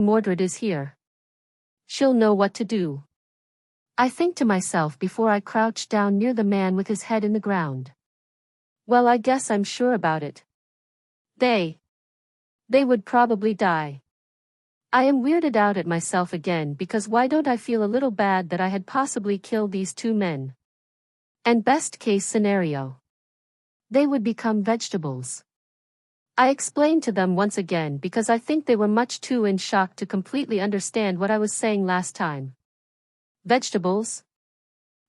Mordred is here. She'll know what to do. I think to myself before I crouch down near the man with his head in the ground. Well, I guess I'm sure about it. They would probably die. I am weirded out at myself again because why don't I feel a little bad that I had possibly killed these two men? And best case scenario, they would become vegetables. I explained to them once again because I think they were much too in shock to completely understand what I was saying last time. Vegetables?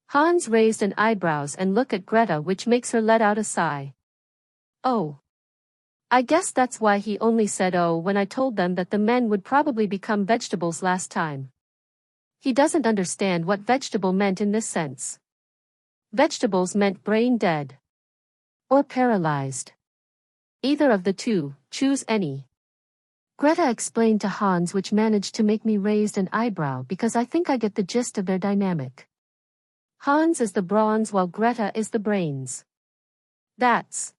Hans raised an eyebrows and looked at Greta, which makes her let out a sigh. Oh. I guess that's why he only said oh when I told them that the men would probably become vegetables last time. He doesn't understand what vegetable meant in this sense. Vegetables meant brain dead. Or paralyzed. Either of the two, choose any. Greta explained to Hans, which managed to make me raise an eyebrow because I think I get the gist of their dynamic. Hans is the bronze while Greta is the brains. That's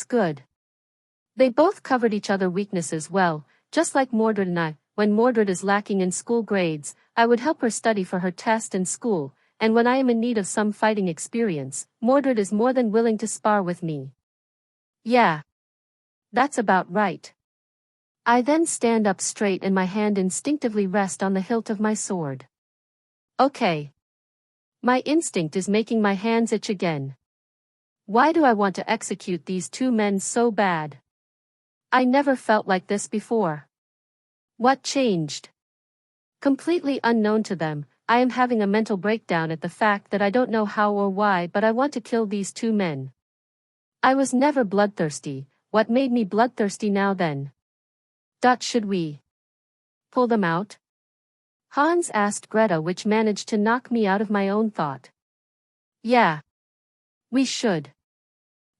good. They both covered each other's weaknesses well, just like Mordred and I. When Mordred is lacking in school grades, I would help her study for her test in school, and when I am in need of some fighting experience, Mordred is more than willing to spar with me. Yeah. That's about right. I then stand up straight and my hand instinctively rests on the hilt of my sword. Okay. My instinct is making my hands itch again. Why do I want to execute these two men so bad? I never felt like this before. What changed? Completely unknown to them, I am having a mental breakdown at the fact that I don't know how or why, but I want to kill these two men. I was never bloodthirsty. What made me bloodthirsty now then? Should we pull them out? Hans asked Greta, which managed to knock me out of my own thought. Yeah. We should.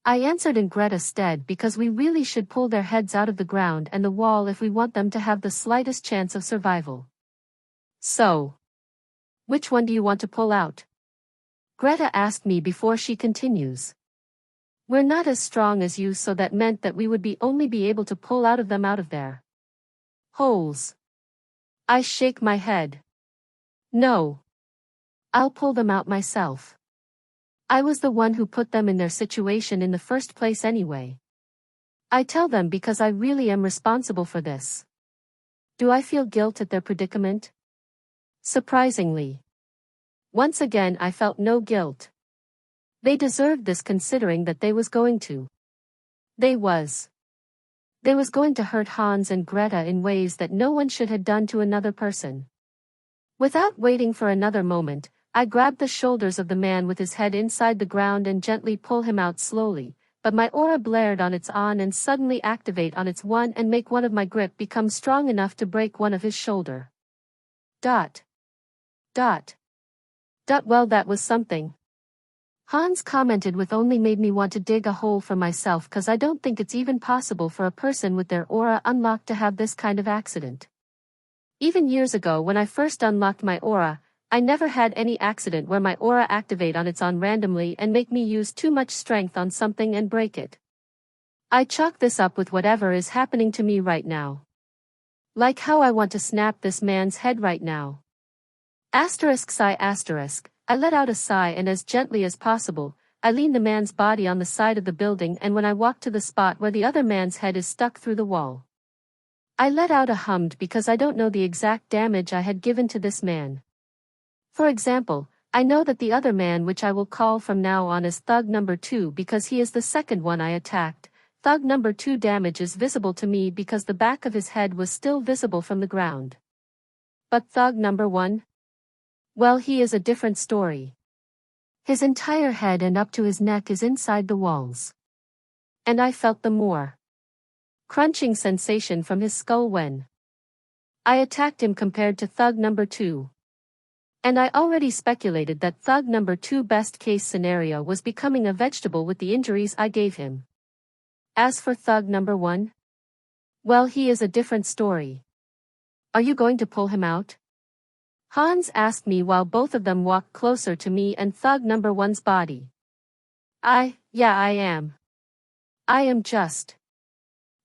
I answered in Greta's stead because we really should pull their heads out of the ground and the wall if we want them to have the slightest chance of survival. So, which one do you want to pull out? Greta asked me before she continues. We're not as strong as you, so that meant that we would only be able to pull out of their holes. I shake my head. No. I'll pull them out myself. I was the one who put them in their situation in the first place anyway. I tell them because I really am responsible for this. Do I feel guilt at their predicament? Surprisingly. Once again I felt no guilt. They deserved this considering that they was going to. They was going to hurt Hans and Greta in ways that no one should have done to another person. Without waiting for another moment, I grabbed the shoulders of the man with his head inside the ground and gently pull him out slowly, but my aura blared on its on and suddenly activate on its one and make one of my grip become strong enough to break one of his shoulder. Well, that was something. Hans commented with only made me want to dig a hole for myself, cause I don't think it's even possible for a person with their aura unlocked to have this kind of accident. Even years ago when I first unlocked my aura, I never had any accident where my aura activate on its own randomly and make me use too much strength on something and break it. I chalk this up with whatever is happening to me right now. Like how I want to snap this man's head right now. Sigh. I let out a sigh and as gently as possible, I lean the man's body on the side of the building, and when I walk to the spot where the other man's head is stuck through the wall, I let out a hummed because I don't know the exact damage I had given to this man. For example, I know that the other man, which I will call from now on as Thug number 2 because he is the second one I attacked, Thug number 2 damage is visible to me because the back of his head was still visible from the ground. But Thug number 1? Well, he is a different story. His entire head and up to his neck is inside the walls. And I felt the more crunching sensation from his skull when I attacked him compared to Thug number 2. And I already speculated that Thug number 2 best case scenario was becoming a vegetable with the injuries I gave him. As for Thug number 1? Well, he is a different story. Are you going to pull him out? Hans asked me while both of them walked closer to me and Thug number 1's body. Yeah, I am. I am just.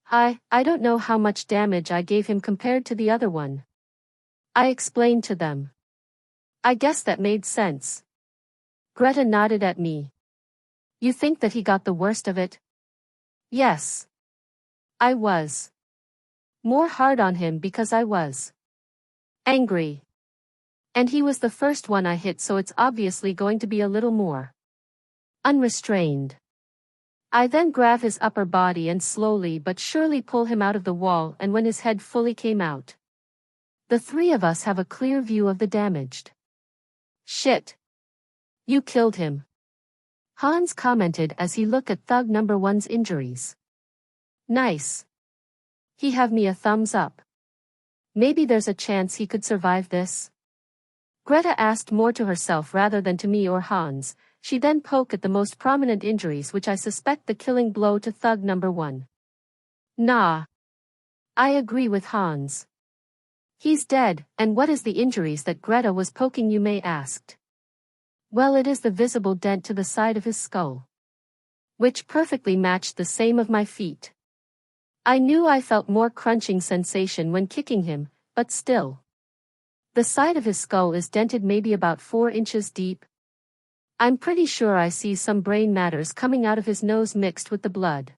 I don't know how much damage I gave him compared to the other one. I explained to them. I guess that made sense. Greta nodded at me. You think that he got the worst of it? Yes. I was more hard on him because I was angry. And he was the first one I hit, so it's obviously going to be a little more unrestrained. I then grab his upper body and slowly but surely pull him out of the wall, and when his head fully came out, the three of us have a clear view of the damaged. Shit. You killed him. Hans commented as he looked at Thug number 1's injuries. Nice. He have me a thumbs up. Maybe there's a chance he could survive this? Greta asked more to herself rather than to me or Hans. She then poked at the most prominent injuries, which I suspect the killing blow to Thug number 1. Nah. I agree with Hans. He's dead, and what is the injuries that Greta was poking, you may ask? Well, it is the visible dent to the side of his skull, which perfectly matched the same of my feet. I knew I felt more crunching sensation when kicking him, but still. The side of his skull is dented maybe about 4 inches deep. I'm pretty sure I see some brain matters coming out of his nose mixed with the blood.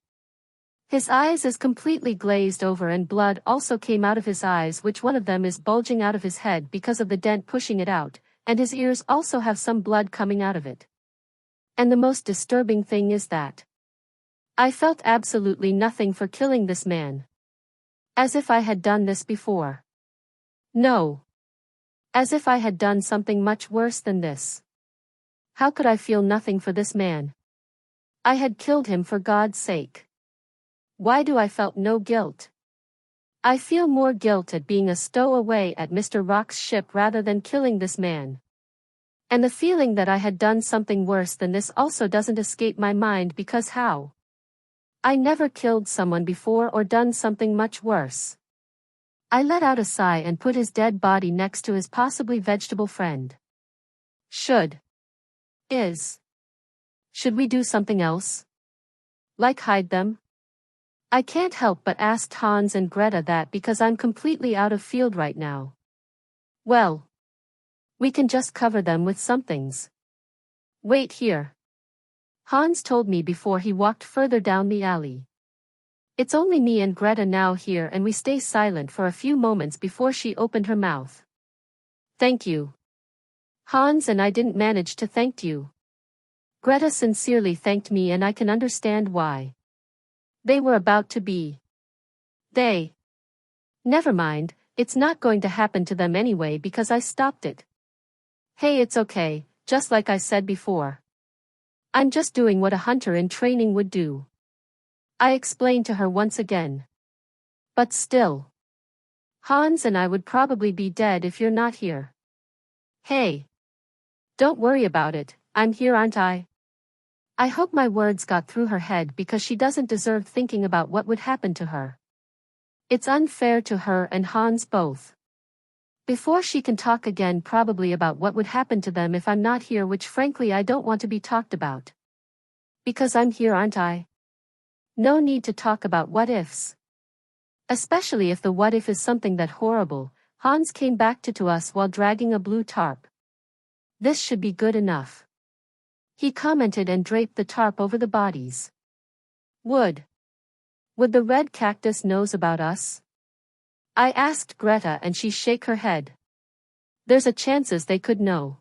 His eyes is completely glazed over, and blood also came out of his eyes, which one of them is bulging out of his head because of the dent pushing it out, and his ears also have some blood coming out of it. And the most disturbing thing is that I felt absolutely nothing for killing this man. As if I had done this before. No. As if I had done something much worse than this. How could I feel nothing for this man? I had killed him, for God's sake. Why do I felt no guilt? I feel more guilt at being a stowaway at Mr. Rock's ship rather than killing this man. And the feeling that I had done something worse than this also doesn't escape my mind, because how? I never killed someone before or done something much worse. I let out a sigh and put his dead body next to his possibly vegetable friend. Should we do something else? Like hide them? I can't help but ask Hans and Greta that, because I'm completely out of field right now. Well, we can just cover them with some things. Wait here. Hans told me before he walked further down the alley. It's only me and Greta now here, and we stay silent for a few moments before she opened her mouth. Thank you. Hans and I didn't manage to thank you. Greta sincerely thanked me, and I can understand why. They were about to be. Never mind, it's not going to happen to them anyway because I stopped it. Hey, it's okay, just like I said before. I'm just doing what a hunter in training would do. I explained to her once again. But still. Hans and I would probably be dead if you're not here. Hey. Don't worry about it, I'm here, aren't I? I hope my words got through her head, because she doesn't deserve thinking about what would happen to her. It's unfair to her and Hans both. Before she can talk again probably about what would happen to them if I'm not here, which frankly I don't want to be talked about. Because I'm here, aren't I? No need to talk about what ifs. Especially if the what if is something that horrible. Hans came back to us while dragging a blue tarp. This should be good enough. He commented and draped the tarp over the bodies. Would the red cactus knows about us? I asked Greta, and she shook her head. There's a chances they could know.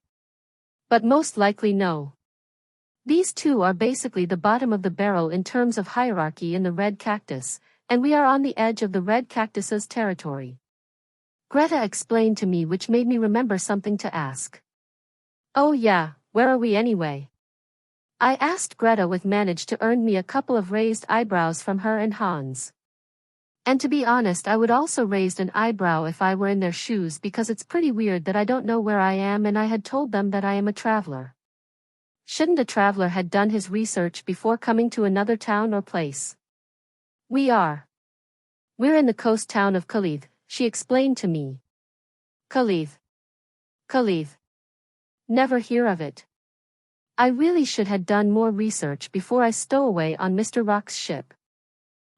But most likely no. These two are basically the bottom of the barrel in terms of hierarchy in the red cactus, and we are on the edge of the red cactus's territory. Greta explained to me, which made me remember something to ask. Oh yeah, where are we anyway? I asked Greta, with managed to earn me a couple of raised eyebrows from her and Hans. And to be honest, I would also raise an eyebrow if I were in their shoes, because it's pretty weird that I don't know where I am, and I had told them that I am a traveler. Shouldn't a traveler had done his research before coming to another town or place? We're in the coast town of Khalid, she explained to me. Khalid. Never hear of it. I really should have done more research before I stow away on Mr. Rock's ship.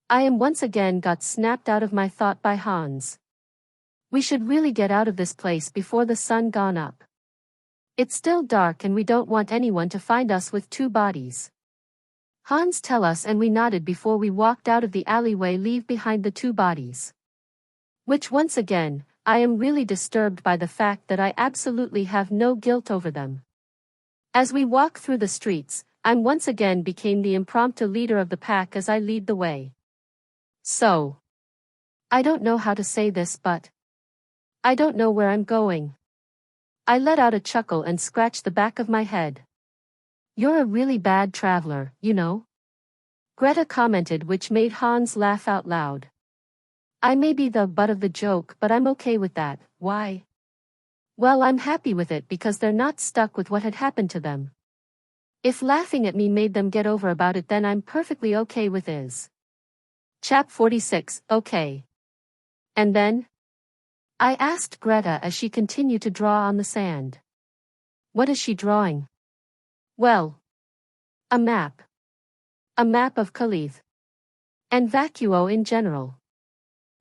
I am once again got snapped out of my thought by Hans. We should really get out of this place before the sun gone up. It's still dark and we don't want anyone to find us with two bodies. Hans tell us and we nodded before we walked out of the alleyway, leave behind the two bodies. Which once again, I am really disturbed by the fact that I absolutely have no guilt over them. As we walk through the streets, I'm once again became the impromptu leader of the pack as I lead the way. So, I don't know how to say this, but I don't know where I'm going. I let out a chuckle and scratched the back of my head. You're a really bad traveler, you know? Greta commented, which made Hans laugh out loud. I may be the butt of the joke, but I'm okay with that. Why? Well, I'm happy with it because they're not stuck with what had happened to them. If laughing at me made them get over about it, then I'm perfectly okay with it. Chap 46, okay. And then? I asked Greta as she continued to draw on the sand. What is she drawing? Well, a map. A map of Khalid. And Vacuo in general.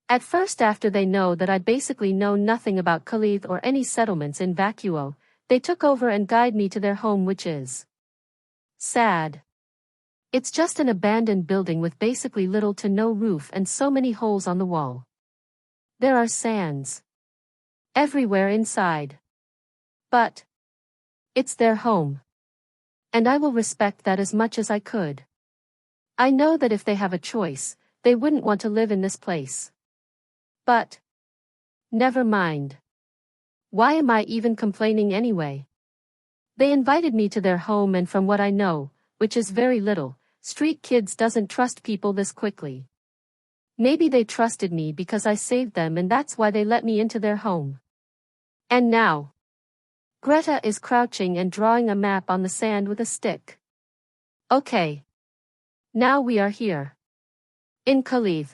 At first, after they know that I basically know nothing about Khalid or any settlements in Vacuo, they took over and guide me to their home, which is sad. It's just an abandoned building with basically little to no roof and so many holes on the wall. There are sands everywhere inside. But it's their home. And I will respect that as much as I could. I know that if they have a choice, they wouldn't want to live in this place. But never mind. Why am I even complaining anyway? They invited me to their home, and from what I know, which is very little, street kids doesn't trust people this quickly. Maybe they trusted me because I saved them, and that's why they let me into their home. And now, Greta is crouching and drawing a map on the sand with a stick. Okay. Now we are here. In Khalid.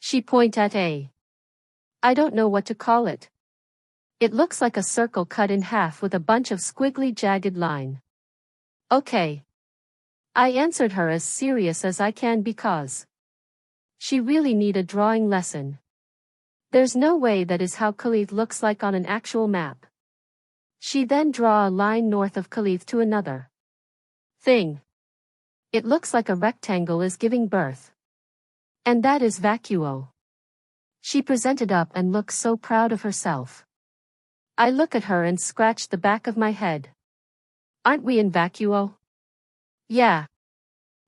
She point at I don't know what to call it. It looks like a circle cut in half with a bunch of squiggly jagged line. Okay. I answered her as serious as I can because she really need a drawing lesson. There's no way that is how Khalid looks like on an actual map. She then draw a line north of Khalid to another thing. It looks like a rectangle is giving birth. And that is Vacuo. She presented up and looked so proud of herself. I look at her and scratch the back of my head. Aren't we in Vacuo? Yeah.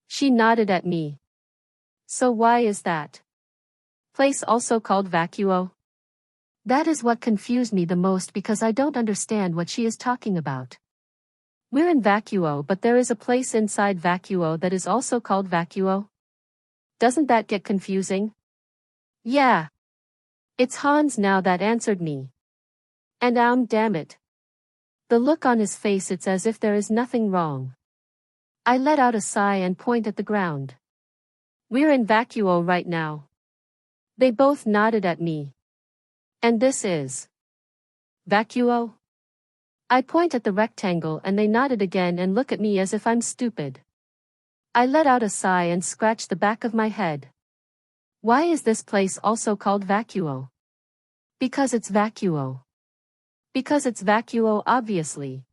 She nodded at me. So why is that place also called Vacuo? That is what confused me the most because I don't understand what she is talking about. We're in Vacuo, but there is a place inside Vacuo that is also called Vacuo. Doesn't that get confusing? Yeah. It's Hans now that answered me. And damn it. The look on his face, it's as if there is nothing wrong. I let out a sigh and point at the ground. We're in Vacuo right now. They both nodded at me. And this is Vacuo? I point at the rectangle and they nodded again and look at me as if I'm stupid. I let out a sigh and scratch the back of my head. Why is this place also called Vacuo? Because it's Vacuo. Because it's Vacuo, obviously.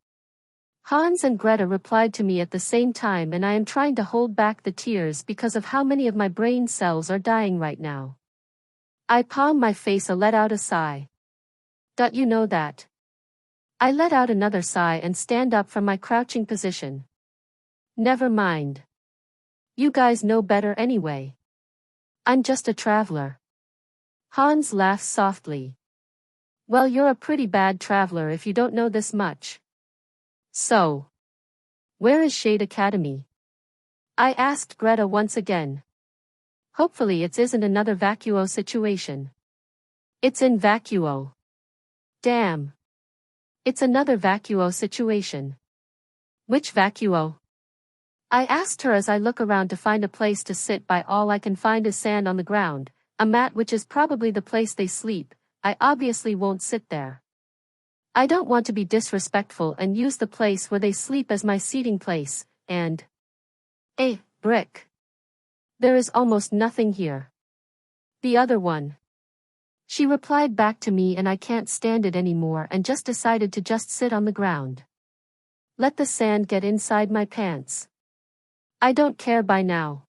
Hans and Greta replied to me at the same time, and I am trying to hold back the tears because of how many of my brain cells are dying right now. I palm my face and let out a sigh. Don't you know that? I let out another sigh and stand up from my crouching position. Never mind. You guys know better anyway. I'm just a traveler. Hans laughs softly. Well, you're a pretty bad traveler if you don't know this much. So, where is Shade Academy? I asked Greta once again. Hopefully it isn't another Vacuo situation. It's in Vacuo. Damn. It's another Vacuo situation. Which Vacuo? I asked her as I look around to find a place to sit. By all I can find is sand on the ground, a mat, which is probably the place they sleep. I obviously won't sit there. I don't want to be disrespectful and use the place where they sleep as my seating place, and brick. There is almost nothing here. The other one. She replied back to me, and I can't stand it anymore and just decided to just sit on the ground. Let the sand get inside my pants. I don't care by now.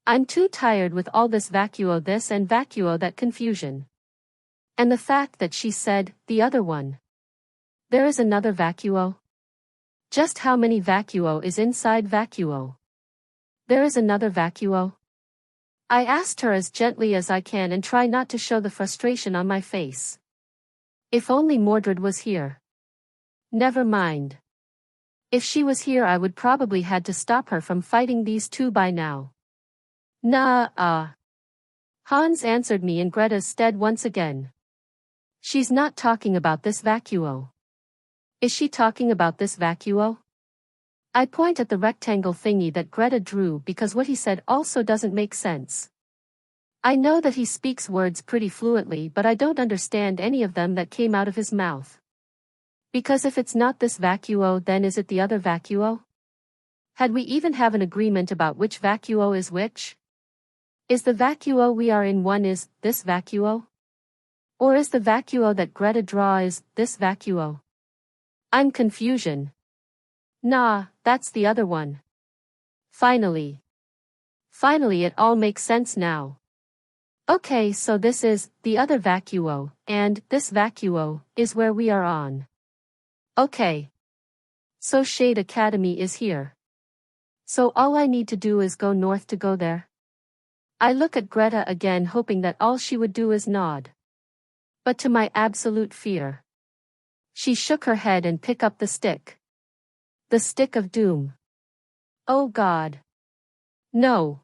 I'm too tired with all this vacuo this and vacuo that confusion. And the fact that she said, the other one. There is another vacuo? Just how many vacuo is inside vacuo? There is another vacuo? I asked her as gently as I can and try not to show the frustration on my face. If only Mordred was here. Never mind. If she was here, I would probably had to stop her from fighting these two by now. Nah. Hans answered me in Greta's stead once again. She's not talking about this vacuo. Is she talking about this vacuo? I point at the rectangle thingy that Greta drew because what he said also doesn't make sense. I know that he speaks words pretty fluently, but I don't understand any of them that came out of his mouth. Because if it's not this vacuo, then is it the other vacuo? Had we even have an agreement about which vacuo is which? Is the vacuo we are in one is this vacuo? Or is the vacuo that Greta draw is this vacuo? I'm confusion. Nah, that's the other one. Finally it all makes sense now. Okay, so this is the other vacuo, and this vacuo is where we are on. Okay. So Shade Academy is here. So all I need to do is go north to go there? I look at Greta again, hoping that all she would do is nod. But to my absolute fear, she shook her head and picked up the stick. The stick of doom. Oh God. No.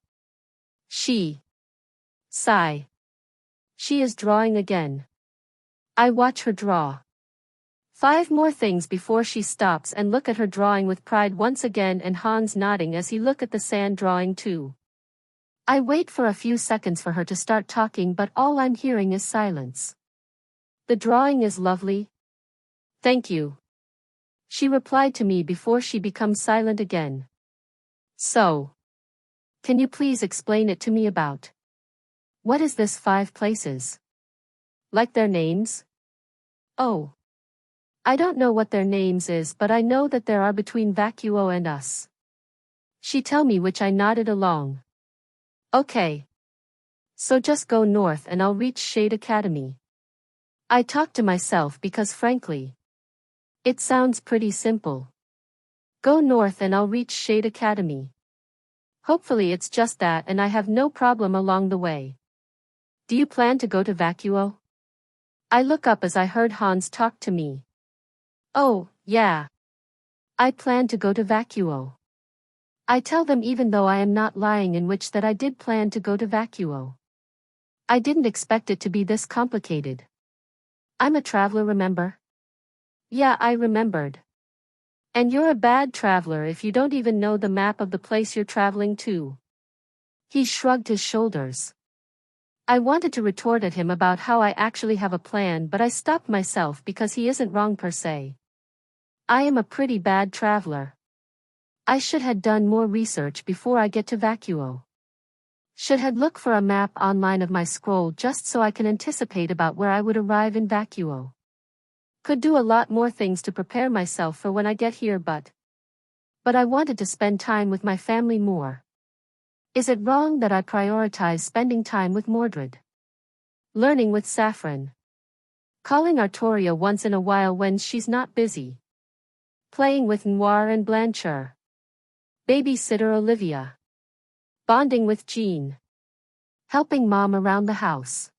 Sigh. She is drawing again. I watch her draw. 5 more things before she stops and look at her drawing with pride once again, and Hans nodding as he look at the sand drawing too. I wait for a few seconds for her to start talking, but all I'm hearing is silence. The drawing is lovely. Thank you. She replied to me before she becomes silent again. So. Can you please explain it to me about? What is this 5 places? Like their names? Oh. I don't know what their names is, but I know that there are between vacuo and us. She tell me, which I nodded along. Okay. So just go north and I'll reach Shade Academy. I talk to myself because frankly, it sounds pretty simple. Go north and I'll reach Shade Academy. Hopefully it's just that and I have no problem along the way. Do you plan to go to vacuo? I look up as I heard Hans talk to me. Oh, yeah. I plan to go to vacuo. I tell them, even though I am not lying, in which that I did plan to go to vacuo. I didn't expect it to be this complicated. I'm a traveler, remember? Yeah, I remembered. And you're a bad traveler if you don't even know the map of the place you're traveling to. He shrugged his shoulders. I wanted to retort at him about how I actually have a plan, but I stopped myself because he isn't wrong per se. I am a pretty bad traveler. I should have done more research before I get to vacuo. Should have looked for a map online of my scroll just so I can anticipate about where I would arrive in vacuo. Could do a lot more things to prepare myself for when I get here, but I wanted to spend time with my family more. Is it wrong that I prioritize spending time with Mordred? Learning with Saffron. Calling Artoria once in a while when she's not busy. Playing with Noir and Blanchard. Babysitter Olivia. Bonding with Jean. Helping Mom around the house.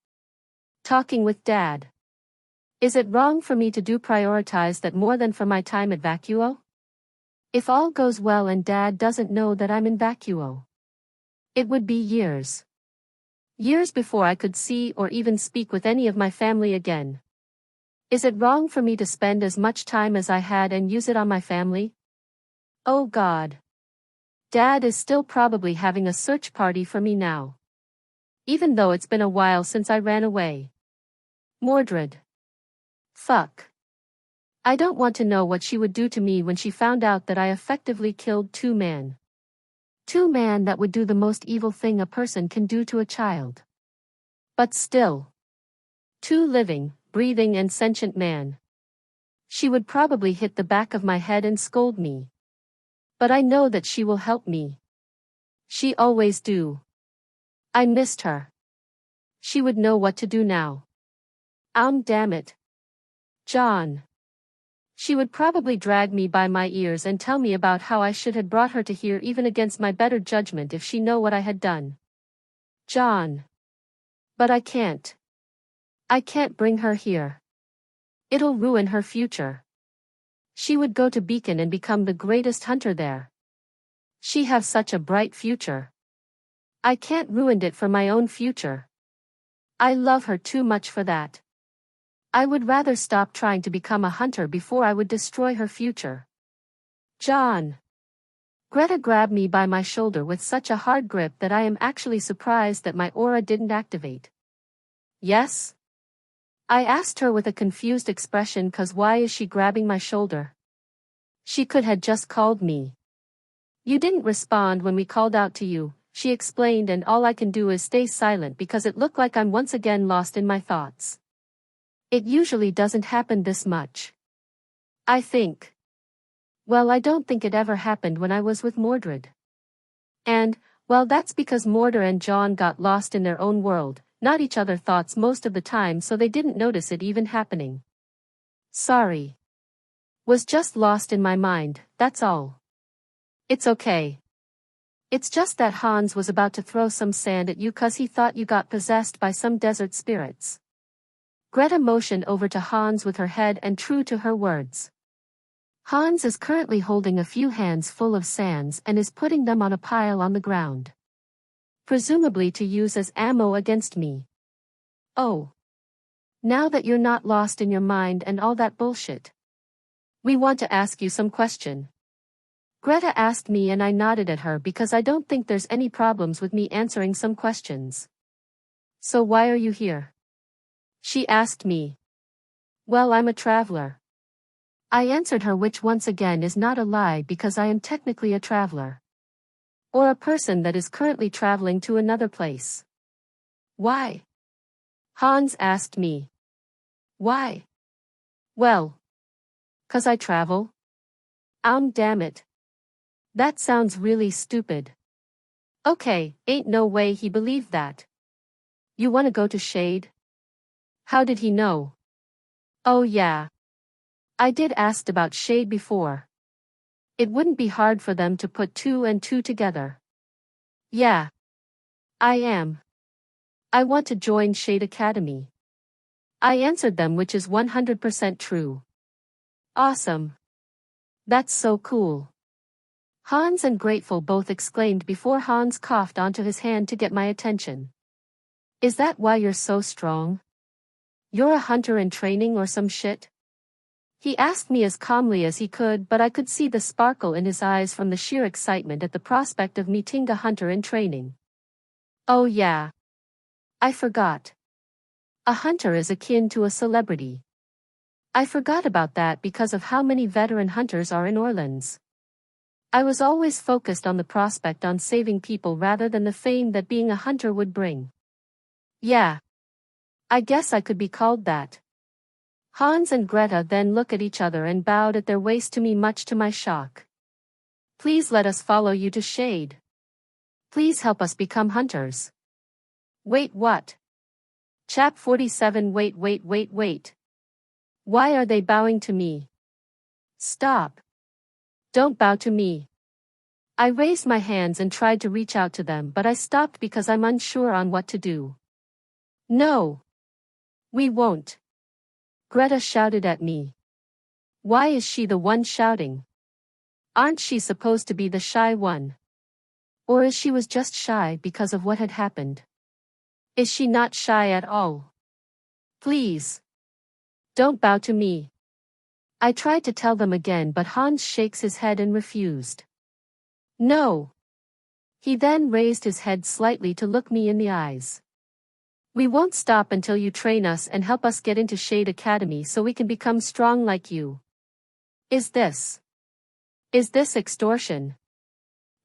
Talking with Dad. Is it wrong for me to prioritize that more than for my time at vacuo? If all goes well and Dad doesn't know that I'm in vacuo, it would be years. Years before I could see or even speak with any of my family again. Is it wrong for me to spend as much time as I had and use it on my family? Oh God. Dad is still probably having a search party for me now. Even though it's been a while since I ran away. Mordred. Fuck. I don't want to know what she would do to me when she found out that I effectively killed 2 men. Two man that would do the most evil thing a person can do to a child. But still. Two living, breathing and sentient man. She would probably hit the back of my head and scold me. But I know that she will help me. She always do. I missed her. She would know what to do now. Damn it. John. She would probably drag me by my ears and tell me about how I should have brought her to here even against my better judgment if she know what I had done. John. But I can't. I can't bring her here. It'll ruin her future. She would go to Beacon and become the greatest hunter there. She have such a bright future. I can't ruin it for my own future. I love her too much for that. I would rather stop trying to become a hunter before I would destroy her future. John. Greta grabbed me by my shoulder with such a hard grip that I am actually surprised that my aura didn't activate. Yes? I asked her with a confused expression, 'cause why is she grabbing my shoulder? She could have just called me. You didn't respond when we called out to you, she explained, and all I can do is stay silent because it looked like I'm once again lost in my thoughts. It usually doesn't happen this much. I think. Well, I don't think it ever happened when I was with Mordred. And, well, that's because Mordred and John got lost in their own world, not each other's thoughts most of the time, so they didn't notice it even happening. Sorry. Was just lost in my mind, that's all. It's okay. It's just that Hans was about to throw some sand at you 'cause he thought you got possessed by some desert spirits. Greta motioned over to Hans with her head, and true to her words. Hans is currently holding a few hands full of sands and is putting them on a pile on the ground. Presumably to use as ammo against me. Oh. Now that you're not lost in your mind and all that bullshit. We want to ask you some question. Greta asked me, and I nodded at her because I don't think there's any problems with me answering some questions. So why are you here? She asked me. Well, I'm a traveler. I answered her, which once again is not a lie because I am technically a traveler. Or a person that is currently traveling to another place. Why? Hans asked me. Why? Well. 'Cause I travel. Damn it. That sounds really stupid. Okay, ain't no way he believed that. You wanna go to Shade? How did he know? Oh yeah. I did asked about Shade before. It wouldn't be hard for them to put two and two together. Yeah. I am. I want to join Shade Academy. I answered them, which is 100% true. Awesome. That's so cool. Hans and Grateful both exclaimed before Hans coughed onto his hand to get my attention. Is that why you're so strong? You're a hunter in training or some shit? He asked me as calmly as he could, but I could see the sparkle in his eyes from the sheer excitement at the prospect of meeting a hunter in training. Oh yeah. I forgot. A hunter is akin to a celebrity. I forgot about that because of how many veteran hunters are in Orleans. I was always focused on the prospect on saving people rather than the fame that being a hunter would bring. Yeah. I guess I could be called that. Hans and Greta then looked at each other and bowed at their waist to me, much to my shock. Please let us follow you to Shade. Please help us become hunters. Wait, what? Chap 47, wait. Why are they bowing to me? Stop. Don't bow to me. I raised my hands and tried to reach out to them, but I stopped because I'm unsure on what to do. No. We won't. Greta shouted at me. Why is she the one shouting? Aren't she supposed to be the shy one? Or is she was just shy because of what had happened? Is she not shy at all? Please. Don't bow to me. I tried to tell them again, but Hans shakes his head and refused. No. He then raised his head slightly to look me in the eyes. We won't stop until you train us and help us get into Shade Academy so we can become strong like you. Is this extortion?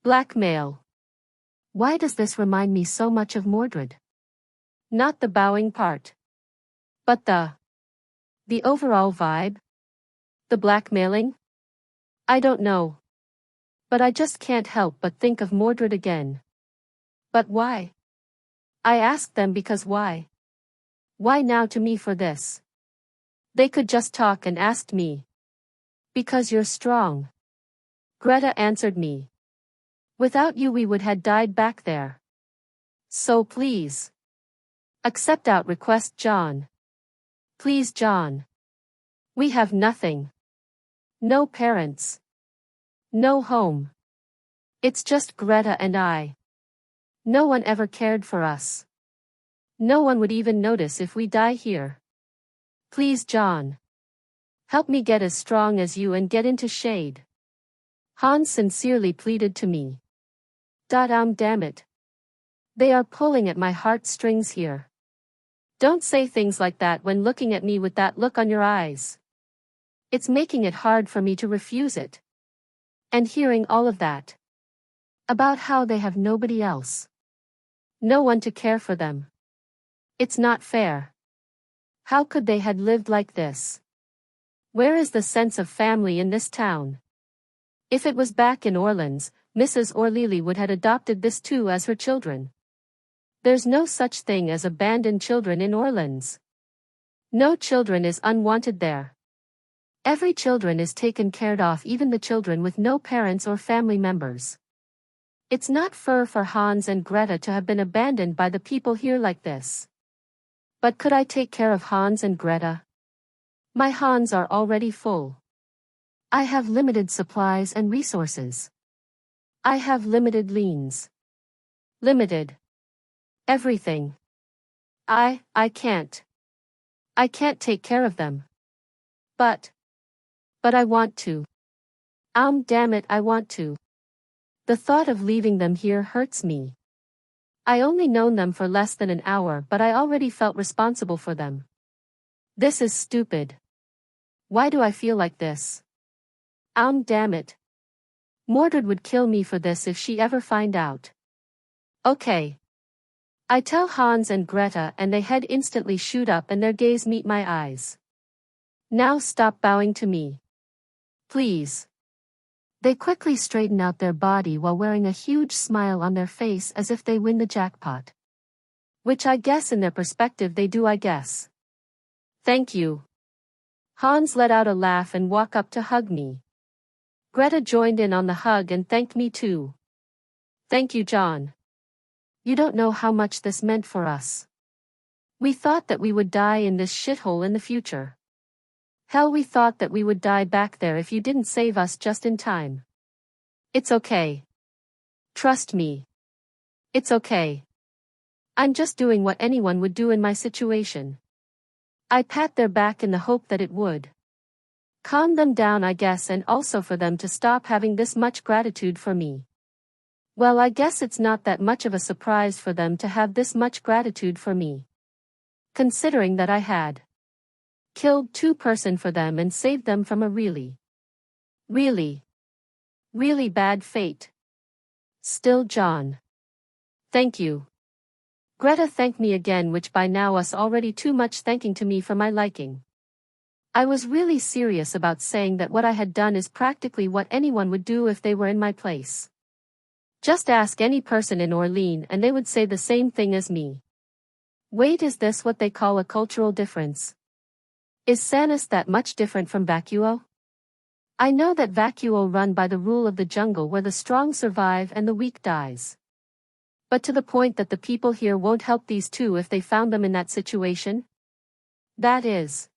Blackmail? Why does this remind me so much of Mordred? Not the bowing part. But the overall vibe? The blackmailing? I don't know. But I just can't help but think of Mordred again. But why? I asked them because why? Why now to me for this? They could just talk and asked me. Because you're strong. Greta answered me. Without you we would had died back there. So please. Accept out request John. Please John. We have nothing. No parents. No home. It's just Greta and I. No one ever cared for us. No one would even notice if we die here. Please John. Help me get as strong as you and get into shade. Hans sincerely pleaded to me. Damn it. They are pulling at my heartstrings here. Don't say things like that when looking at me with that look on your eyes. It's making it hard for me to refuse it. And hearing all of that. About how they have nobody else. No one to care for them. It's not fair. How could they had lived like this? Where is the sense of family in this town? If it was back in Orleans, Mrs. O'Leary would have adopted this too as her children. There's no such thing as abandoned children in Orleans. No children is unwanted there. Every children is taken care of, even the children with no parents or family members. It's not fair for Hans and Greta to have been abandoned by the people here like this. But could I take care of Hans and Greta? My Hans are already full. I have limited supplies and resources. I have limited liens. Limited. Everything. I can't. I can't take care of them. But I want to. Damn it, I want to. The thought of leaving them here hurts me. I only known them for less than an hour, but I already felt responsible for them. This is stupid. Why do I feel like this? Damn it. Mordred would kill me for this if she ever find out. Okay. I tell Hans and Greta and they head instantly shoot up and their gaze meet my eyes. Now stop bowing to me. Please. They quickly straighten out their body while wearing a huge smile on their face as if they win the jackpot. Which I guess in their perspective they do, I guess. Thank you. Hans let out a laugh and walked up to hug me. Greta joined in on the hug and thanked me too. Thank you, John. You don't know how much this meant for us. We thought that we would die in this shithole in the future. Hell, we thought that we would die back there if you didn't save us just in time. It's okay. Trust me. It's okay. I'm just doing what anyone would do in my situation. I pat their back in the hope that it would calm them down, I guess, and also for them to stop having this much gratitude for me. Well, I guess it's not that much of a surprise for them to have this much gratitude for me. Considering that I had killed 2 persons for them and saved them from a really bad fate. Still, John. Thank you. Greta thanked me again, which by now was already too much thanking to me for my liking. I was really serious about saying that what I had done is practically what anyone would do if they were in my place. Just ask any person in Orleans and they would say the same thing as me. Wait, is this what they call a cultural difference? Is Sanus that much different from Vacuo? I know that Vacuo run by the rule of the jungle where the strong survive and the weak dies. But to the point that the people here won't help these two if they found them in that situation? That is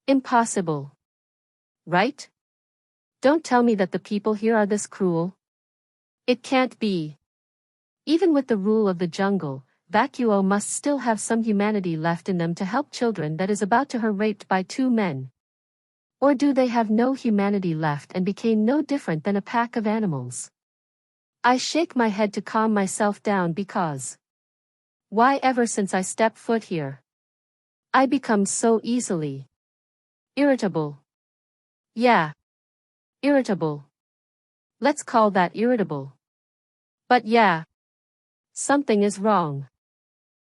impossible. Right? Don't tell me that the people here are this cruel. It can't be. Even with the rule of the jungle, Vacuo must still have some humanity left in them to help children that is about to her raped by 2 men. Or do they have no humanity left and became no different than a pack of animals? I shake my head to calm myself down because why, ever since I stepped foot here, I become so easily irritable. Yeah. Irritable. Let's call that irritable. But yeah. Something is wrong.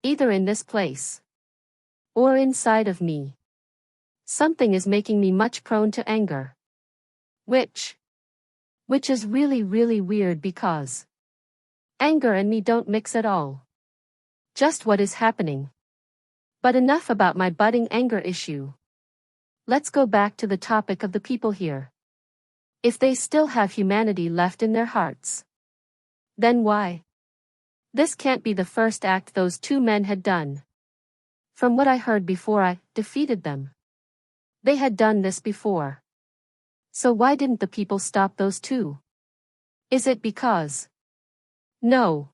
Either in this place or inside of me. Something is making me much prone to anger. Which is really, really weird because anger and me don't mix at all. Just what is happening. But enough about my budding anger issue. Let's go back to the topic of the people here. If they still have humanity left in their hearts, then why? This can't be the first act those two men had done. From what I heard before I defeated them, they had done this before. So why didn't the people stop those two? Is it because? No.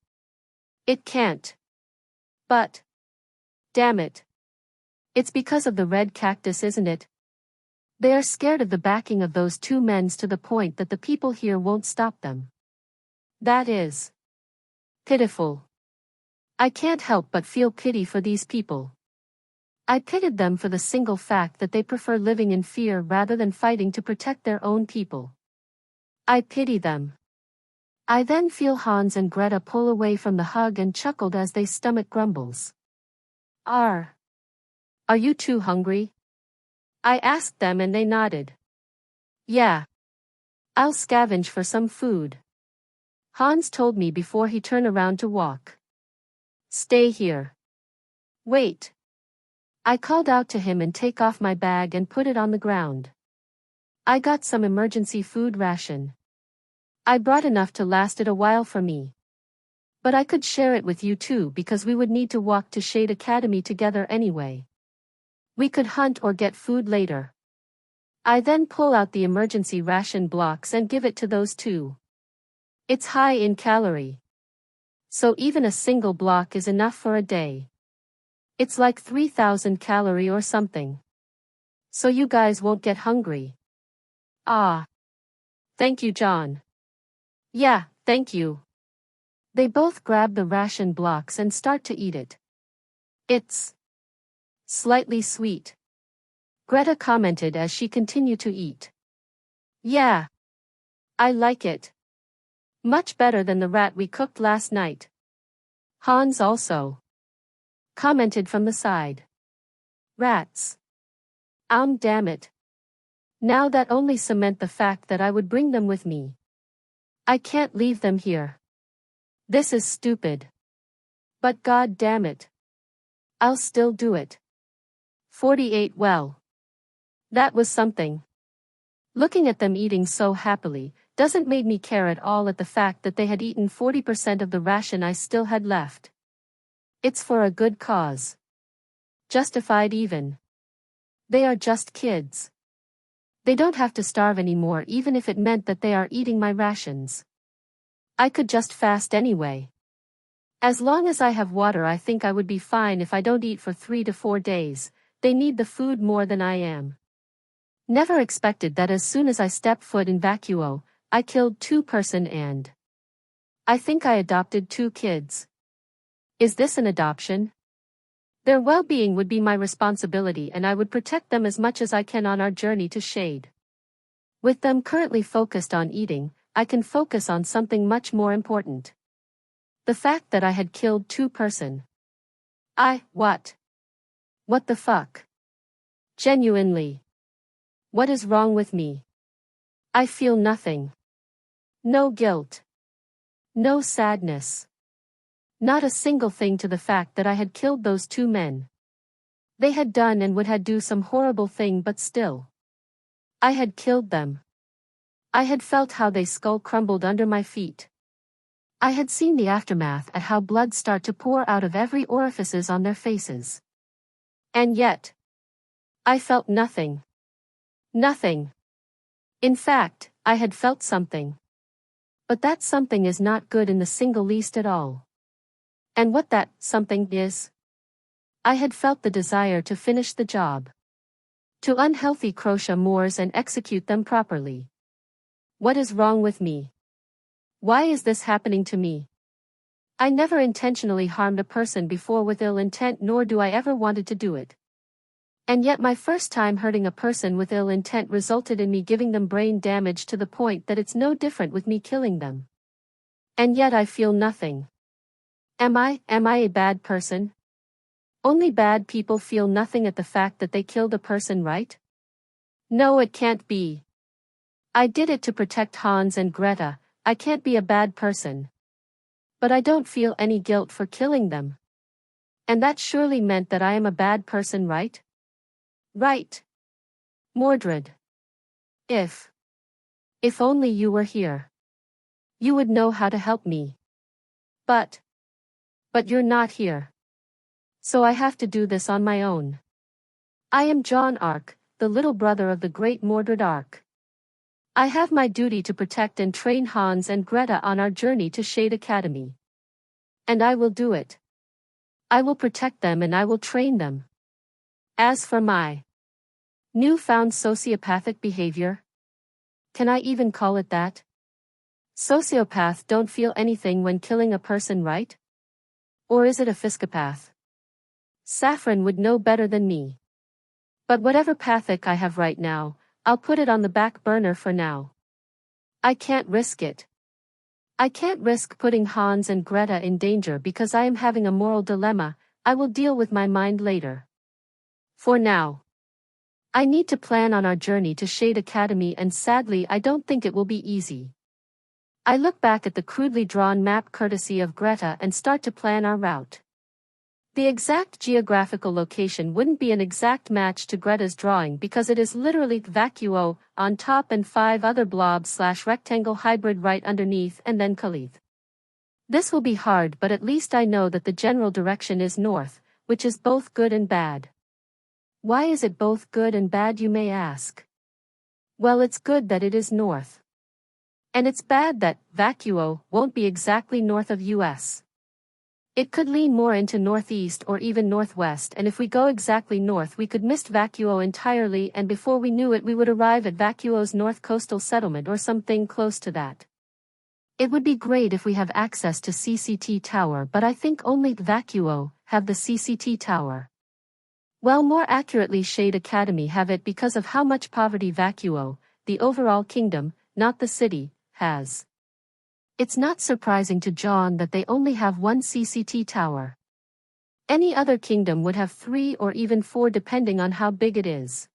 It can't. But, damn it. It's because of the red cactus, isn't it? They are scared of the backing of those two men to the point that the people here won't stop them. That is pitiful. I can't help but feel pity for these people. I pitied them for the single fact that they prefer living in fear rather than fighting to protect their own people. I pity them. I then feel Hans and Greta pull away from the hug and chuckled as they stomach grumbles. Are you too hungry? I asked them and they nodded. Yeah. I'll scavenge for some food. Hans told me before he turned around to walk. Stay here. Wait. I called out to him and take off my bag and put it on the ground. I got some emergency food ration. I brought enough to last it a while for me. But I could share it with you too because we would need to walk to Shade Academy together anyway. We could hunt or get food later. I then pull out the emergency ration blocks and give it to those two. It's high in calorie. So even a single block is enough for a day. It's like 3,000 calorie or something. So you guys won't get hungry. Ah. Thank you, John. Yeah, thank you. They both grab the ration blocks and start to eat it. It's slightly sweet, Greta commented as she continued to eat. Yeah. I like it. Much better than the rat we cooked last night. Hans also commented from the side. Rats. Damn it. Now that only cement the fact that I would bring them with me. I can't leave them here. This is stupid. But god damn it. I'll still do it. 48 Well. That was something. Looking at them eating so happily, doesn't make me care at all at the fact that they had eaten 40% of the ration I still had left. It's for a good cause. Justified even. They are just kids. They don't have to starve anymore even if it meant that they are eating my rations. I could just fast anyway. As long as I have water I think I would be fine if I don't eat for 3 to 4 days, they need the food more than I am. Never expected that as soon as I stepped foot in Vacuo, I killed 2 person and I think I adopted 2 kids. Is this an adoption? Their well-being would be my responsibility and I would protect them as much as I can on our journey to Shade. With them currently focused on eating, I can focus on something much more important. The fact that I had killed 2 person. What? What the fuck? Genuinely. What is wrong with me? I feel nothing. No guilt. No sadness. Not a single thing to the fact that I had killed those 2 men. They had done and would had do some horrible thing but still. I had killed them. I had felt how their skull crumbled under my feet. I had seen the aftermath at how blood start to pour out of every orifices on their faces. And yet, I felt nothing. Nothing. In fact, I had felt something. But that something is not good in the single least at all. And what that something is? I had felt the desire to finish the job. To unhealthy crochet Moors and execute them properly. What is wrong with me? Why is this happening to me? I never intentionally harmed a person before with ill intent nor do I ever wanted to do it. And yet my first time hurting a person with ill intent resulted in me giving them brain damage to the point that it's no different with me killing them. And yet I feel nothing. Am I a bad person? Only bad people feel nothing at the fact that they killed a person, right? No, it can't be. I did it to protect Hans and Greta. I can't be a bad person. But I don't feel any guilt for killing them. And that surely meant that I am a bad person, right? Right. Mordred. If only you were here. You would know how to help me. But you're not here. So I have to do this on my own. I am John Ark, the little brother of the great Mordred Ark. I have my duty to protect and train Hans and Greta on our journey to Shade Academy. And I will do it. I will protect them and I will train them. As for my newfound sociopathic behavior, can I even call it that? Sociopath don't feel anything when killing a person, right? Or is it a psychopath? Saffron would know better than me. But whatever pathic I have right now, I'll put it on the back burner for now. I can't risk it. I can't risk putting Hans and Greta in danger because I am having a moral dilemma. I will deal with my mind later. For now, I need to plan on our journey to Shade Academy, and sadly I don't think it will be easy. I look back at the crudely drawn map courtesy of Greta and start to plan our route. The exact geographical location wouldn't be an exact match to Greta's drawing because it is literally vacuo on top and 5 other blob/rectangle hybrid right underneath and then Khalith. This will be hard, but at least I know that the general direction is north, which is both good and bad. Why is it both good and bad, you may ask? Well, it's good that it is north. And it's bad that vacuo won't be exactly north of US. It could lean more into northeast or even northwest, and if we go exactly north we could miss vacuo entirely, and before we knew it we would arrive at vacuo's north coastal settlement or something close to that. It would be great if we have access to CCT Tower, but I think only vacuo have the CCT Tower. Well, more accurately Shade Academy have it because of how much poverty vacuo, the overall kingdom, not the city, has. It's not surprising to John that they only have one CCT tower. Any other kingdom would have 3 or even 4 depending on how big it is.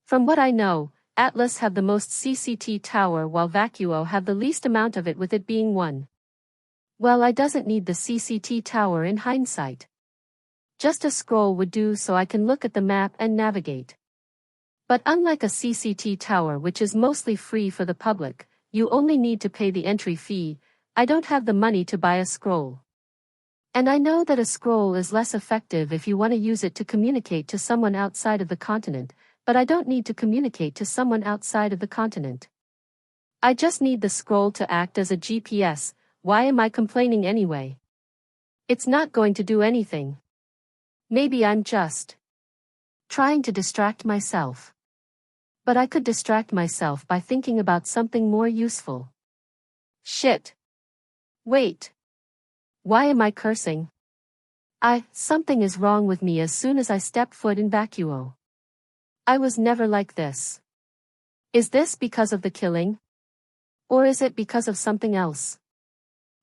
From what I know, Atlas have the most CCT tower while Vacuo have the least amount of it, with it being 1. Well, I doesn't need the CCT tower in hindsight. Just a scroll would do so I can look at the map and navigate. But unlike a CCT tower which is mostly free for the public, you only need to pay the entry fee. I don't have the money to buy a scroll. And I know that a scroll is less effective if you want to use it to communicate to someone outside of the continent, but I don't need to communicate to someone outside of the continent. I just need the scroll to act as a GPS. Why am I complaining anyway? It's not going to do anything. Maybe I'm just trying to distract myself. But I could distract myself by thinking about something more useful. Shit. Wait. Why am I cursing? Something is wrong with me as soon as I step foot in Vacuo. I was never like this. Is this because of the killing? Or is it because of something else?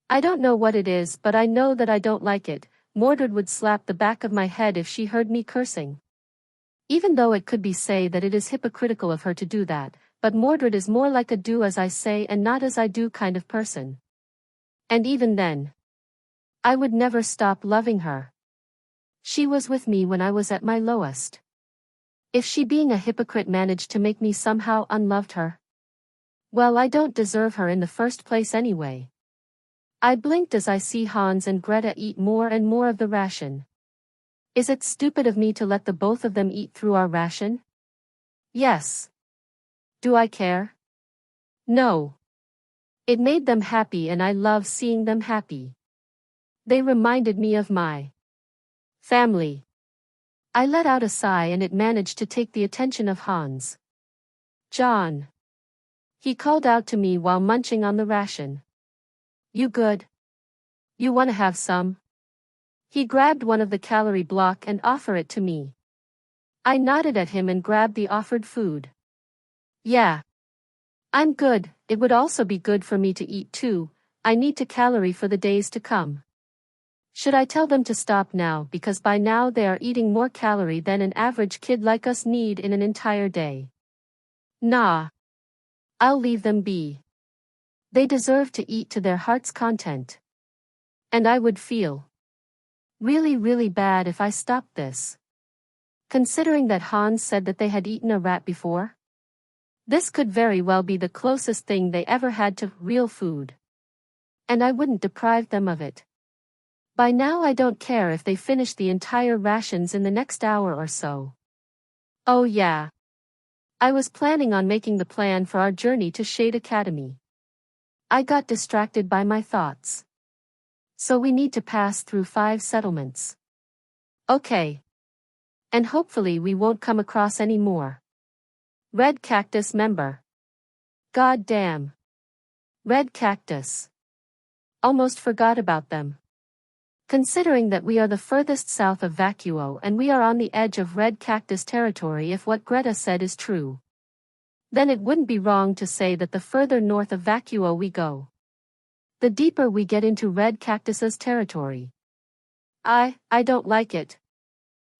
I don't know what it is, but I know that I don't like it. Mordred would slap the back of my head if she heard me cursing. Even though it could be say that it is hypocritical of her to do that, but Mordred is more like a do as I say and not as I do kind of person. And even then, I would never stop loving her. She was with me when I was at my lowest. If she, being a hypocrite, managed to make me somehow unloved her, well, I don't deserve her in the first place anyway. I blinked as I see Hans and Greta eat more and more of the ration. Is it stupid of me to let the both of them eat through our ration? Yes. Do I care? No. It made them happy and I love seeing them happy. They reminded me of my family. I let out a sigh and it managed to take the attention of Hans. John. He called out to me while munching on the ration. You good? You wanna have some? He grabbed one of the calorie block and offered it to me. I nodded at him and grabbed the offered food. Yeah. I'm good. It would also be good for me to eat too. I need to calorie for the days to come. Should I tell them to stop now because by now they are eating more calorie than an average kid like us need in an entire day? Nah. I'll leave them be. They deserve to eat to their heart's content. And I would feel really, really bad if I stopped this. Considering that Hans said that they had eaten a rat before? This could very well be the closest thing they ever had to real food. And I wouldn't deprive them of it. By now I don't care if they finish the entire rations in the next hour or so. Oh yeah. I was planning on making the plan for our journey to Shade Academy. I got distracted by my thoughts. So we need to pass through 5 settlements. Okay. And hopefully we won't come across any more. Red Cactus member. God damn. Red Cactus. Almost forgot about them. Considering that we are the furthest south of Vacuo and we are on the edge of Red Cactus territory if what Greta said is true. Then it wouldn't be wrong to say that the further north of Vacuo we go, the deeper we get into Red Cactus's territory. I don't like it.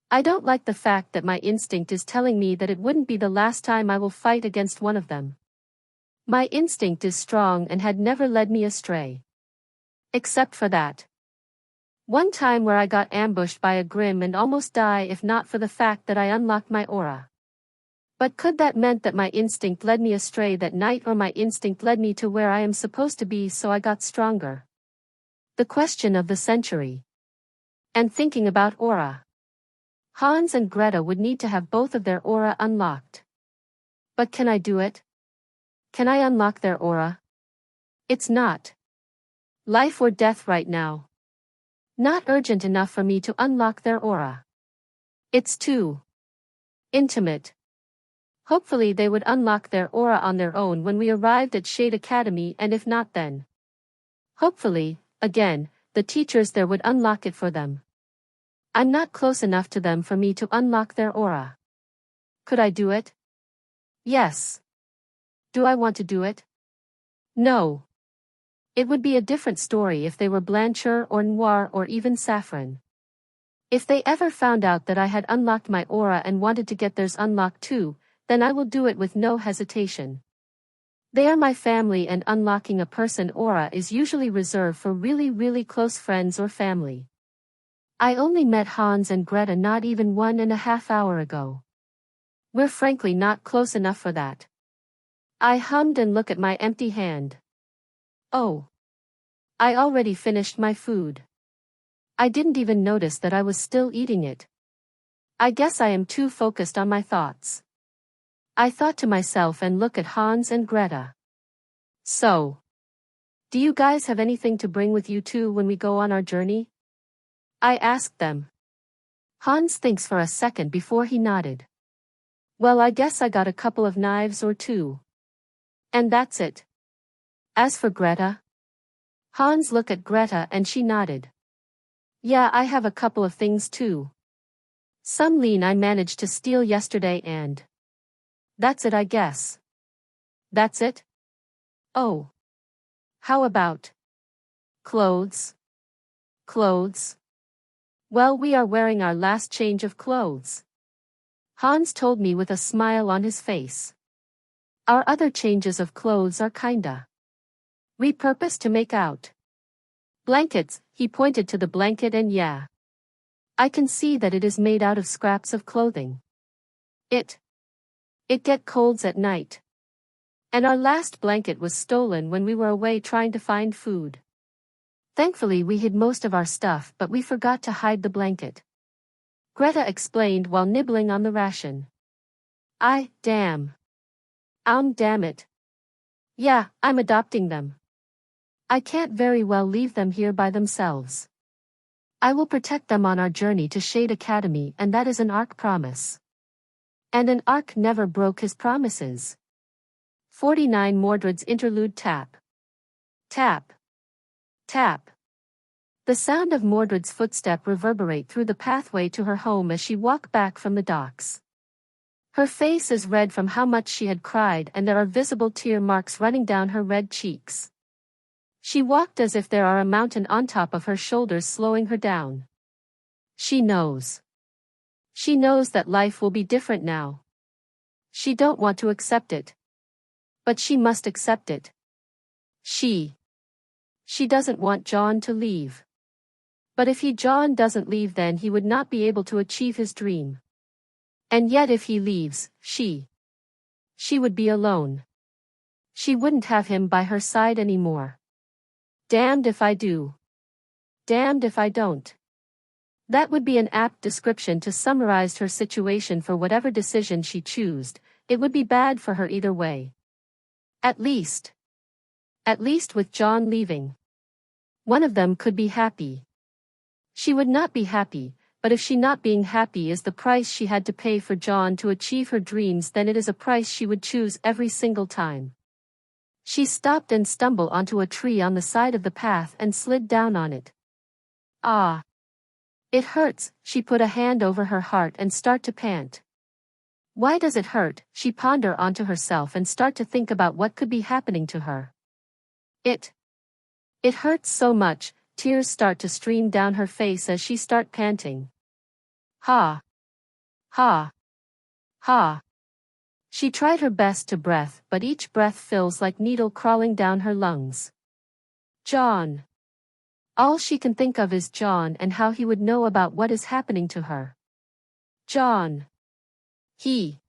I don't like the fact that my instinct is telling me that it wouldn't be the last time I will fight against one of them. My instinct is strong and had never led me astray. Except for that one time where I got ambushed by a Grim and almost die if not for the fact that I unlocked my aura. But could that meant that my instinct led me astray that night or my instinct led me to where I am supposed to be so I got stronger? The question of the century. And thinking about aura. Hans and Greta would need to have both of their aura unlocked. But can I do it? Can I unlock their aura? It's not life or death right now. Not urgent enough for me to unlock their aura. It's too intimate. Hopefully they would unlock their aura on their own when we arrived at Shade Academy, and if not then, hopefully, again, the teachers there would unlock it for them. I'm not close enough to them for me to unlock their aura. Could I do it? Yes. Do I want to do it? No. It would be a different story if they were Blanchard or Noir or even Saffron. If they ever found out that I had unlocked my aura and wanted to get theirs unlocked too, then I will do it with no hesitation. They are my family and unlocking a person's aura is usually reserved for really, really close friends or family. I only met Hans and Greta not even 1.5 hours ago. We're frankly not close enough for that. I hummed and looked at my empty hand. Oh. I already finished my food. I didn't even notice that I was still eating it. I guess I am too focused on my thoughts. I thought to myself and looked at Hans and Greta. So, do you guys have anything to bring with you too when we go on our journey? I asked them. Hans thinks for a second before he nodded. Well, I guess I got a couple of knives or two. And that's it. As for Greta? Hans looked at Greta and she nodded. Yeah, I have a couple of things too. Some lean I managed to steal yesterday and that's it, I guess. That's it? Oh. How about clothes? Clothes? Well, we are wearing our last change of clothes. Hans told me with a smile on his face. Our other changes of clothes are kinda repurposed to make out. Blankets, he pointed to the blanket, and yeah. I can see that it is made out of scraps of clothing. It get colds at night. And our last blanket was stolen when we were away trying to find food. Thankfully we hid most of our stuff, but we forgot to hide the blanket. Greta explained while nibbling on the ration. Damn it. Yeah, I'm adopting them. I can't very well leave them here by themselves. I will protect them on our journey to Shade Academy, and that is an Ark promise. And an Ark never broke his promises. 49 Mordred's interlude. Tap. Tap. Tap. The sound of Mordred's footstep reverberate through the pathway to her home as she walked back from the docks. Her face is red from how much she had cried, and there are visible tear marks running down her red cheeks. She walked as if there are a mountain on top of her shoulders slowing her down. She knows. She knows that life will be different now. She don't want to accept it. But she must accept it. She doesn't want John to leave. But if John doesn't leave, then he would not be able to achieve his dream. And yet if he leaves, she would be alone. She wouldn't have him by her side anymore. Damned if I do. Damned if I don't. That would be an apt description to summarize her situation. For whatever decision she chose, it would be bad for her either way. At least with John leaving, one of them could be happy. She would not be happy, but if she not being happy is the price she had to pay for John to achieve her dreams, then it is a price she would choose every single time. She stopped and stumbled onto a tree on the side of the path and slid down on it. Ah! It hurts. She put a hand over her heart and start to pant. Why does it hurt? She ponder onto herself and start to think about what could be happening to her. It hurts so much. Tears start to stream down her face as she start panting. Ha! Ha! Ha! She tried her best to breath, but each breath feels like needle crawling down her lungs. John. All she can think of is John and how he would know about what is happening to her. John. He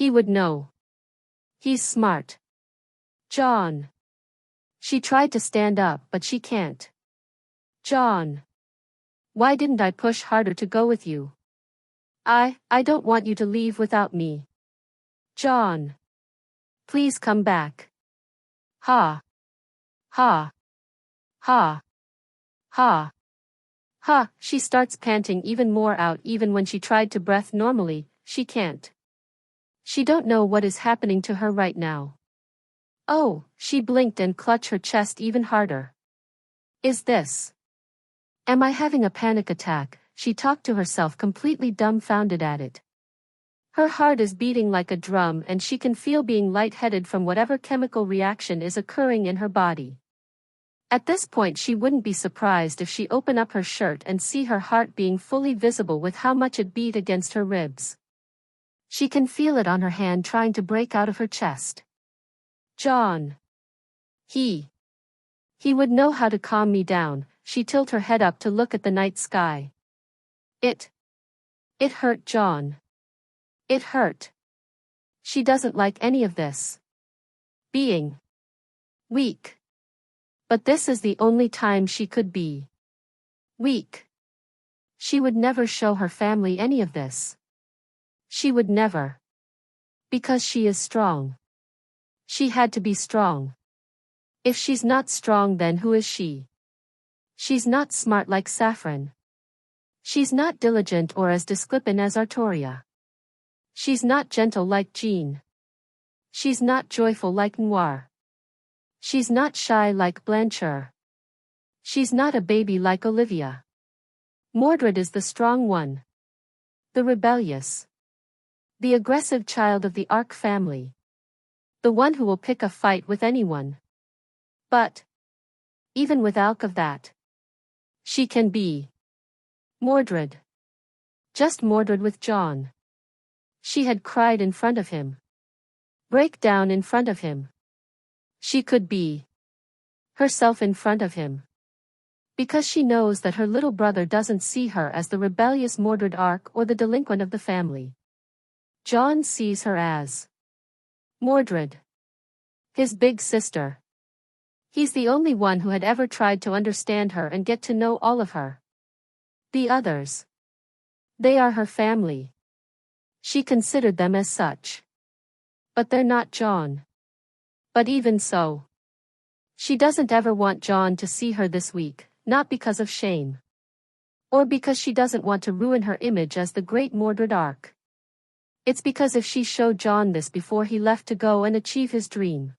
would know. He's smart. John. She tried to stand up, but she can't. John. Why didn't I push harder to go with you? I don't want you to leave without me. John. Please come back. Ha. Ha. Ha. Ha. Ha. She starts panting even more out. Even when she tried to breath normally, she can't. She don't know what is happening to her right now. Oh, she blinked and clutched her chest even harder. Is this? Am I having a panic attack? She talked to herself, completely dumbfounded at it. Her heart is beating like a drum and she can feel being lightheaded from whatever chemical reaction is occurring in her body. At this point she wouldn't be surprised if she opened up her shirt and see her heart being fully visible with how much it beat against her ribs. She can feel it on her hand trying to break out of her chest. John. He would know how to calm me down. She tilted her head up to look at the night sky. It hurt John. It hurt. She doesn't like any of this. Being weak. But this is the only time she could be weak. She would never show her family any of this. She would never. Because she is strong. She had to be strong. If she's not strong, then who is she? She's not smart like Saffron. She's not diligent or as disciplined as Artoria. She's not gentle like Jean. She's not joyful like Noir. She's not shy like Blanchard. She's not a baby like Olivia. Mordred is the strong one. The rebellious. The aggressive child of the Ark family. The one who will pick a fight with anyone. But even with all of that, she can be Mordred. Just Mordred with John. She had cried in front of him. Break down in front of him. She could be herself in front of him. Because she knows that her little brother doesn't see her as the rebellious Mordred Ark or the delinquent of the family. John sees her as Mordred. His big sister. He's the only one who had ever tried to understand her and get to know all of her. The others. They are her family. She considered them as such. But they're not John. But even so, she doesn't ever want John to see her this week, not because of shame. Or because she doesn't want to ruin her image as the great Mordred Ark. It's because if she showed John this before he left to go and achieve his dream,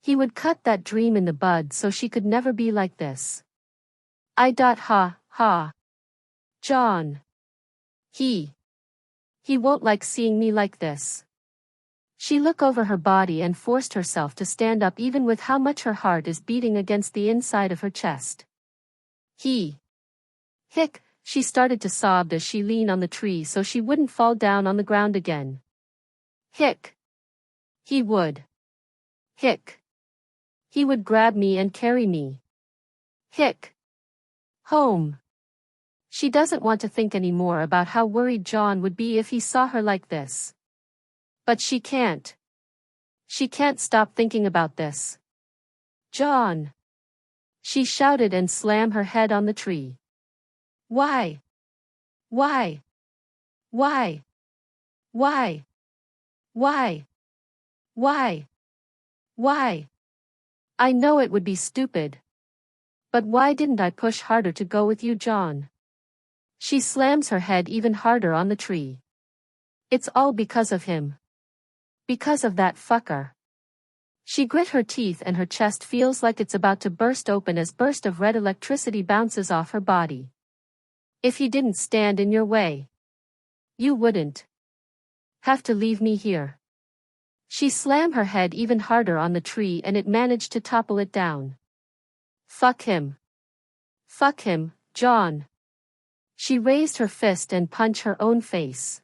he would cut that dream in the bud so she could never be like this. Ha. John. He won't like seeing me like this. She looked over her body and forced herself to stand up even with how much her heart is beating against the inside of her chest. Hick, she started to sob as she leaned on the tree so she wouldn't fall down on the ground again. Hick. He would. Hick. He would grab me and carry me. Hick. Home. She doesn't want to think anymore about how worried John would be if he saw her like this. But she can't. She can't stop thinking about this. John. She shouted and slammed her head on the tree. Why? Why? Why? Why? Why? Why? Why? I know it would be stupid. But why didn't I push harder to go with you, John? She slams her head even harder on the tree. It's all because of him. Because of that fucker. She grit her teeth and her chest feels like it's about to burst open as burst of red electricity bounces off her body. If he didn't stand in your way, you wouldn't have to leave me here. She slammed her head even harder on the tree and it managed to topple it down. Fuck him. Fuck him, John. She raised her fist and punched her own face.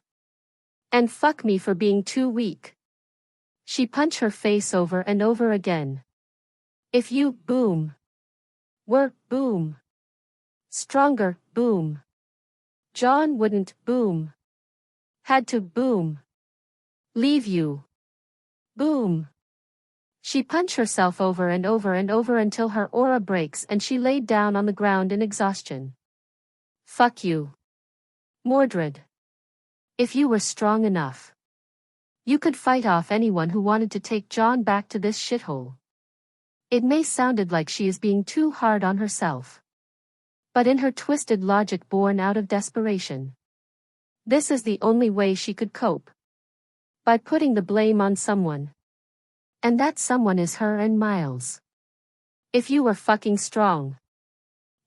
And fuck me for being too weak. She punched her face over and over again. If you, boom. Were, boom. Stronger, boom. John wouldn't, boom. Had to, boom. Leave you. Boom. She punched herself over and over and over until her aura breaks and she laid down on the ground in exhaustion. Fuck you. Mordred. If you were strong enough, you could fight off anyone who wanted to take John back to this shithole. It may sounded like she is being too hard on herself. But in her twisted logic born out of desperation, this is the only way she could cope. By putting the blame on someone. And that someone is her and Miles. If you were fucking strong,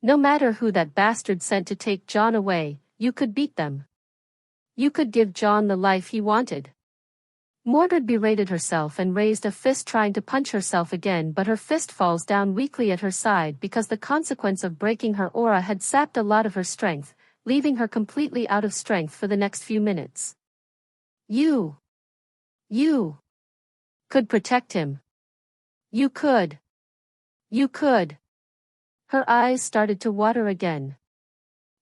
no matter who that bastard sent to take John away, you could beat them. You could give John the life he wanted. Mordred berated herself and raised a fist trying to punch herself again, but her fist falls down weakly at her side because the consequence of breaking her aura had sapped a lot of her strength, leaving her completely out of strength for the next few minutes. You could protect him. You could. You could. Her eyes started to water again.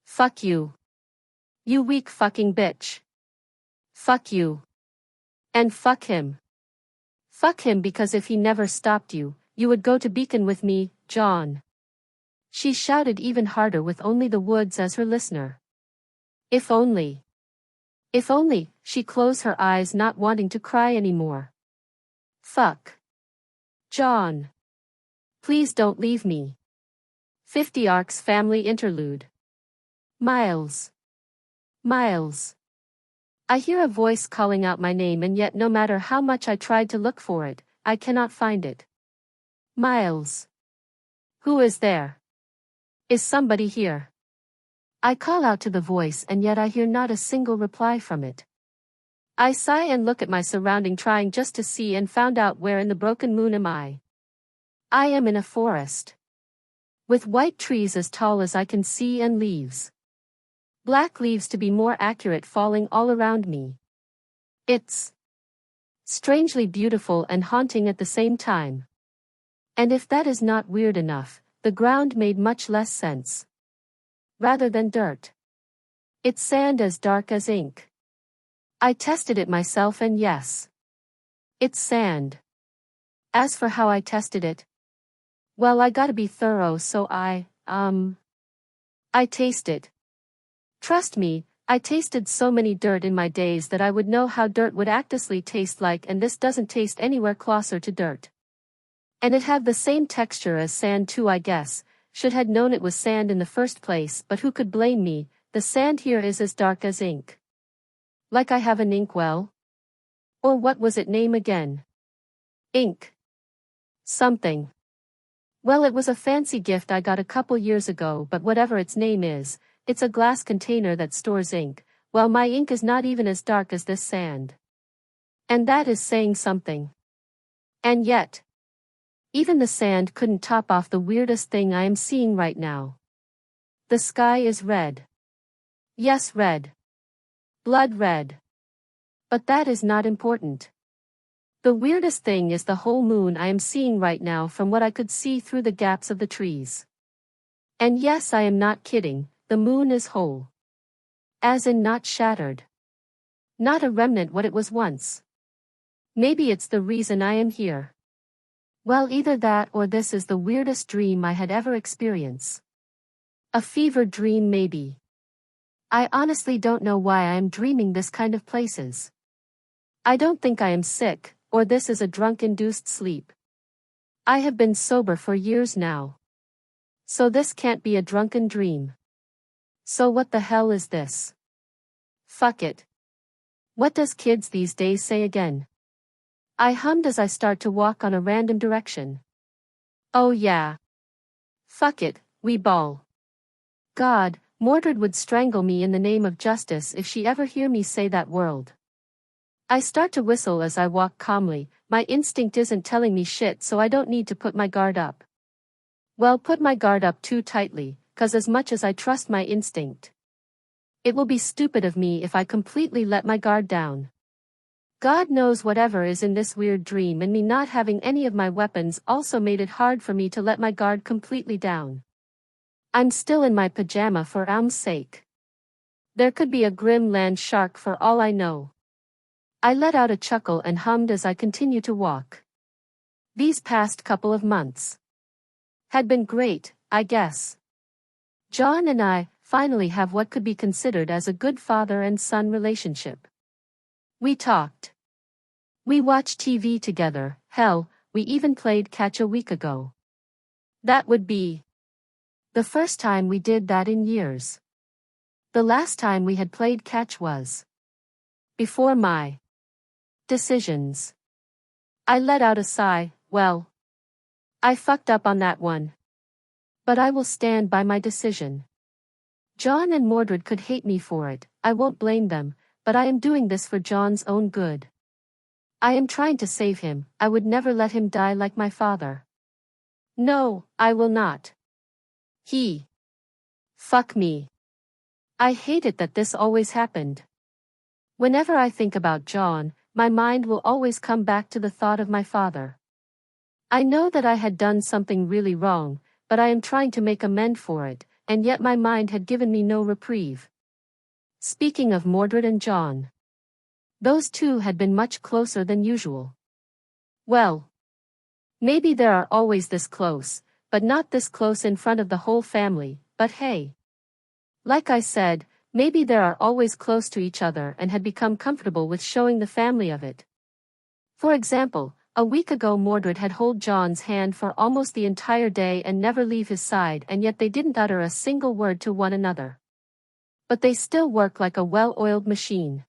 Fuck you. You weak fucking bitch. Fuck you. And fuck him. Fuck him because if he never stopped you, you would go to Beacon with me, John. She shouted even harder with only the woods as her listener. If only. If only, she closed her eyes not wanting to cry anymore. Fuck. John. Please don't leave me. 50 Arcs Family Interlude. Miles. Miles. I hear a voice calling out my name and yet no matter how much I tried to look for it, I cannot find it. Miles. Who is there? Is somebody here? I call out to the voice and yet I hear not a single reply from it. I sigh and look at my surrounding trying just to see and found out where in the broken moon am I. I am in a forest. With white trees as tall as I can see and leaves. Black leaves to be more accurate falling all around me. It's strangely beautiful and haunting at the same time. And if that is not weird enough, the ground made much less sense. Rather than dirt. It's sand as dark as ink. I tested it myself and yes. It's sand. As for how I tested it, well, I gotta be thorough so I taste it. Trust me, I tasted so many dirt in my days that I would know how dirt would actually taste like and this doesn't taste anywhere closer to dirt. And it have the same texture as sand too I guess, should had known it was sand in the first place but who could blame me, the sand here is as dark as ink. Like I have an inkwell? Or what was it name again? Ink. Something. Well, it was a fancy gift I got a couple years ago but whatever its name is, it's a glass container that stores ink, well my ink is not even as dark as this sand. And that is saying something. And yet, even the sand couldn't top off the weirdest thing I am seeing right now. The sky is red. Yes, red. Blood red. But that is not important. The weirdest thing is the whole moon I am seeing right now from what I could see through the gaps of the trees. And yes, I am not kidding, the moon is whole. As in not shattered. Not a remnant what it was once. Maybe it's the reason I am here. Well, either that or this is the weirdest dream I had ever experienced. A fever dream maybe. I honestly don't know why I am dreaming this kind of places. I don't think I am sick, or this is a drunk-induced sleep. I have been sober for years now. So this can't be a drunken dream. So what the hell is this? Fuck it. What does kids these days say again? I hummed as I start to walk on a random direction. Oh yeah. Fuck it, we ball. God, Mordred would strangle me in the name of justice if she ever hear me say that word. I start to whistle as I walk calmly, my instinct isn't telling me shit so I don't need to put my guard up. Well, put my guard up too tightly, 'cause as much as I trust my instinct, it will be stupid of me if I completely let my guard down. God knows whatever is in this weird dream and me not having any of my weapons also made it hard for me to let my guard completely down. I'm still in my pajama for sake. There could be a grim land shark for all I know. I let out a chuckle and hummed as I continue to walk. These past couple of months had been great, I guess. John and I finally have what could be considered as a good father and son relationship. We talked. We watched TV together, hell, we even played catch a week ago. That would be the first time we did that in years. The last time we had played catch was before my decisions. I let out a sigh, well, I fucked up on that one. But I will stand by my decision. John and Mordred could hate me for it, I won't blame them, but I am doing this for John's own good. I am trying to save him, I would never let him die like my father. No, I will not. Fuck me. I hate it that this always happened. Whenever I think about John, my mind will always come back to the thought of my father. I know that I had done something really wrong, but I am trying to make amends for it, and yet my mind had given me no reprieve. Speaking of Mordred and John, those two had been much closer than usual. Well, maybe they are always this close, but not this close in front of the whole family, but hey. Like I said, maybe they are always close to each other and had become comfortable with showing the family of it. For example, a week ago Mordred had hold John's hand for almost the entire day and never leave his side, and yet they didn't utter a single word to one another. But they still work like a well-oiled machine.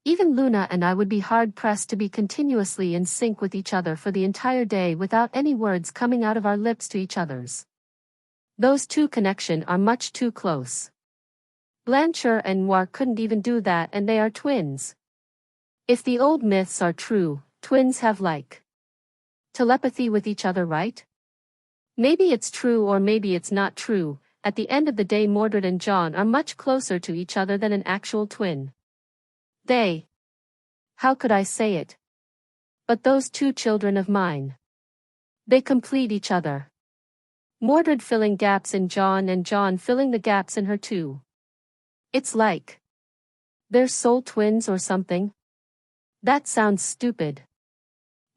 Even Luna and I would be hard-pressed to be continuously in sync with each other for the entire day without any words coming out of our lips to each other's. Those two connection are much too close. Blanchard and Noir couldn't even do that, and they are twins. If the old myths are true, twins have like telepathy with each other, right? Maybe it's true or maybe it's not true. At the end of the day, Mordred and John are much closer to each other than an actual twin. How could I say it? But those two children of mine, they complete each other. Mordred filling gaps in John and John filling the gaps in her too. It's like they're soul twins or something. That sounds stupid.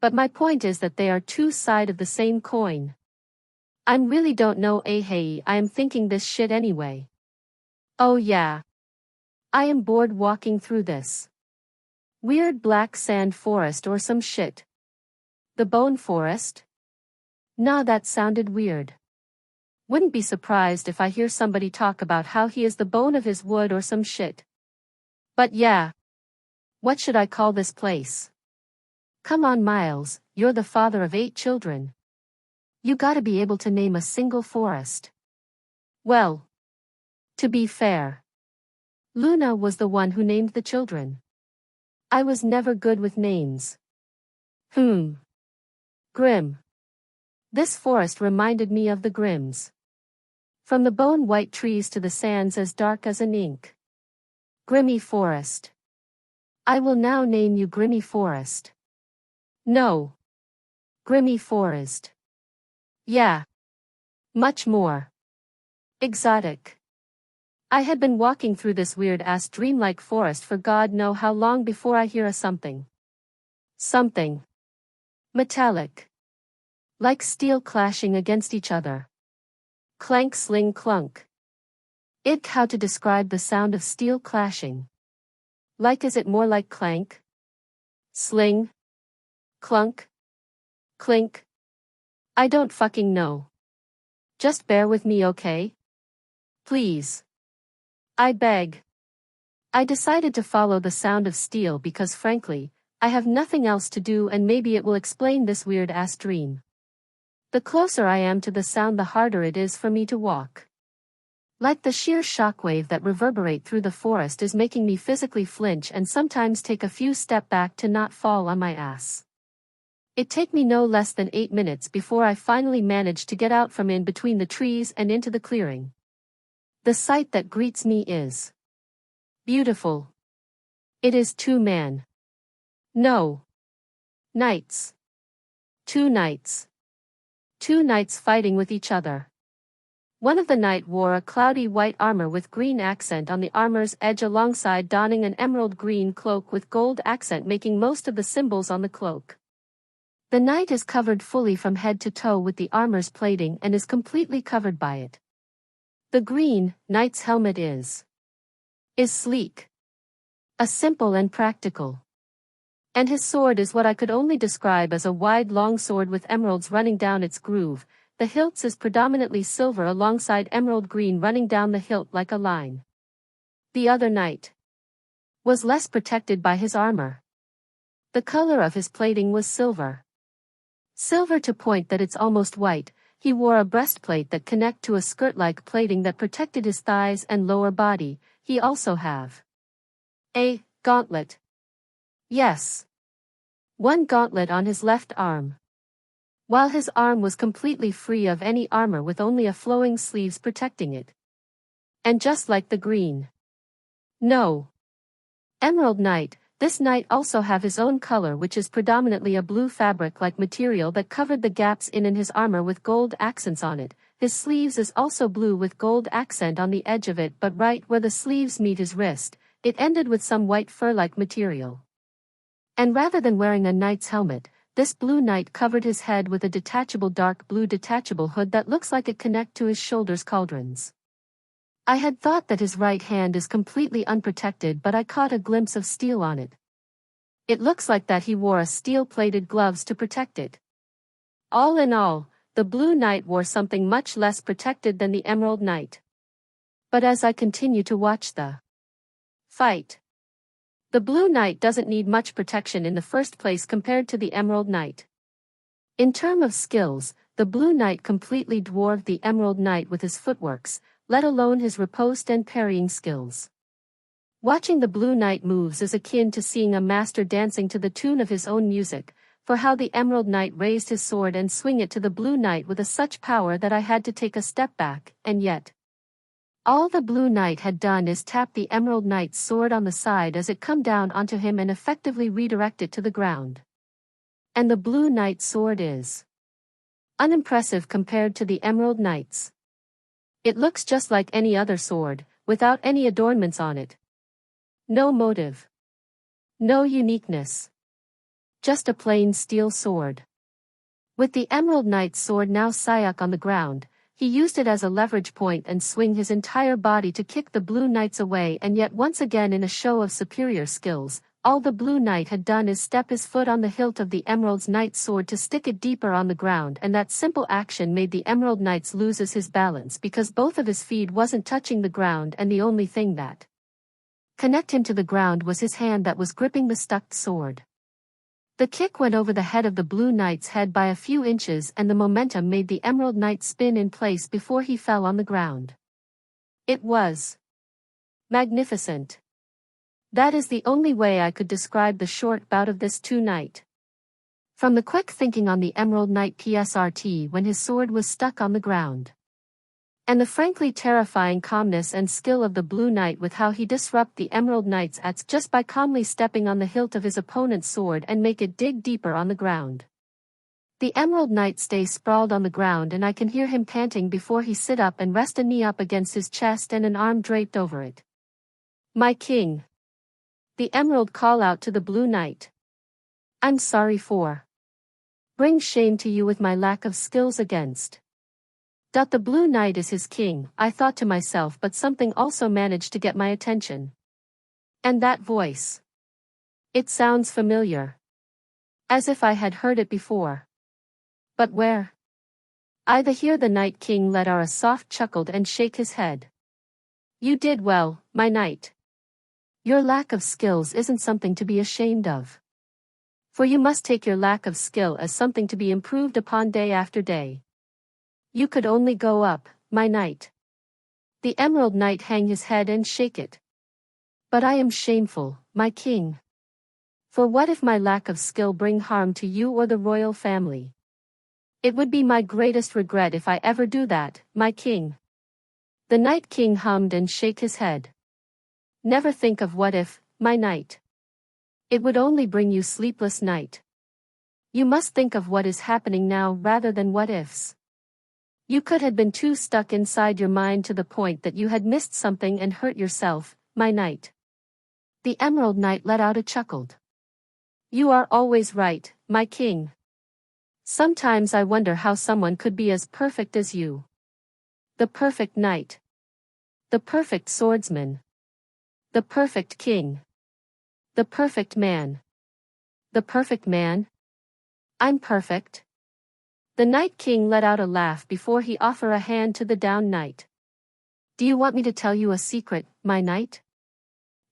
But my point is that they are two sides of the same coin. I really don't know. Hey, I am thinking this shit anyway. Oh yeah. I am bored walking through this weird black sand forest or some shit. The bone forest? Nah, that sounded weird. Wouldn't be surprised if I hear somebody talk about how he is the bone of his wood or some shit. But yeah. What should I call this place? Come on, Miles, you're the father of 8 children. You gotta be able to name a single forest. Well, to be fair, Luna was the one who named the children. I was never good with names. Grim. This forest reminded me of the Grims. From the bone-white trees to the sands as dark as an ink. Grimy forest. I will now name you Grimy Forest. No. Grimy Forest. Yeah. Much more. Exotic. I had been walking through this weird-ass dreamlike forest for God know how long before I hear a something. Something. Metallic. Like steel clashing against each other. Clank sling clunk. How to describe the sound of steel clashing. Like is it more like clank? Sling? Clunk? Clink? I don't fucking know. Just bear with me, okay? Please. I beg. I decided to follow the sound of steel because frankly, I have nothing else to do and maybe it will explain this weird-ass dream. The closer I am to the sound the harder it is for me to walk. Like the sheer shockwave that reverberate through the forest is making me physically flinch and sometimes take a few steps back to not fall on my ass. It take me no less than 8 minutes before I finally manage to get out from in between the trees and into the clearing. The sight that greets me is beautiful. It is 2 men. No. Knights. 2 knights. 2 knights fighting with each other. One of the knight wore a cloudy white armor with green accent on the armor's edge alongside donning an emerald green cloak with gold accent making most of the symbols on the cloak. The knight is covered fully from head to toe with the armor's plating and is completely covered by it. The green knight's helmet is sleek. A simple and practical. And his sword is what I could only describe as a wide long sword with emeralds running down its groove. The hilt is predominantly silver alongside emerald green running down the hilt like a line. The other knight was less protected by his armor. The color of his plating was silver. Silver to point that it's almost white. He wore a breastplate that connect to a skirt-like plating that protected his thighs and lower body. He also have a gauntlet. Yes. One gauntlet on his left arm. While his arm was completely free of any armor with only a flowing sleeves protecting it. And just like the green. No. Emerald Knight, this knight also have his own color which is predominantly a blue fabric-like material that covered the gaps in his armor with gold accents on it. His sleeves is also blue with gold accent on the edge of it but right where the sleeves meet his wrist, it ended with some white fur-like material. And rather than wearing a knight's helmet, this blue knight covered his head with a detachable dark blue detachable hood that looks like it connect to his shoulders cauldrons. I had thought that his right hand is completely unprotected but I caught a glimpse of steel on it. It looks like that he wore a steel-plated gloves to protect it. All in all, the blue knight wore something much less protected than the emerald knight. But as I continue to watch the fight, the blue knight doesn't need much protection in the first place compared to the emerald knight. In terms of skills, the blue knight completely dwarfed the emerald knight with his footworks, let alone his riposte and parrying skills. Watching the blue knight moves is akin to seeing a master dancing to the tune of his own music, for how the emerald knight raised his sword and swing it to the blue knight with such power that I had to take a step back, and yet all the blue knight had done is tap the emerald knight's sword on the side as it come down onto him and effectively redirect it to the ground. And the blue knight's sword is unimpressive compared to the emerald knight's. It looks just like any other sword, without any adornments on it. No motive. No uniqueness. Just a plain steel sword. With the emerald knight's sword now Sayuk on the ground, he used it as a leverage point and swing his entire body to kick the blue knights away and yet once again in a show of superior skills, all the blue knight had done is step his foot on the hilt of the emerald knight's sword to stick it deeper on the ground and that simple action made the emerald knight loses his balance because both of his feet wasn't touching the ground and the only thing that connect him to the ground was his hand that was gripping the stuck sword. The kick went over the head of the blue knight's head by a few inches and the momentum made the emerald knight spin in place before he fell on the ground. It was magnificent. That is the only way I could describe the short bout of this two-night. From the quick thinking on the Emerald Knight PSRT when his sword was stuck on the ground. And the frankly terrifying calmness and skill of the Blue Knight with how he disrupt the Emerald Knight's attacks just by calmly stepping on the hilt of his opponent's sword and make it dig deeper on the ground. The Emerald Knight stays sprawled on the ground and I can hear him panting before he sit up and rest a knee up against his chest and an arm draped over it. My king. The Emerald call out to the Blue Knight. I'm sorry for. Bring shame to you with my lack of skills against. The Blue Knight is his king, I thought to myself, but something also managed to get my attention. And that voice. It sounds familiar. As if I had heard it before. But where? I hear the Night King let out a soft chuckle and shake his head. You did well, my knight. Your lack of skills isn't something to be ashamed of. For you must take your lack of skill as something to be improved upon day after day. You could only go up, my knight. The Emerald Knight hang his head and shake it. But I am shameful, my king. For what if my lack of skill bring harm to you or the royal family? It would be my greatest regret if I ever do that, my king. The Night King hummed and shake his head. Never think of what if, my knight. It would only bring you sleepless night. You must think of what is happening now rather than what ifs. You could have been too stuck inside your mind to the point that you had missed something and hurt yourself, my knight. The Emerald Knight let out a chuckle. You are always right, my king. Sometimes I wonder how someone could be as perfect as you. The perfect knight. The perfect swordsman. The perfect king. The perfect man. The perfect man? I'm perfect. The Night King let out a laugh before he offered a hand to the down knight. Do you want me to tell you a secret, my knight?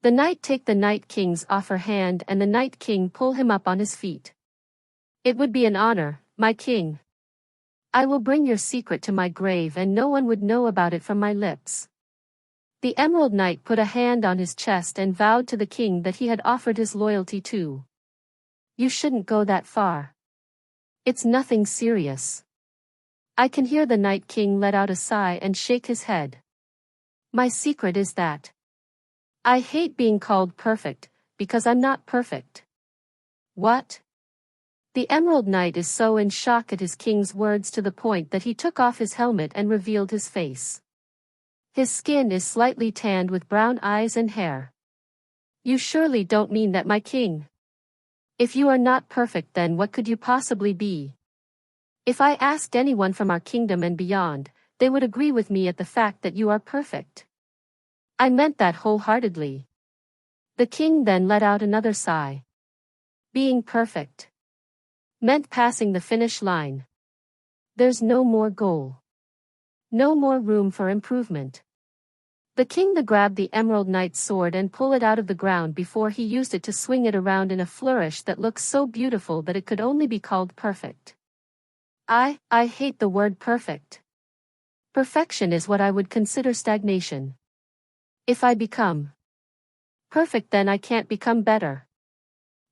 The knight take the Night King's offer hand and the Night King pull him up on his feet. It would be an honor, my king. I will bring your secret to my grave and no one would know about it from my lips. The Emerald Knight put a hand on his chest and vowed to the king that he had offered his loyalty too. You shouldn't go that far. It's nothing serious. I can hear the Night King let out a sigh and shake his head. My secret is that I hate being called perfect, because I'm not perfect. What? The Emerald Knight is so in shock at his king's words to the point that he took off his helmet and revealed his face. His skin is slightly tanned with brown eyes and hair. You surely don't mean that, my king. If you are not perfect, then what could you possibly be? If I asked anyone from our kingdom and beyond, they would agree with me at the fact that you are perfect. I meant that wholeheartedly. The king then let out another sigh. Being perfect meant passing the finish line. There's no more goal. No more room for improvement. The king grabbed the Emerald Knight's sword and pulled it out of the ground before he used it to swing it around in a flourish that looked so beautiful that it could only be called perfect. I hate the word perfect. Perfection is what I would consider stagnation. If I become perfect, then I can't become better.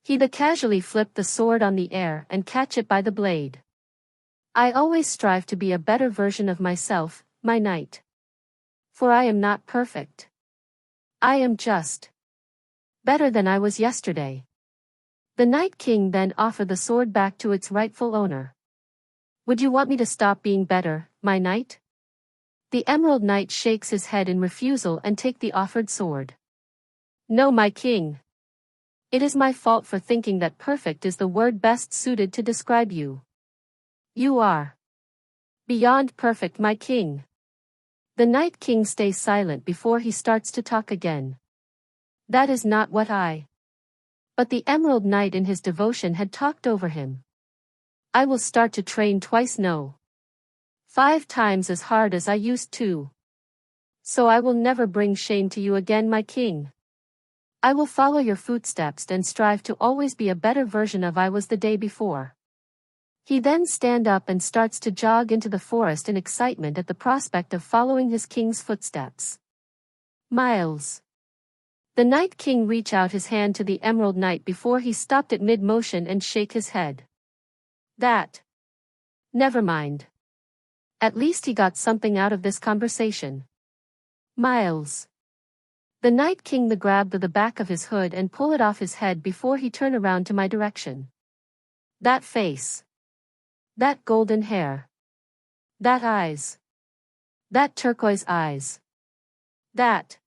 He casually flipped the sword on the air and catch it by the blade. I always strive to be a better version of myself, my knight. For I am not perfect. I am just better than I was yesterday. The Night King then offered the sword back to its rightful owner. Would you want me to stop being better, my knight? The Emerald Knight shakes his head in refusal and take the offered sword. No, my king. It is my fault for thinking that perfect is the word best suited to describe you. You are beyond perfect, my king. The Night King stays silent before he starts to talk again. That is not what But the Emerald Knight in his devotion had talked over him. I will start to train twice, no, 5 times as hard as I used to. So I will never bring shame to you again, my king. I will follow your footsteps and strive to always be a better version of I was the day before. He then stands up and starts to jog into the forest in excitement at the prospect of following his king's footsteps. Miles. The Night King reached out his hand to the Emerald Knight before he stopped it mid-motion and shake his head. That. Never mind. At least he got something out of this conversation. Miles. The Night King grabbed the back of his hood and pulled it off his head before he turned around to my direction. That face. That golden hair. That eyes. That turquoise eyes. That.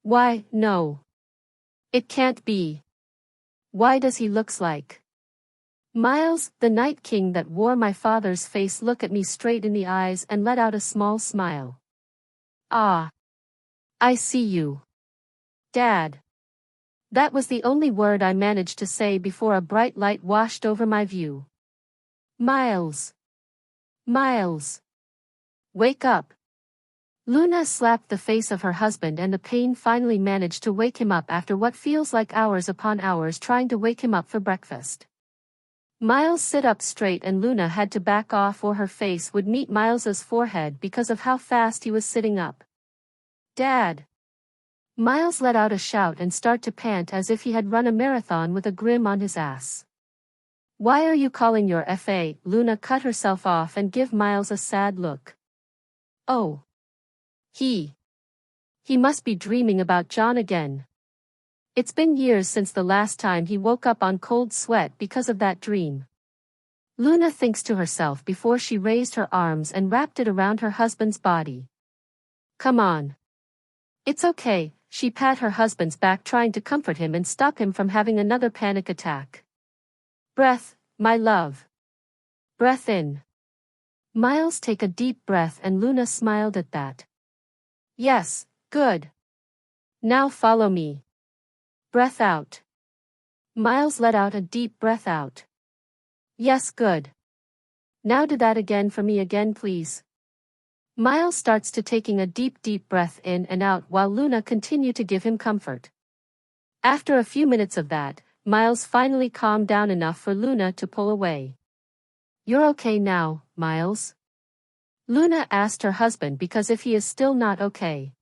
Why, no. It can't be. Why does he looks like Miles? The Night King that wore my father's face looked at me straight in the eyes and let out a small smile. Ah. I see you. Dad. That was the only word I managed to say before a bright light washed over my view. Miles. Miles. Wake up. Luna slapped the face of her husband and the pain finally managed to wake him up after what feels like hours upon hours trying to wake him up for breakfast. Miles sit up straight and Luna had to back off or her face would meet Miles's forehead because of how fast he was sitting up. Dad. Miles let out a shout and started to pant as if he had run a marathon with a grin on his ass. Why are you calling your FA? Luna cut herself off and gave Miles a sad look. Oh. He must be dreaming about John again. It's been years since the last time he woke up on cold sweat because of that dream. Luna thinks to herself before she raised her arms and wrapped it around her husband's body. Come on. It's okay, she pat her husband's back trying to comfort him and stop him from having another panic attack. Breath, my love. Breath in. Miles take a deep breath and Luna smiled at that. Yes, good. Now follow me. Breath out. Miles let out a deep breath out. Yes, good. Now do that again for me again, please. Miles starts to taking a deep breath in and out while Luna continued to give him comfort. After a few minutes of that, Miles finally calmed down enough for Luna to pull away. You're okay now, Miles? Luna asked her husband because if he is still not okay,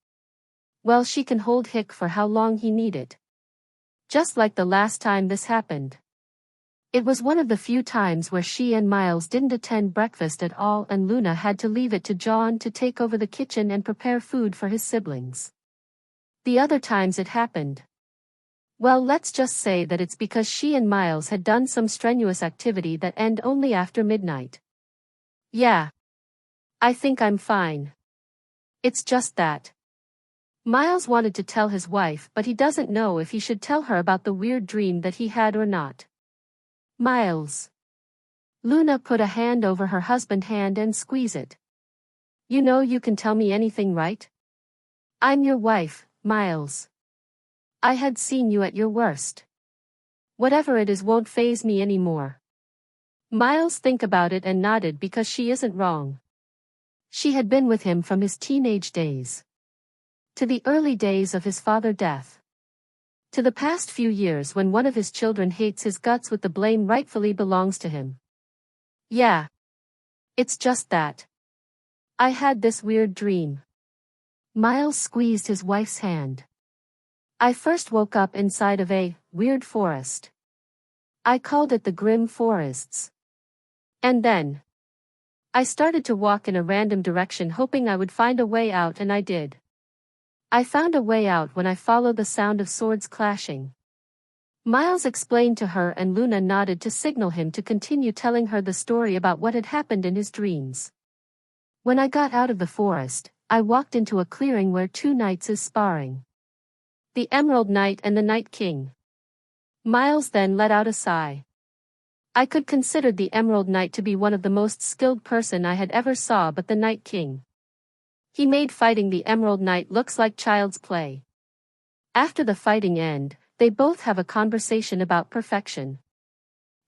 well, she can hold Hick for how long he needed. Just like the last time this happened. It was one of the few times where she and Miles didn't attend breakfast at all and Luna had to leave it to John to take over the kitchen and prepare food for his siblings. The other times it happened. Well, let's just say that it's because she and Miles had done some strenuous activity that ended only after midnight. Yeah. I think I'm fine. It's just that. Miles wanted to tell his wife but he doesn't know if he should tell her about the weird dream that he had or not. Miles. Luna put a hand over her husband's hand and squeezed it. You know you can tell me anything, right? I'm your wife, Miles. I had seen you at your worst. Whatever it is won't faze me anymore. Miles think about it and nodded because she isn't wrong. She had been with him from his teenage days. To the early days of his father's death. To the past few years when one of his children hates his guts with the blame rightfully belongs to him. Yeah. It's just that. I had this weird dream. Miles squeezed his wife's hand. I first woke up inside of a weird forest. I called it the Grim Forests. And then I started to walk in a random direction hoping I would find a way out and I did. I found a way out when I followed the sound of swords clashing. Miles explained to her and Luna nodded to signal him to continue telling her the story about what had happened in his dreams. When I got out of the forest, I walked into a clearing where two knights is sparring. The Emerald Knight and the Night King. Miles then let out a sigh. I could consider the Emerald Knight to be one of the most skilled person I had ever saw but the Night King. He made fighting the Emerald Knight looks like child's play. After the fighting end, they both have a conversation about perfection.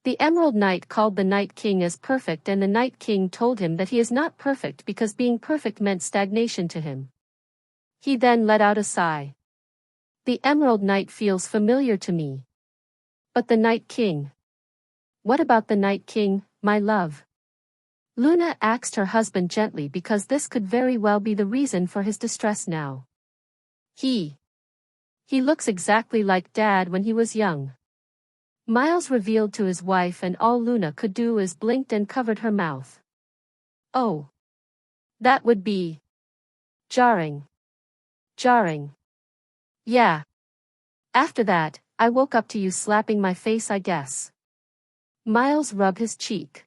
The Emerald Knight called the Night King as perfect and the Night King told him that he is not perfect because being perfect meant stagnation to him. He then let out a sigh. The Emerald Knight feels familiar to me. But the Night King. What about the Night King, my love? Luna asked her husband gently because this could very well be the reason for his distress now. He He looks exactly like Dad when he was young. Miles revealed to his wife, and all Luna could do is blinked and covered her mouth. Oh. That would be jarring. Jarring. Yeah. After that, I woke up to you slapping my face, I guess. Miles rubbed his cheek.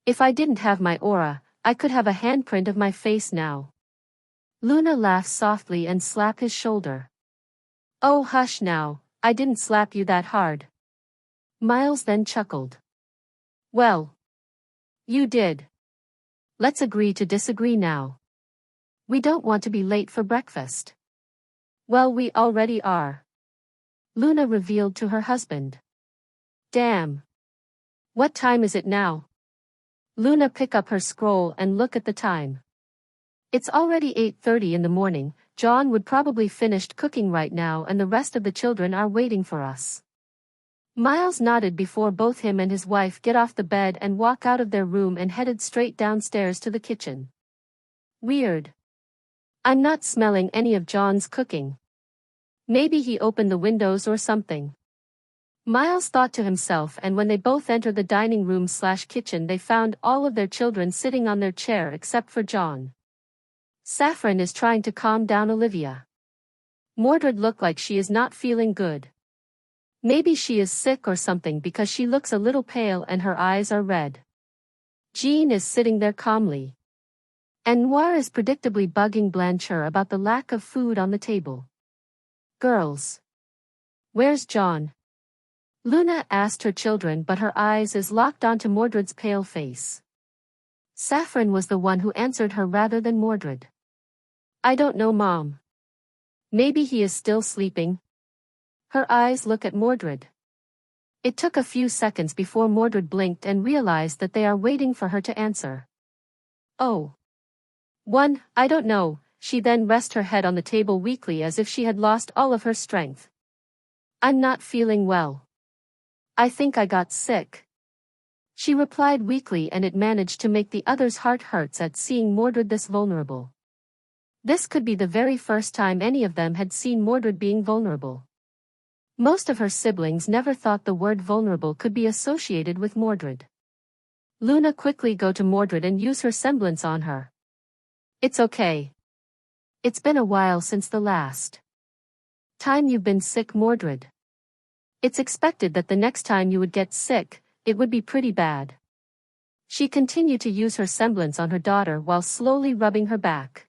If I didn't have my aura, I could have a handprint of my face now. Luna laughed softly and slapped his shoulder. Oh, hush now, I didn't slap you that hard. Miles then chuckled. Well. You did. Let's agree to disagree now. We don't want to be late for breakfast. Well, we already are. Luna revealed to her husband. Damn. What time is it now? Luna picked up her scroll and looked at the time. It's already 8:30 in the morning. John would probably finished cooking right now, and the rest of the children are waiting for us. Miles nodded before both him and his wife get off the bed and walk out of their room and headed straight downstairs to the kitchen. Weird. I'm not smelling any of John's cooking. Maybe he opened the windows or something. Miles thought to himself, and when they both entered the dining room/kitchen, they found all of their children sitting on their chair except for John. Saffron is trying to calm down Olivia. Mordred looked like she is not feeling good. Maybe she is sick or something because she looks a little pale and her eyes are red. Jean is sitting there calmly. And Noir is predictably bugging Blanchard about the lack of food on the table. Girls. Where's John? Luna asked her children, but her eyes is locked onto Mordred's pale face. Saffron was the one who answered her rather than Mordred. I don't know, Mom. Maybe he is still sleeping. Her eyes look at Mordred. It took a few seconds before Mordred blinked and realized that they are waiting for her to answer. Oh. I don't know. She then rested her head on the table weakly as if she had lost all of her strength. I'm not feeling well. I think I got sick. She replied weakly, and it managed to make the others' heart hurts at seeing Mordred this vulnerable. This could be the very first time any of them had seen Mordred being vulnerable. Most of her siblings never thought the word vulnerable could be associated with Mordred. Luna quickly go to Mordred and use her semblance on her. It's okay. It's been a while since the last time you've been sick, Mordred. It's expected that the next time you would get sick, it would be pretty bad. She continued to use her semblance on her daughter while slowly rubbing her back.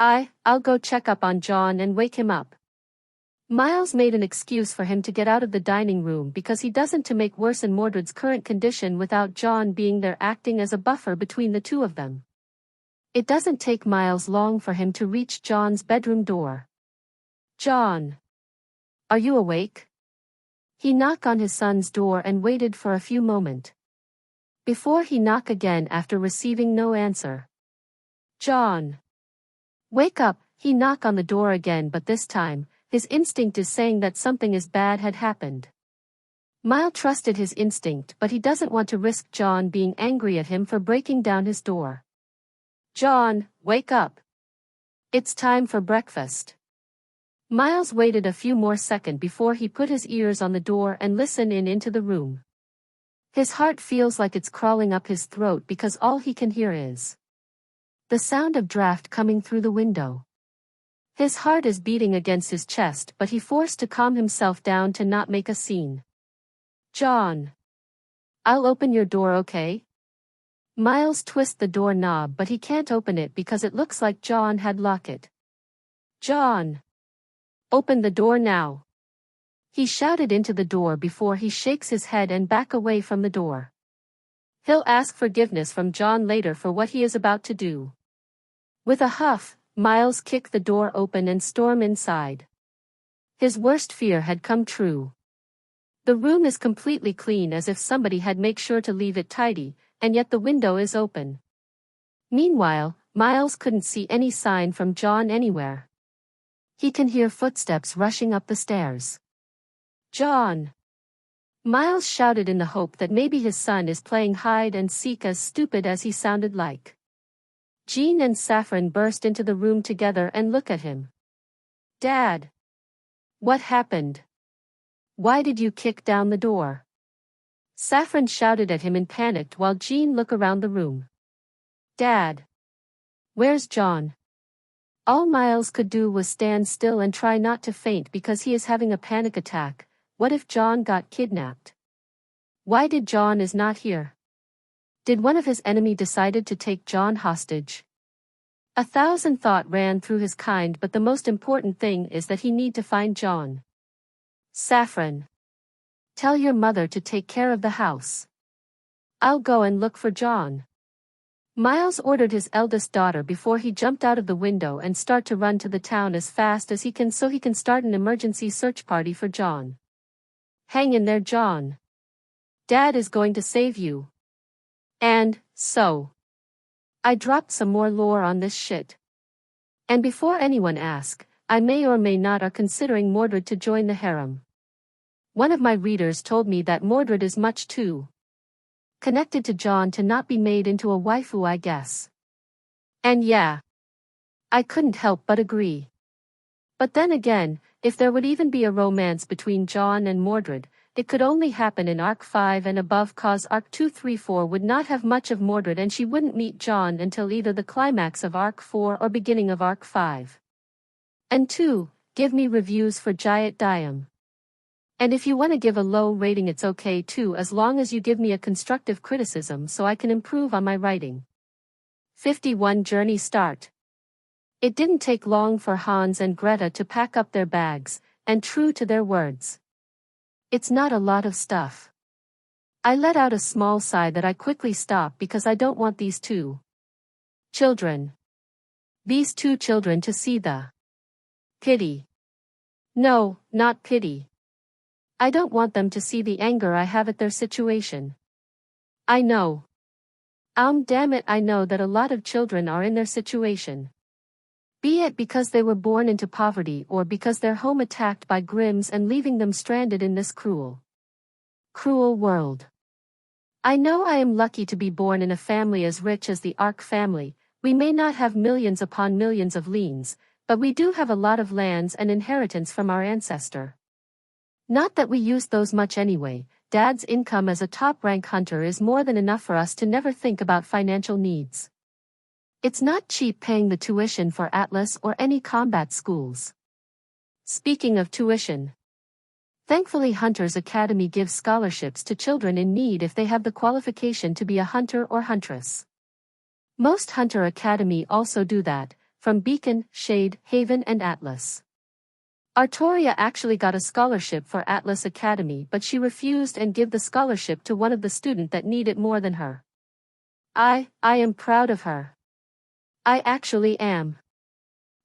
I'll go check up on John and wake him up. Miles made an excuse for him to get out of the dining room because he doesn't to make worsen Mordred's current condition without John being there acting as a buffer between the two of them. It doesn't take Miles long for him to reach John's bedroom door. John. Are you awake? He knocked on his son's door and waited for a few moments before he knocked again after receiving no answer. John. Wake up, he knocked on the door again, but this time, his instinct is saying that something is bad had happened. Miles trusted his instinct, but he doesn't want to risk John being angry at him for breaking down his door. John, wake up. It's time for breakfast. Miles waited a few more seconds before he put his ears on the door and listened into the room. His heart feels like it's crawling up his throat because all he can hear is the sound of draft coming through the window. His heart is beating against his chest, but he forced to calm himself down to not make a scene. John. I'll open your door, okay? Miles twists the door knob, but he can't open it because it looks like John had locked it. John. Open the door now. He shouted into the door before he shakes his head and back away from the door. He'll ask forgiveness from John later for what he is about to do. With a huff, Miles kicked the door open and stormed inside. His worst fear had come true. The room is completely clean, as if somebody had made sure to leave it tidy, and yet the window is open. Meanwhile, Miles couldn't see any sign from John anywhere. He can hear footsteps rushing up the stairs. John. Miles shouted in the hope that maybe his son is playing hide and seek, as stupid as he sounded like. Jean and Saffron burst into the room together and look at him. Dad. What happened? Why did you kick down the door? Saffron shouted at him in panic while Jean looked around the room. Dad. Where's John? All Miles could do was stand still and try not to faint because he is having a panic attack. What if John got kidnapped? Why did John is not here? Did one of his enemy decided to take John hostage? 1,000 thought ran through his kind, but the most important thing is that he need to find John. Saffron. Tell your mother to take care of the house. I'll go and look for John. Miles ordered his eldest daughter before he jumped out of the window and start to run to the town as fast as he can so he can start an emergency search party for John. Hang in there, John. Dad is going to save you. And, so. I dropped some more lore on this shit. And before anyone asks, I may or may not are considering Mordred to join the harem. One of my readers told me that Mordred is much too connected to John to not be made into a waifu, I guess. And yeah. I couldn't help but agree. But then again, if there would even be a romance between John and Mordred, it could only happen in Arc 5 and above, cause Arc 2, 3, 4 would not have much of Mordred and she wouldn't meet John until either the climax of Arc 4 or beginning of Arc 5. And 2, give me reviews for Giant Diem. And if you want to give a low rating, it's okay too, as long as you give me a constructive criticism so I can improve on my writing. 51 Journey start. It didn't take long for Hans and Greta to pack up their bags, and true to their words. It's not a lot of stuff. I let out a small sigh that I quickly stopped because I don't want these two children to see the pity. No, not pity. I don't want them to see the anger I have at their situation. I know. Damn it, I know that a lot of children are in their situation. Be it because they were born into poverty or because their home attacked by Grimms and leaving them stranded in this cruel world. I know I am lucky to be born in a family as rich as the Ark family. We may not have millions upon millions of liens, but we do have a lot of lands and inheritance from our ancestor. Not that we use those much anyway. Dad's income as a top-rank hunter is more than enough for us to never think about financial needs. It's not cheap paying the tuition for Atlas or any combat schools. Speaking of tuition. Thankfully Hunters Academy gives scholarships to children in need if they have the qualification to be a hunter or huntress. Most Hunter Academy also do that, from Beacon, Shade, Haven and Atlas. Artoria actually got a scholarship for Atlas Academy, but she refused and gave the scholarship to one of the students that need it more than her. I am proud of her. I actually am.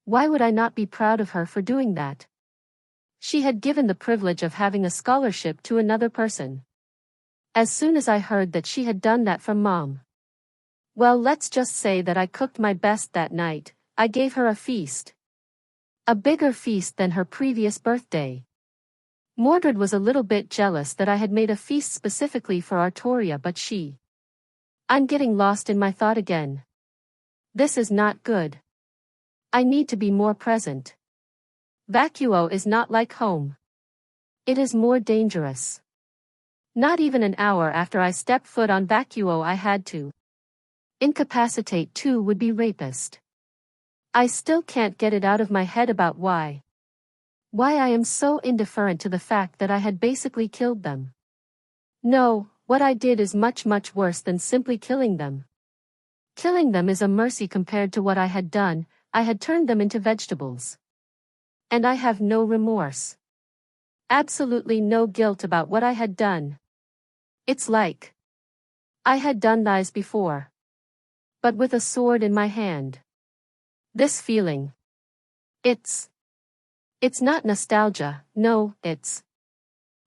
Why would I not be proud of her for doing that? She had given the privilege of having a scholarship to another person. As soon as I heard that she had done that from Mom. Well, let's just say that I cooked my best that night. I gave her a feast. A bigger feast than her previous birthday. Mordred was a little bit jealous that I had made a feast specifically for Artoria, but I'm getting lost in my thought again. This is not good. I need to be more present. Vacuo is not like home. It is more dangerous. Not even an hour after I stepped foot on Vacuo I had to incapacitate 2 would-be rapist. I still can't get it out of my head about why I am so indifferent to the fact that I had basically killed them. No, what I did is much worse than simply killing them. Killing them is a mercy compared to what I had done. I had turned them into vegetables. And I have no remorse. Absolutely no guilt about what I had done. It's like I had done these before. But with a sword in my hand. This feeling. It's not nostalgia, no, it's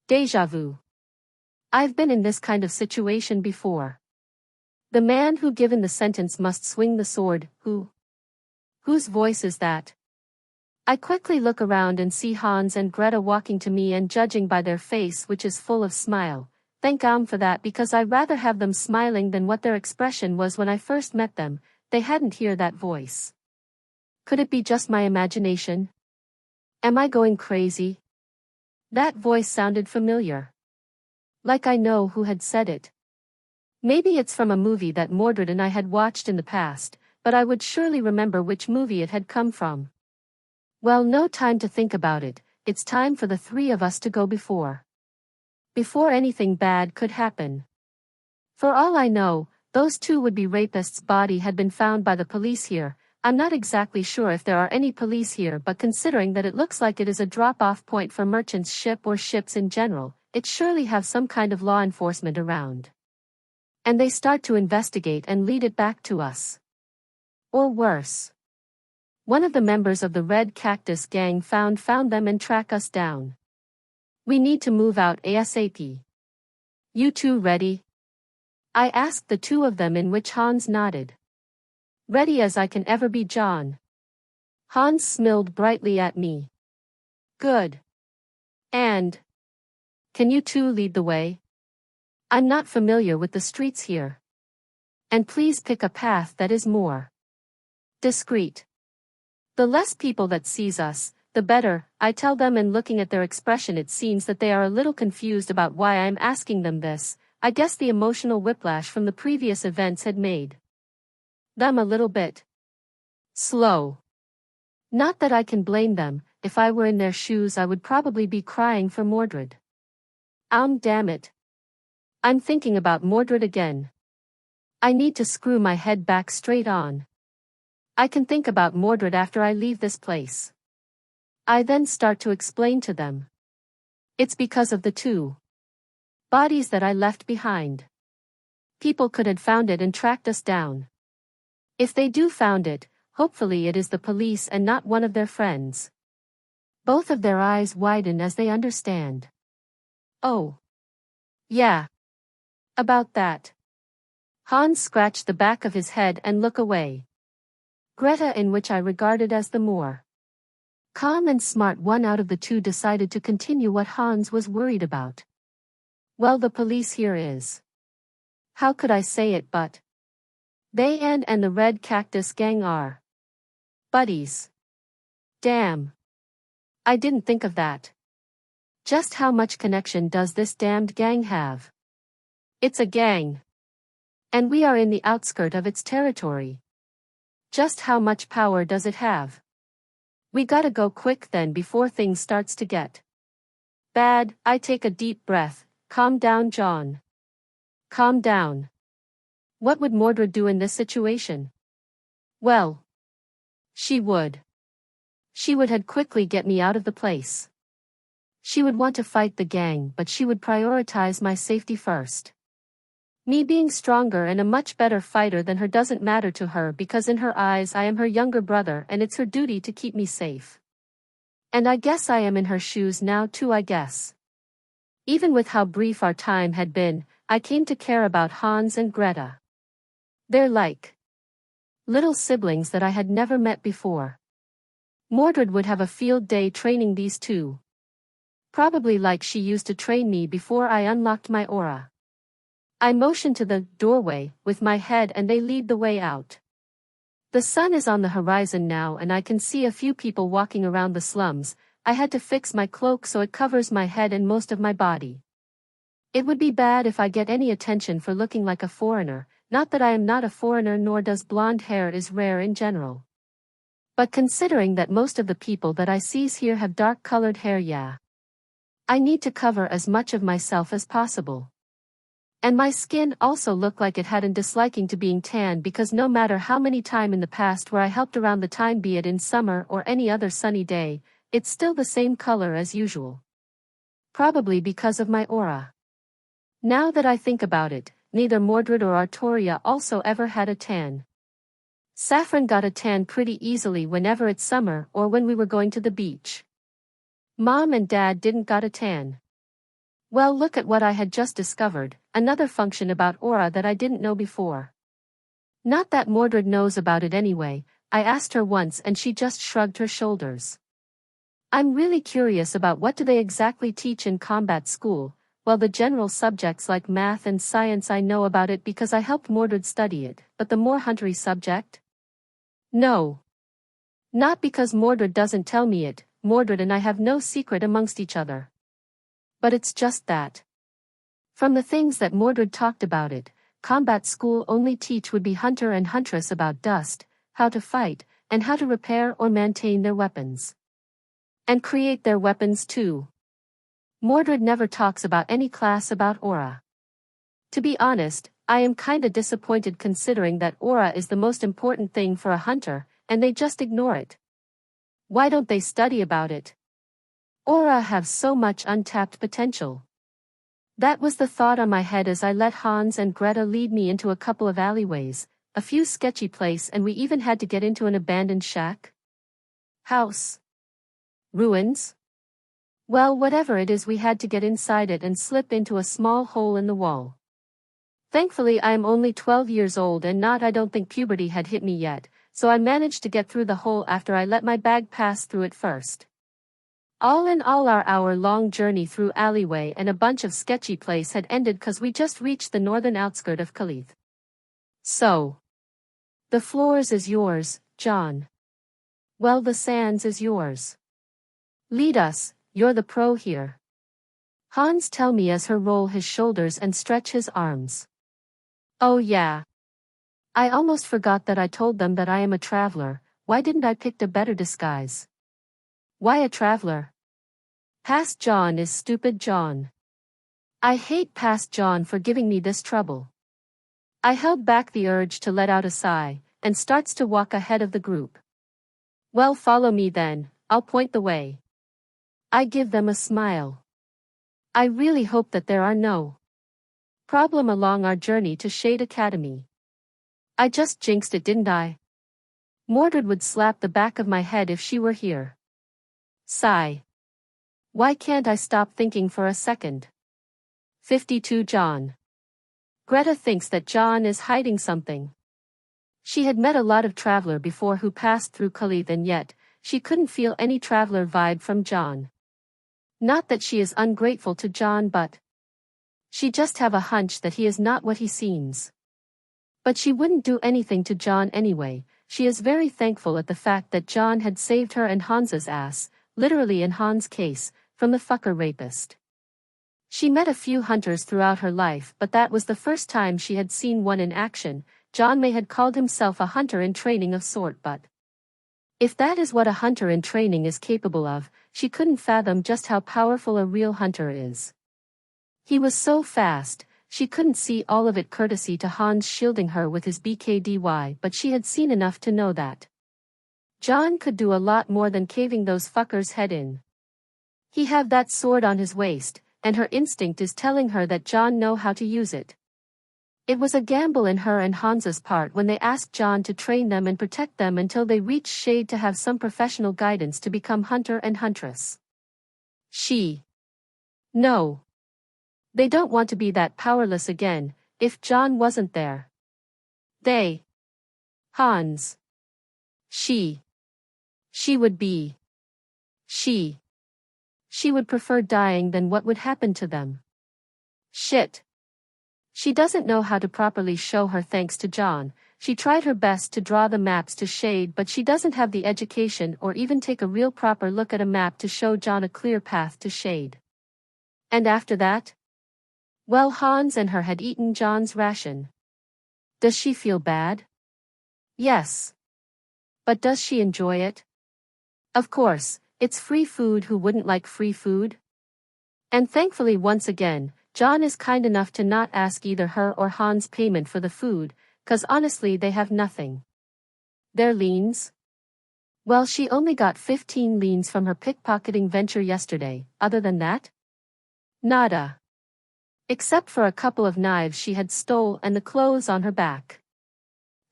déjà vu. I've been in this kind of situation before. The man who given the sentence must swing the sword, whose voice is that? I quickly look around and see Hans and Greta walking to me, and judging by their face which is full of smile, thank for that, because I'd rather have them smiling than what their expression was when I first met them. They hadn't heard that voice. Could it be just my imagination? Am I going crazy? That voice sounded familiar. Like I know who had said it. Maybe it's from a movie that Mordred and I had watched in the past, but I would surely remember which movie it had come from. Well, no time to think about it, it's time for the three of us to go before anything bad could happen. For all I know, those two would-be rapists' body had been found by the police here. I'm not exactly sure if there are any police here, but considering that it looks like it is a drop-off point for merchants' ship or ships in general, it surely have some kind of law enforcement around. And they start to investigate and lead it back to us. Or worse. One of the members of the Red Cactus gang found them and track us down. We need to move out ASAP. You two ready? I asked the two of them, in which Hans nodded. Ready as I can ever be, John. Hans smiled brightly at me. Good. And can you two lead the way? I'm not familiar with the streets here. And please pick a path that is more discreet. The less people that sees us, the better, I tell them, and looking at their expression it seems that they are a little confused about why I'm asking them this. I guess the emotional whiplash from the previous events had made them a little bit slow. Not that I can blame them, if I were in their shoes I would probably be crying for Mordred. Damn it. I'm thinking about Mordred again. I need to screw my head back straight on. I can think about Mordred after I leave this place. I then start to explain to them. It's because of the two bodies that I left behind. People could have found it and tracked us down. If they do found it, hopefully it is the police and not one of their friends. Both of their eyes widen as they understand. Oh. Yeah. About that. Hans scratched the back of his head and looked away. Greta, in which I regarded as the more calm and smart one out of the two, decided to continue what Hans was worried about. Well, the police here is. How could I say it but? They and the Red Cactus gang are buddies. Damn. I didn't think of that. Just how much connection does this damned gang have? It's a gang. And we are in the outskirt of its territory. Just how much power does it have? We gotta go quick then before things starts to get bad. I take a deep breath. Calm down, John. Calm down. What would Mordred do in this situation? Well, she would had quickly get me out of the place. She would want to fight the gang, but she would prioritize my safety first. Me being stronger and a much better fighter than her doesn't matter to her, because in her eyes I am her younger brother and it's her duty to keep me safe. And I guess I am in her shoes now too, I guess. Even with how brief our time had been, I came to care about Hans and Greta. They're like little siblings that I had never met before. Mordred would have a field day training these two. Probably like she used to train me before I unlocked my aura. I motion to the doorway with my head and they lead the way out. The sun is on the horizon now and I can see a few people walking around the slums. I had to fix my cloak so it covers my head and most of my body. It would be bad if I get any attention for looking like a foreigner, not that I am not a foreigner, nor does blonde hair is rare in general. But considering that most of the people that I sees here have dark-colored hair, yeah. I need to cover as much of myself as possible. And my skin also looked like it hadn't disliking to being tan, because no matter how many time in the past where I helped around the time, be it in summer or any other sunny day, it's still the same color as usual. Probably because of my aura. Now that I think about it, neither Mordred or Artoria also ever had a tan. Saffron got a tan pretty easily whenever it's summer or when we were going to the beach. Mom and Dad didn't got a tan. Well, look at what I had just discovered, another function about aura that I didn't know before. Not that Mordred knows about it anyway, I asked her once and she just shrugged her shoulders. I'm really curious about what do they exactly teach in combat school. Well, the general subjects like math and science, I know about it because I helped Mordred study it, but the more huntery subject? No. Not because Mordred doesn't tell me it. Mordred and I have no secret amongst each other. But it's just that. From the things that Mordred talked about it, combat school only teach would-be hunter and huntress about dust, how to fight, and how to repair or maintain their weapons. And create their weapons too. Mordred never talks about any class about aura. To be honest, I am kinda disappointed considering that aura is the most important thing for a hunter, and they just ignore it. Why don't they study about it? Aura have so much untapped potential. That was the thought on my head as I let Hans and Greta lead me into a couple of alleyways, a few sketchy places, and we even had to get into an abandoned shack. House. Ruins? Well, whatever it is, we had to get inside it and slip into a small hole in the wall. Thankfully I am only 12 years old and I don't think puberty had hit me yet, so I managed to get through the hole after I let my bag pass through it first. All in all, our hour-long journey through alleyway and a bunch of sketchy place had ended cause we just reached the northern outskirt of Khalith. So. The floors is yours, John. Well, the sands is yours. Lead us, you're the pro here. Hans tell me as her roll his shoulders and stretch his arms. Oh yeah. I almost forgot that I told them that I am a traveler. Why didn't I pick a better disguise? Why a traveler? Past John is stupid John. I hate Past John for giving me this trouble. I held back the urge to let out a sigh, and starts to walk ahead of the group. Well, follow me then, I'll point the way. I give them a smile. I really hope that there are no problem along our journey to Shade Academy. I just jinxed it, didn't I? Mordred would slap the back of my head if she were here. Sigh. Why can't I stop thinking for a second? 52 John. Greta thinks that John is hiding something. She had met a lot of traveler before who passed through Khalith, and yet, she couldn't feel any traveler vibe from John. Not that she is ungrateful to John, but she just have a hunch that he is not what he seems. But she wouldn't do anything to John anyway. She is very thankful at the fact that John had saved her and Hans's ass, literally in Hans' case, from the fucker rapist. She met a few hunters throughout her life, but that was the first time she had seen one in action. John may had called himself a hunter in training of sort, but if that is what a hunter in training is capable of, she couldn't fathom just how powerful a real hunter is. He was so fast, she couldn't see all of it courtesy to Hans shielding her with his BKDY, but she had seen enough to know that John could do a lot more than caving those fuckers' head in. He have that sword on his waist, and her instinct is telling her that John know how to use it. It was a gamble in her and Hans's part when they asked John to train them and protect them until they reached Shade to have some professional guidance to become hunter and huntress. No. They don't want to be that powerless again, if John wasn't there. Hans. She would be. She would prefer dying than what would happen to them. Shit. She doesn't know how to properly show her thanks to John. She tried her best to draw the maps to Shade, but she doesn't have the education or even take a real proper look at a map to show John a clear path to Shade. And after that? Well, Hans and her had eaten John's ration. Does she feel bad? Yes. But does she enjoy it? Of course, it's free food. Who wouldn't like free food? And thankfully once again, John is kind enough to not ask either her or Hans payment for the food, cause honestly they have nothing. Their liens? Well, she only got 15 liens from her pickpocketing venture yesterday. Other than that? Nada. Except for a couple of knives she had stole and the clothes on her back.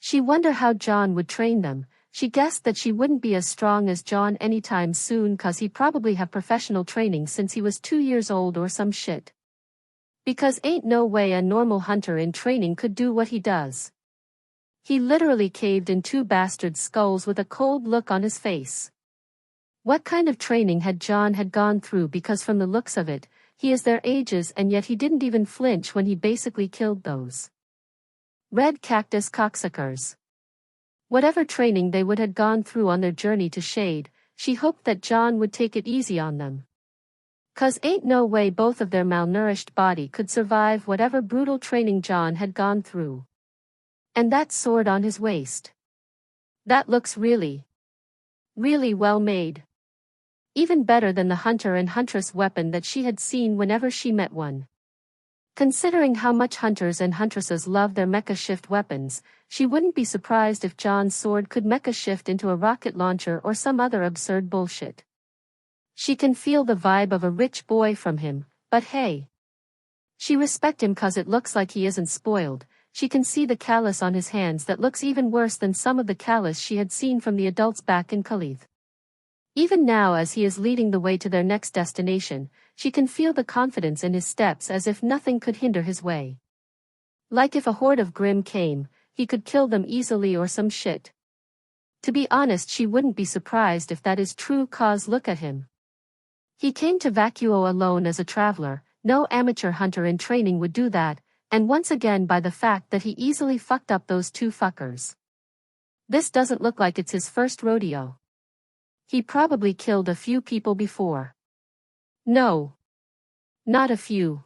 She wondered how John would train them. She guessed that she wouldn't be as strong as John anytime soon cause he probably have professional training since he was 2 years old or some shit. Because ain't no way a normal hunter in training could do what he does. He literally caved in 2 bastards' skulls with a cold look on his face. What kind of training had John had gone through, because from the looks of it, he is their ages and yet he didn't even flinch when he basically killed those red cactus cocksuckers. Whatever training they would have gone through on their journey to Shade, she hoped that John would take it easy on them. 'Cause ain't no way both of their malnourished body could survive whatever brutal training John had gone through. And that sword on his waist. That looks really well made. Even better than the hunter and huntress weapon that she had seen whenever she met one. Considering how much hunters and huntresses love their mecha shift weapons, she wouldn't be surprised if John's sword could mecha shift into a rocket launcher or some other absurd bullshit. She can feel the vibe of a rich boy from him, but hey. She respect him 'cause it looks like he isn't spoiled. She can see the callus on his hands that looks even worse than some of the callus she had seen from the adults back in Khalith. Even now as he is leading the way to their next destination, she can feel the confidence in his steps as if nothing could hinder his way. Like if a horde of Grimm came, he could kill them easily or some shit. To be honest, she wouldn't be surprised if that is true, 'cause look at him. He came to Vacuo alone as a traveler. No amateur hunter in training would do that, and once again by the fact that he easily fucked up those two fuckers. This doesn't look like it's his first rodeo. He probably killed a few people before. No. Not a few.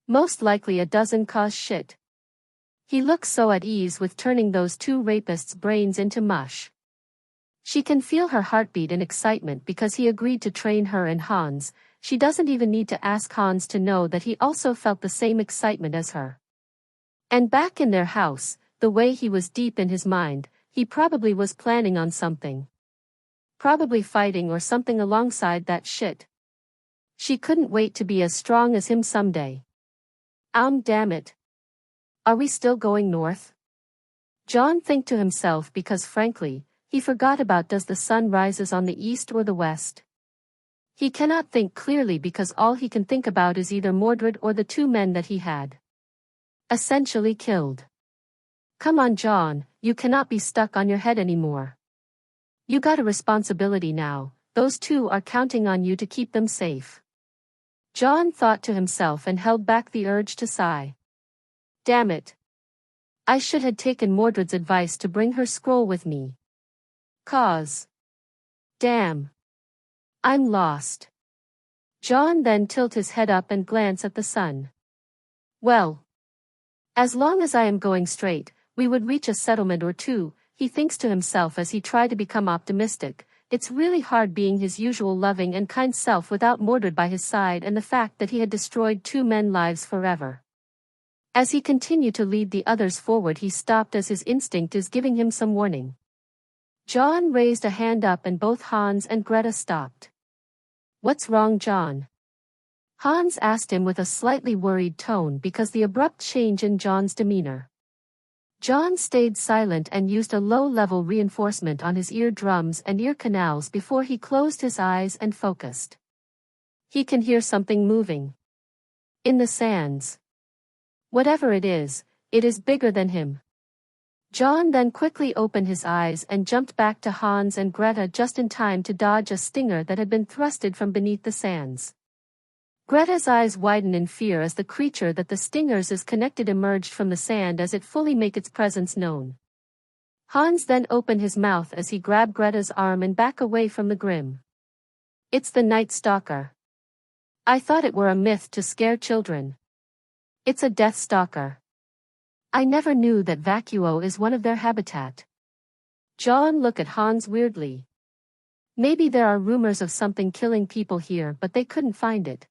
Most likely a dozen, 'cause shit. He looks so at ease with turning those two rapists' brains into mush. She can feel her heartbeat in excitement because he agreed to train her and Hans. She doesn't even need to ask Hans to know that he also felt the same excitement as her. And back in their house, the way he was deep in his mind, he probably was planning on something. Probably fighting or something alongside that shit. She couldn't wait to be as strong as him someday. Damn it. Are we still going north? John think to himself because frankly, he forgot about does the sun rises on the east or the west. He cannot think clearly because all he can think about is either Mordred or the two men that he had essentially killed. Come on, John, you cannot be stuck on your head anymore. You got a responsibility now, those two are counting on you to keep them safe. John thought to himself and held back the urge to sigh. Damn it. I should have taken Mordred's advice to bring her scroll with me. 'Cause. Damn. I'm lost. John then tilt his head up and glance at the sun. Well. As long as I am going straight, we would reach a settlement or two, he thinks to himself as he tried to become optimistic. It's really hard being his usual loving and kind self without Mordred by his side and the fact that he had destroyed two men's lives forever. As he continued to lead the others forward, he stopped as his instinct is giving him some warning. John raised a hand up and both Hans and Greta stopped. What's wrong, John? Hans asked him with a slightly worried tone because the abrupt change in John's demeanor. John stayed silent and used a low-level reinforcement on his eardrums and ear canals before he closed his eyes and focused. He can hear something moving. In the sands. Whatever it is bigger than him. John then quickly opened his eyes and jumped back to Hans and Greta just in time to dodge a stinger that had been thrusted from beneath the sands. Greta's eyes widen in fear as the creature that the stingers is connected emerged from the sand as it fully make its presence known. Hans then opened his mouth as he grabbed Greta's arm and back away from the Grimm. It's the Night Stalker. I thought it were a myth to scare children. It's a Death Stalker. I never knew that Vacuo is one of their habitat. John looked at Hans weirdly. Maybe there are rumors of something killing people here, but they couldn't find it.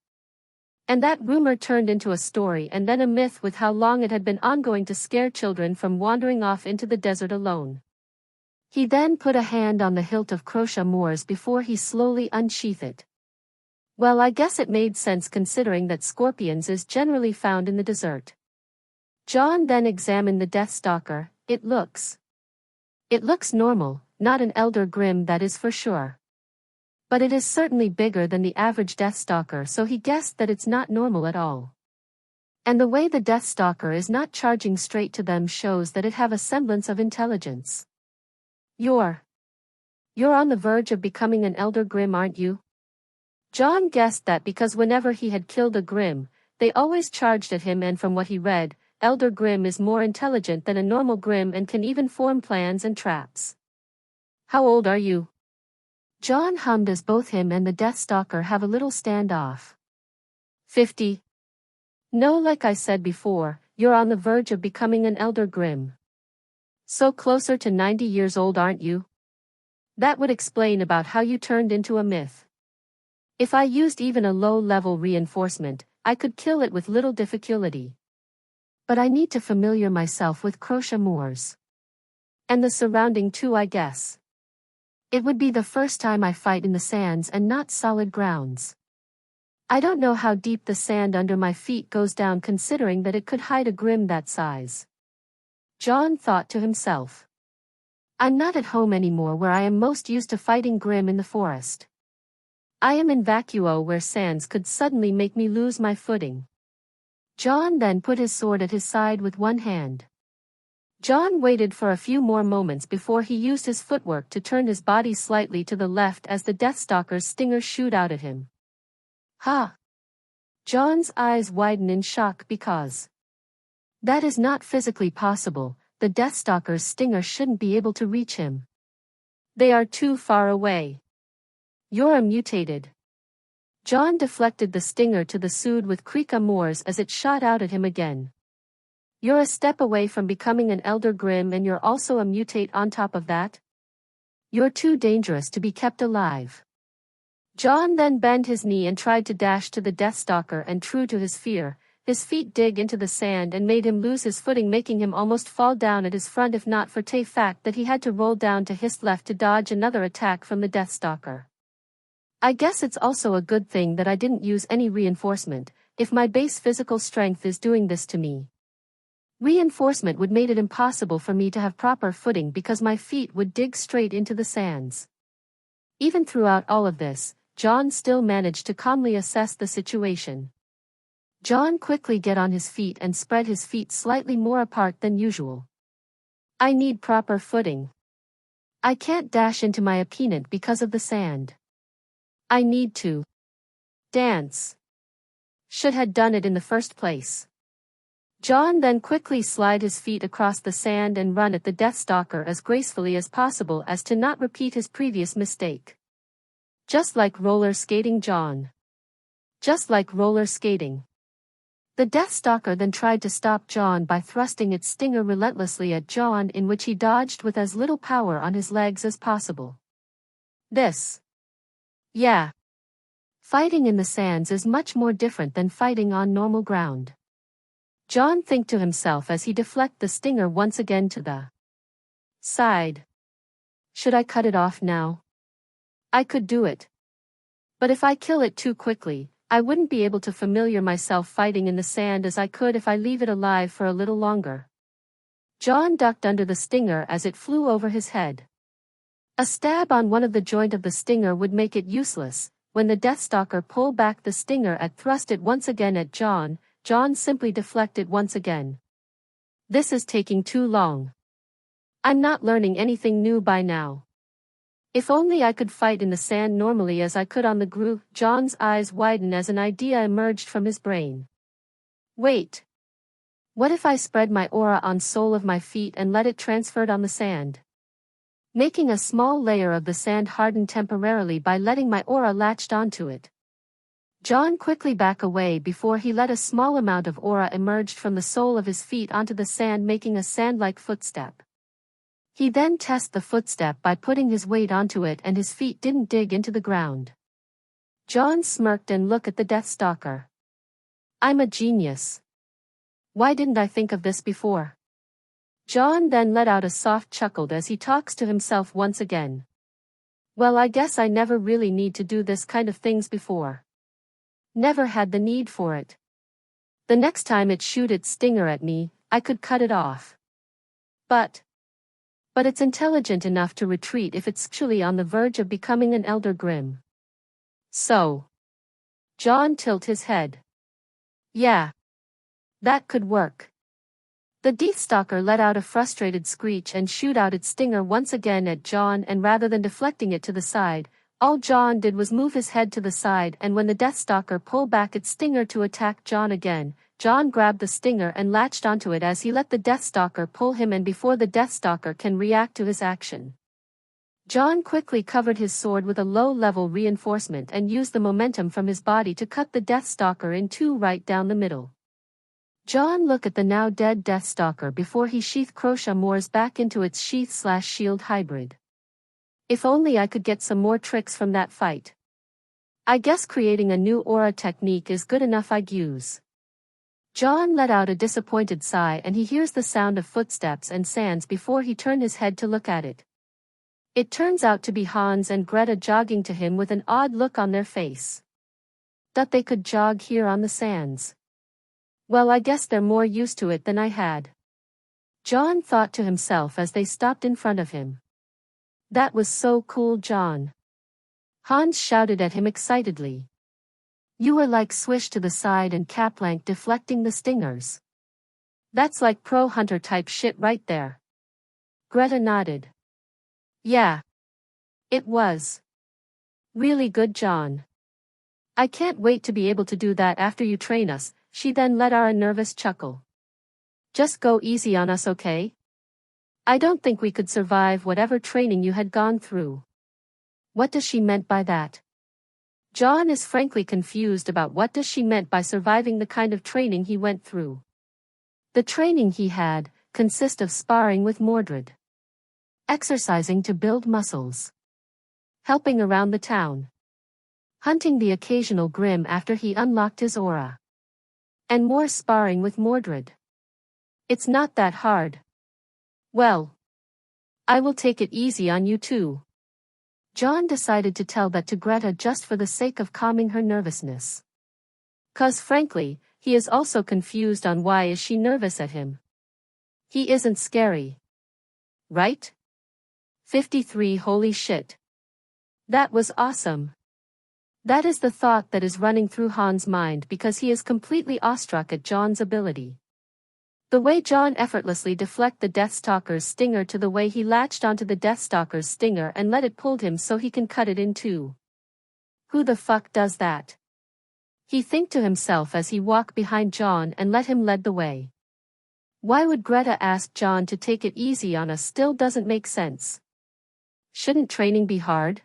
And that rumor turned into a story and then a myth with how long it had been ongoing to scare children from wandering off into the desert alone. He then put a hand on the hilt of Krrish Moors before he slowly unsheathed it. Well, I guess it made sense considering that scorpions is generally found in the desert. John then examined the Death Stalker. It looks normal, not an Elder Grimm, that is for sure. But it is certainly bigger than the average Death Stalker, so he guessed that it's not normal at all. And the way the Death Stalker is not charging straight to them shows that it have a semblance of intelligence. You're on the verge of becoming an Elder Grimm, aren't you? John guessed that because whenever he had killed a Grimm, they always charged at him, and from what he read, Elder Grimm is more intelligent than a normal Grimm and can even form plans and traps. How old are you? John hummed as both him and the Deathstalker have a little standoff. 50. No, like I said before, you're on the verge of becoming an elder Grimm. So closer to 90 years old, aren't you? That would explain about how you turned into a myth. If I used even a low-level reinforcement, I could kill it with little difficulty. But I need to familiar myself with Krrish moors. And the surrounding too, I guess. It would be the first time I fight in the sands and not solid grounds. I don't know how deep the sand under my feet goes down, considering that it could hide a Grimm that size. John thought to himself. I'm not at home anymore, where I am most used to fighting Grimm in the forest. I am in vacuo, where sands could suddenly make me lose my footing. John then put his sword at his side with one hand. John waited for a few more moments before he used his footwork to turn his body slightly to the left as the Deathstalker's stinger shot out at him. Ha! John's eyes widen in shock because that is not physically possible. The Deathstalker's stinger shouldn't be able to reach him. They are too far away. You're a mutated. John deflected the stinger to the sued with Krrish moors as it shot out at him again. You're a step away from becoming an elder Grimm, and you're also a mutate on top of that? You're too dangerous to be kept alive. John then bent his knee and tried to dash to the Deathstalker, and true to his fear, his feet dig into the sand and made him lose his footing, making him almost fall down at his front, if not for the fact that he had to roll down to his left to dodge another attack from the Deathstalker. I guess it's also a good thing that I didn't use any reinforcement, if my base physical strength is doing this to me. Reinforcement would make it impossible for me to have proper footing because my feet would dig straight into the sands. Even throughout all of this, John still managed to calmly assess the situation. John quickly got on his feet and spread his feet slightly more apart than usual. I need proper footing. I can't dash into my opponent because of the sand. I need to dance. Should have done it in the first place. John then quickly slid his feet across the sand and run at the Deathstalker as gracefully as possible as to not repeat his previous mistake. Just like roller skating, John. Just like roller skating. The Deathstalker then tried to stop John by thrusting its stinger relentlessly at John, in which he dodged with as little power on his legs as possible. Yeah. Fighting in the sands is much more different than fighting on normal ground. John thought to himself as he deflected the stinger once again to the side. Should I cut it off now? I could do it. But if I kill it too quickly, I wouldn't be able to familiar myself fighting in the sand as I could if I leave it alive for a little longer. John ducked under the stinger as it flew over his head. A stab on one of the joint of the stinger would make it useless. When the Deathstalker pulled back the stinger and thrust it once again at John, John simply deflected once again. This is taking too long. I'm not learning anything new by now. If only I could fight in the sand normally as I could on the groove. John's eyes widened as an idea emerged from his brain. Wait. What if I spread my aura on sole of my feet and let it transfer on the sand? Making a small layer of the sand harden temporarily by letting my aura latched onto it. John quickly backed away before he let a small amount of aura emerged from the sole of his feet onto the sand, making a sand-like footstep. He then tested the footstep by putting his weight onto it, and his feet didn't dig into the ground. John smirked and looked at the Deathstalker. I'm a genius. Why didn't I think of this before? John then let out a soft chuckle as he talks to himself once again. Well, I guess I never really need to do this kind of things before. Never had the need for it. The next time it shoot its stinger at me, I could cut it off. But it's intelligent enough to retreat if it's actually on the verge of becoming an elder Grimm. So. John tilted his head. Yeah. That could work. The Deathstalker let out a frustrated screech and shoot out its stinger once again at John, and rather than deflecting it to the side, all John did was move his head to the side, and when the Deathstalker pulled back its stinger to attack John again, John grabbed the stinger and latched onto it as he let the Deathstalker pull him, and before the Deathstalker can react to his action, John quickly covered his sword with a low-level reinforcement and used the momentum from his body to cut the Deathstalker in two right down the middle. John looked at the now dead Deathstalker before he sheathed Krrish Moore's back into its sheath/shield hybrid. If only I could get some more tricks from that fight. I guess creating a new aura technique is good enough I'd use. John let out a disappointed sigh and he hears the sound of footsteps and sands before he turned his head to look at it. It turns out to be Hans and Greta jogging to him with an odd look on their face. That they could jog here on the sands. Well, I guess they're more used to it than I had. John thought to himself as they stopped in front of him. That was so cool, John. Hans shouted at him excitedly. You were like swish to the side and Kaplank deflecting the stingers. That's like pro hunter type shit right there. Greta nodded. Yeah. It was. Really good, John. I can't wait to be able to do that after you train us, she then let out a nervous chuckle. Just go easy on us, okay? I don't think we could survive whatever training you had gone through. What does she meant by that? John is frankly confused about what does she meant by surviving the kind of training he went through. The training he had consist of sparring with Mordred. Exercising to build muscles. Helping around the town. Hunting the occasional Grim after he unlocked his aura. And more sparring with Mordred. It's not that hard. Well. I will take it easy on you too. John decided to tell that to Greta just for the sake of calming her nervousness. 'Cause frankly, he is also confused on why is she nervous at him. He isn't scary. Right? 53 Holy shit. That was awesome. That is the thought that is running through Hans' mind because he is completely awestruck at John's ability. The way John effortlessly deflected the Deathstalker's stinger to the way he latched onto the Deathstalker's stinger and let it pull him so he can cut it in two. Who the fuck does that? He think to himself as he walked behind John and let him lead the way. Why would Greta ask John to take it easy on us still doesn't make sense. Shouldn't training be hard?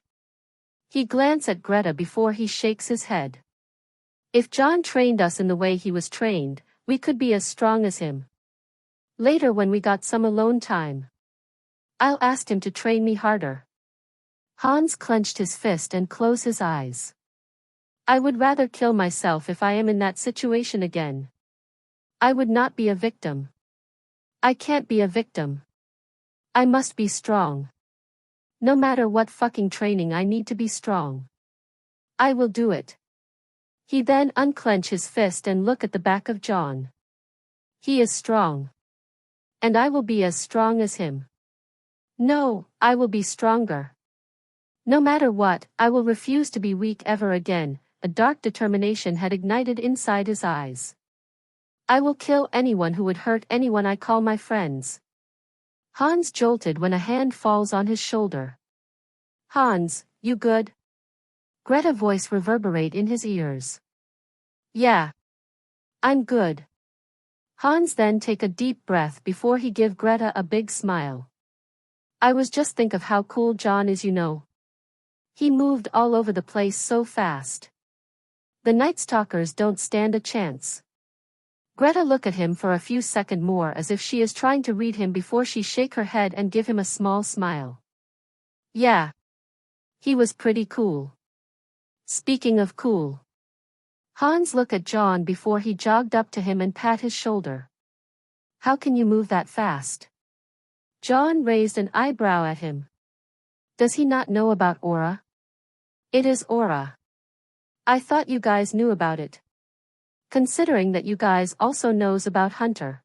He glanced at Greta before he shakes his head. If John trained us in the way he was trained, we could be as strong as him. Later when we got some alone time. I'll ask him to train me harder. Hans clenched his fist and closed his eyes. I would rather kill myself if I am in that situation again. I would not be a victim. I can't be a victim. I must be strong. No matter what fucking training I need to be strong. I will do it. He then unclenched his fist and looked at the back of John. He is strong. And I will be as strong as him. No, I will be stronger. No matter what, I will refuse to be weak ever again. A dark determination had ignited inside his eyes. I will kill anyone who would hurt anyone I call my friends. Hans jolted when a hand falls on his shoulder. Hans, you good? Greta's voice reverberate in his ears. Yeah. I'm good. Hans then take a deep breath before he give Greta a big smile. I was just think of how cool John is, you know. He moved all over the place so fast. The Night Stalkers don't stand a chance. Greta look at him for a few seconds more as if she is trying to read him before she shake her head and give him a small smile. Yeah. He was pretty cool. Speaking of cool. Hans looked at John before he jogged up to him and pat his shoulder. How can you move that fast? John raised an eyebrow at him. Does he not know about aura? It is aura. I thought you guys knew about it. Considering that you guys also knows about Hunter.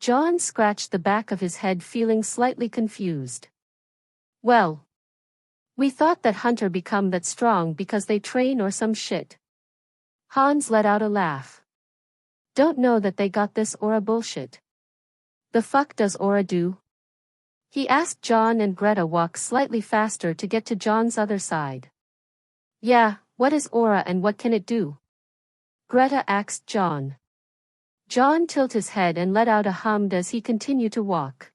John scratched the back of his head feeling slightly confused. Well. We thought that Hunter become that strong because they train or some shit. Hans let out a laugh. Don't know that they got this aura bullshit. The fuck does aura do? He asked John and Greta walk slightly faster to get to John's other side. Yeah, what is aura and what can it do? Greta asked John. John tilted his head and let out a hum as he continued to walk.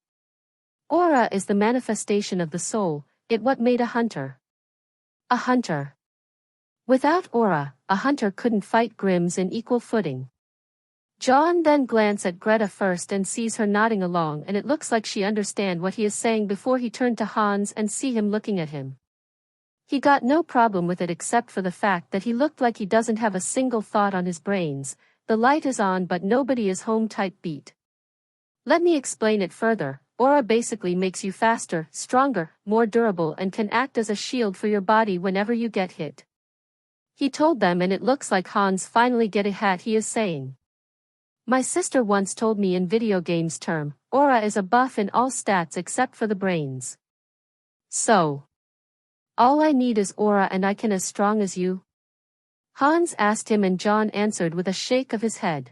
Aura is the manifestation of the soul, it what made a hunter. A hunter. Without aura, a hunter couldn't fight Grimms in equal footing. John then glanced at Greta first and sees her nodding along, and it looks like she understands what he is saying before he turned to Hans and see him looking at him. He got no problem with it except for the fact that he looked like he doesn't have a single thought on his brains. The light is on but nobody is home type beat. Let me explain it further. Aura basically makes you faster, stronger, more durable and can act as a shield for your body whenever you get hit. He told them, and it looks like Hans finally get a hat he is saying. My sister once told me in video games term, aura is a buff in all stats except for the brains. So, all I need is aura and I can as strong as you? Hans asked him, and John answered with a shake of his head.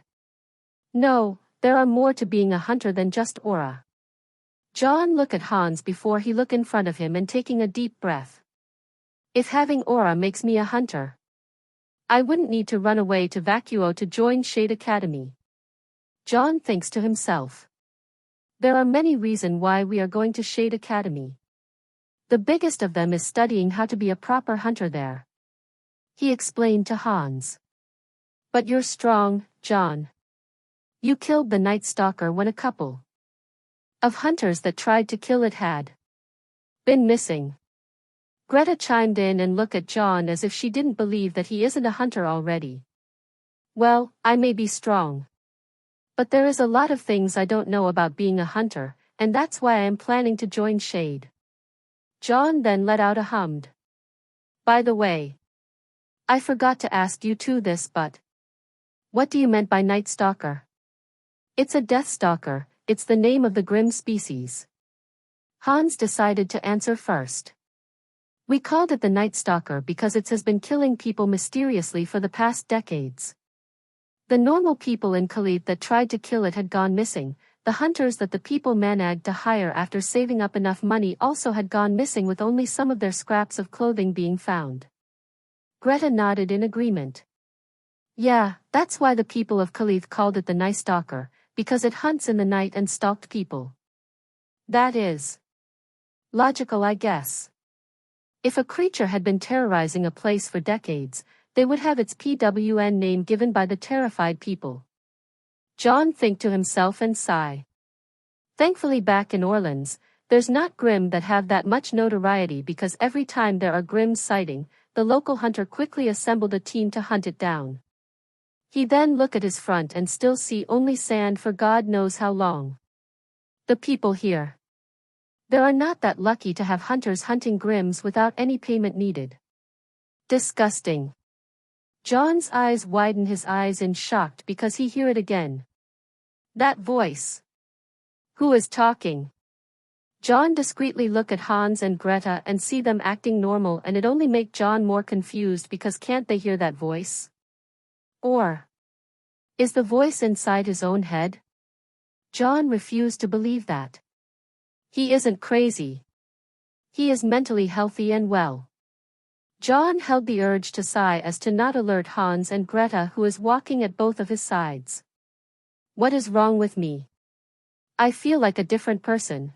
No, there are more to being a hunter than just aura. John looked at Hans before he looked in front of him and taking a deep breath. If having aura makes me a hunter, I wouldn't need to run away to Vacuo to join Shade Academy. John thinks to himself. There are many reasons why we are going to Shade Academy. The biggest of them is studying how to be a proper hunter there. He explained to Hans. But you're strong, John. You killed the Night Stalker when a couple of hunters that tried to kill it had been missing. Greta chimed in and looked at John as if she didn't believe that he isn't a hunter already. Well, I may be strong, but there is a lot of things I don't know about being a hunter, and that's why I am planning to join Shade. John then let out a hummed. By the way, I forgot to ask you two this, but what do you meant by Night Stalker? It's a Death Stalker, it's the name of the Grimm species. Hans decided to answer first. We called it the Night Stalker because it has been killing people mysteriously for the past decades. The normal people in Khalid that tried to kill it had gone missing. The hunters that the people managed to hire after saving up enough money also had gone missing, with only some of their scraps of clothing being found. Greta nodded in agreement. Yeah, that's why the people of Khalid called it the Night Stalker, because it hunts in the night and stalked people. That is logical, I guess. If a creature had been terrorizing a place for decades, they would have its PWN name given by the terrified people. John think to himself and sigh. Thankfully back in Orleans, there's not Grimm that have that much notoriety, because every time there are Grimm sighting, the local hunter quickly assembled a team to hunt it down. He then look at his front and still see only sand for God knows how long. The people here, they are not that lucky to have hunters hunting Grimms without any payment needed. Disgusting. John's eyes widen his eyes in shocked because he hear it again. That voice. Who is talking? John discreetly look at Hans and Greta and see them acting normal, and it only make John more confused because can't they hear that voice? Or is the voice inside his own head? John refused to believe that. He isn't crazy. He is mentally healthy and well. John held the urge to sigh as to not alert Hans and Greta, who is walking at both of his sides. What is wrong with me? I feel like a different person.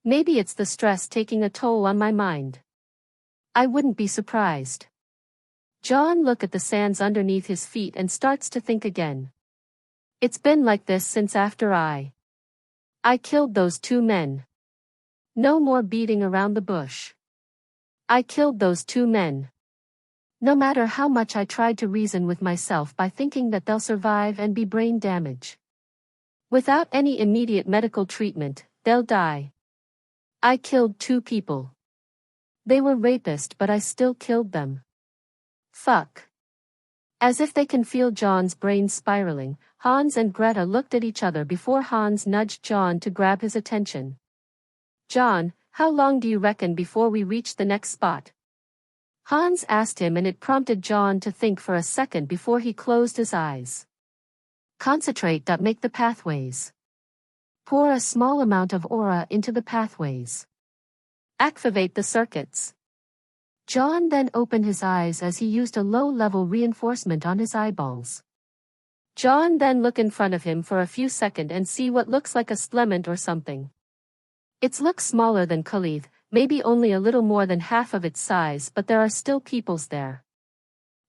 Maybe it's the stress taking a toll on my mind. I wouldn't be surprised. John look at the sands underneath his feet and starts to think again. It's been like this since after I killed those two men. No more beating around the bush. I killed those two men. No matter how much I tried to reason with myself by thinking that they'll survive and be brain damage. Without any immediate medical treatment, they'll die. I killed two people. They were rapists, but I still killed them. Fuck. As if they can feel John's brain spiraling, Hans and Greta looked at each other before Hans nudged John to grab his attention. John, how long do you reckon before we reach the next spot? Hans asked him, and it prompted John to think for a second before he closed his eyes. Concentrate. Make the pathways. Pour a small amount of aura into the pathways. Activate the circuits. John then opened his eyes as he used a low-level reinforcement on his eyeballs. John then looked in front of him for a few seconds and see what looks like a splemmant or something. It looks smaller than Khalid, maybe only a little more than half of its size, but there are still peoples there.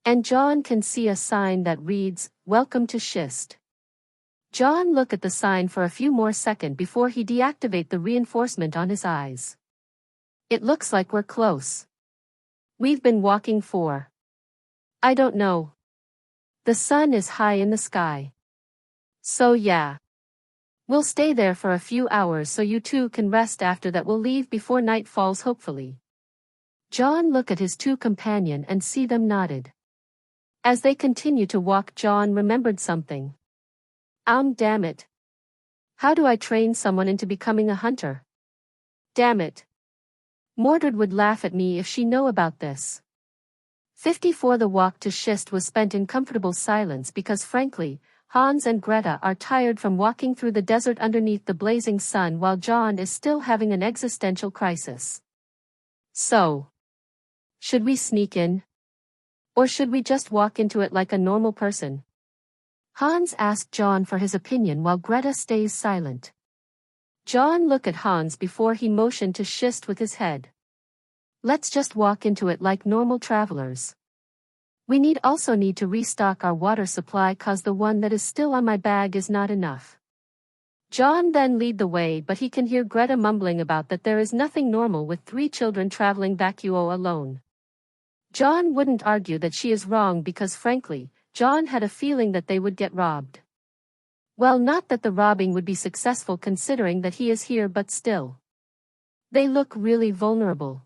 And John can see a sign that reads, "Welcome to Schist." John looked at the sign for a few more seconds before he deactivated the reinforcement on his eyes. It looks like we're close. We've been walking for, I don't know. The sun is high in the sky. So yeah. We'll stay there for a few hours so you two can rest. After that we'll leave before night falls, hopefully. John looked at his two companions and see them nodded. As they continued to walk, John remembered something. Damn it. How do I train someone into becoming a hunter? Damn it. Mordred would laugh at me if she knew about this. 54 The walk to Schist was spent in comfortable silence because frankly, Hans and Greta are tired from walking through the desert underneath the blazing sun while John is still having an existential crisis. So, should we sneak in? Or should we just walk into it like a normal person? Hans asked John for his opinion while Greta stays silent. John looked at Hans before he motioned to Schist with his head. Let's just walk into it like normal travelers. We also need to restock our water supply cause the one that is still on my bag is not enough. John then lead the way, but he can hear Greta mumbling about that there is nothing normal with 3 children traveling vacuo alone. John wouldn't argue that she is wrong because frankly, John had a feeling that they would get robbed. Well, not that the robbing would be successful considering that he is here, but still. They look really vulnerable.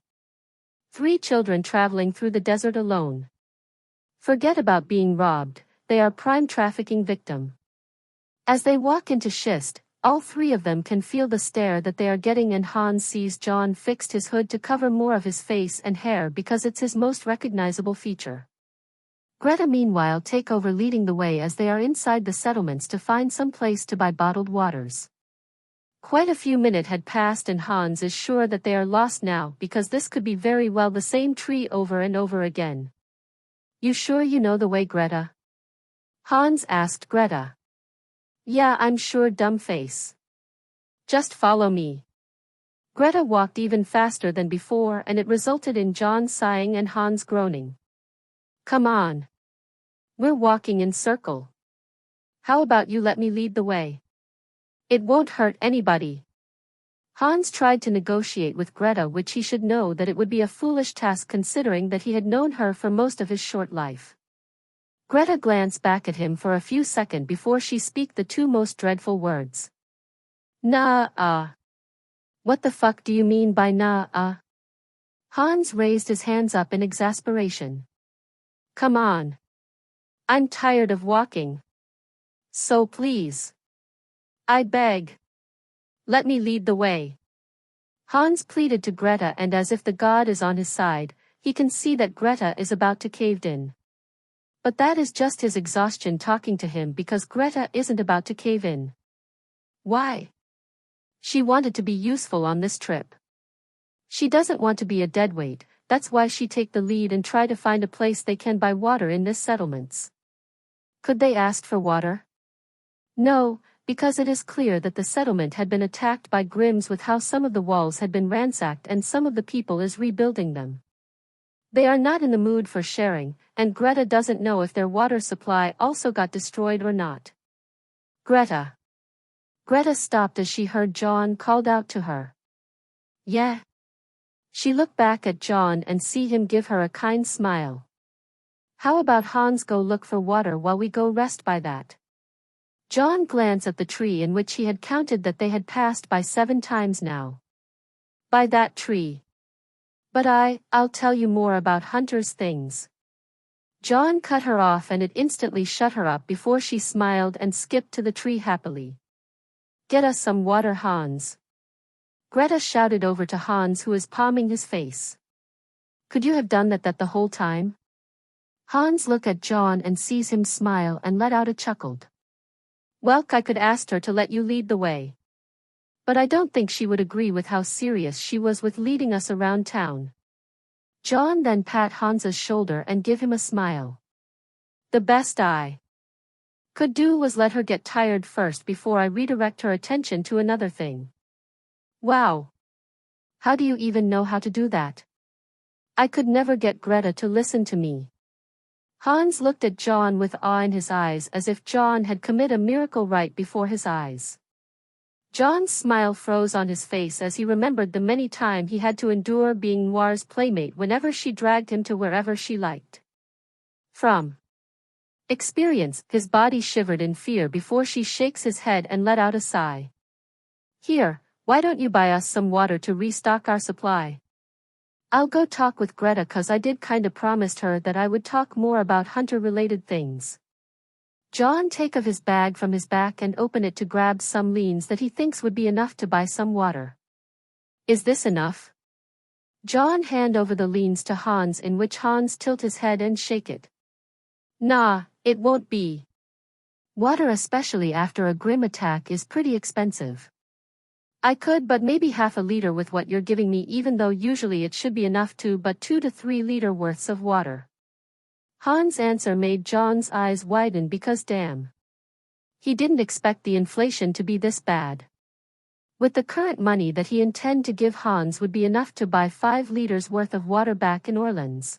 3 children traveling through the desert alone. Forget about being robbed, they are prime trafficking victim. As they walk into Schist, all 3 of them can feel the stare that they are getting, and Hans sees John fixed his hood to cover more of his face and hair because it's his most recognizable feature. Greta meanwhile take over leading the way as they are inside the settlements to find some place to buy bottled waters. Quite a few minutes had passed and Hans is sure that they are lost now because this could be very well the same tree over and over again. You sure you know the way, Greta? Hans asked Greta. Yeah, I'm sure, dumb face. Just follow me. Greta walked even faster than before and it resulted in John sighing and Hans groaning. Come on. We're walking in circle. How about you let me lead the way? It won't hurt anybody. Hans tried to negotiate with Greta, which he should know that it would be a foolish task considering that he had known her for most of his short life. Greta glanced back at him for a few seconds before she spoke the 2 most dreadful words. Nah. What the fuck do you mean by nah? Hans raised his hands up in exasperation. Come on. I'm tired of walking. So please. I beg. Let me lead the way. Hans pleaded to Greta, and as if the god is on his side, he can see that Greta is about to cave in. But that is just his exhaustion talking to him because Greta isn't about to cave in. Why? She wanted to be useful on this trip. She doesn't want to be a deadweight, that's why she take the lead and try to find a place they can buy water in this settlements. Could they ask for water? No, because it is clear that the settlement had been attacked by Grimms with how some of the walls had been ransacked and some of the people is rebuilding them. They are not in the mood for sharing, and Greta doesn't know if their water supply also got destroyed or not. Greta. Greta stopped as she heard John called out to her. Yeah. She looked back at John and see him give her a kind smile. How about Hans go look for water while we go rest by that? John glanced at the tree in which he had counted that they had passed by 7 times now. By that tree. But I'll tell you more about Hunter's things. John cut her off and it instantly shut her up before she smiled and skipped to the tree happily. Get us some water, Hans. Greta shouted over to Hans, who is palming his face. Could you have done that the whole time? Hans looked at John and sees him smile and let out a chuckle. Well, I could ask her to let you lead the way. But I don't think she would agree with how serious she was with leading us around town. John then pat Hans's shoulder and give him a smile. The best I could do was let her get tired first before I redirect her attention to another thing. Wow. How do you even know how to do that? I could never get Greta to listen to me. Hans looked at John with awe in his eyes as if John had committed a miracle right before his eyes. John's smile froze on his face as he remembered the many times he had to endure being Noir's playmate whenever she dragged him to wherever she liked. From experience, his body shivered in fear before she shakes his head and let out a sigh. Here, why don't you buy us some water to restock our supply? I'll go talk with Greta 'cause I did kinda promised her that I would talk more about hunter-related things. John take of his bag from his back and open it to grab some leans that he thinks would be enough to buy some water. Is this enough? John hand over the leans to Hans, in which Hans tilt his head and shake it. Nah, it won't be. Water, especially after a grim attack, is pretty expensive. I could, but maybe half a liter with what you're giving me, even though usually it should be enough to, but 2 to 3 liter worths of water. Hans' answer made John's eyes widen because damn. He didn't expect the inflation to be this bad. With the current money that he intended to give Hans would be enough to buy 5 liters worth of water back in Orleans.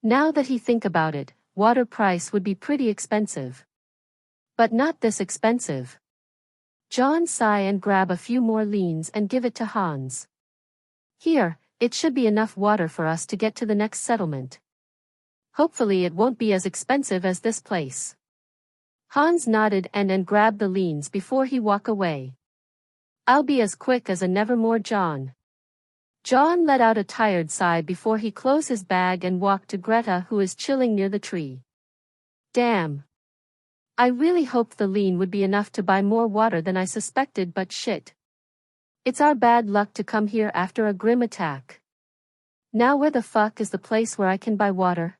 Now that he think about it, water price would be pretty expensive. But not this expensive. John sigh and grab a few more leans and give it to Hans. Here, it should be enough water for us to get to the next settlement. Hopefully it won't be as expensive as this place. Hans nodded and grabbed the leans before he walk away. I'll be as quick as a nevermore, John. John let out a tired sigh before he closed his bag and walked to Greta, who is chilling near the tree. Damn. I really hoped the lean would be enough to buy more water than I suspected, but shit. It's our bad luck to come here after a grim attack. Now where the fuck is the place where I can buy water?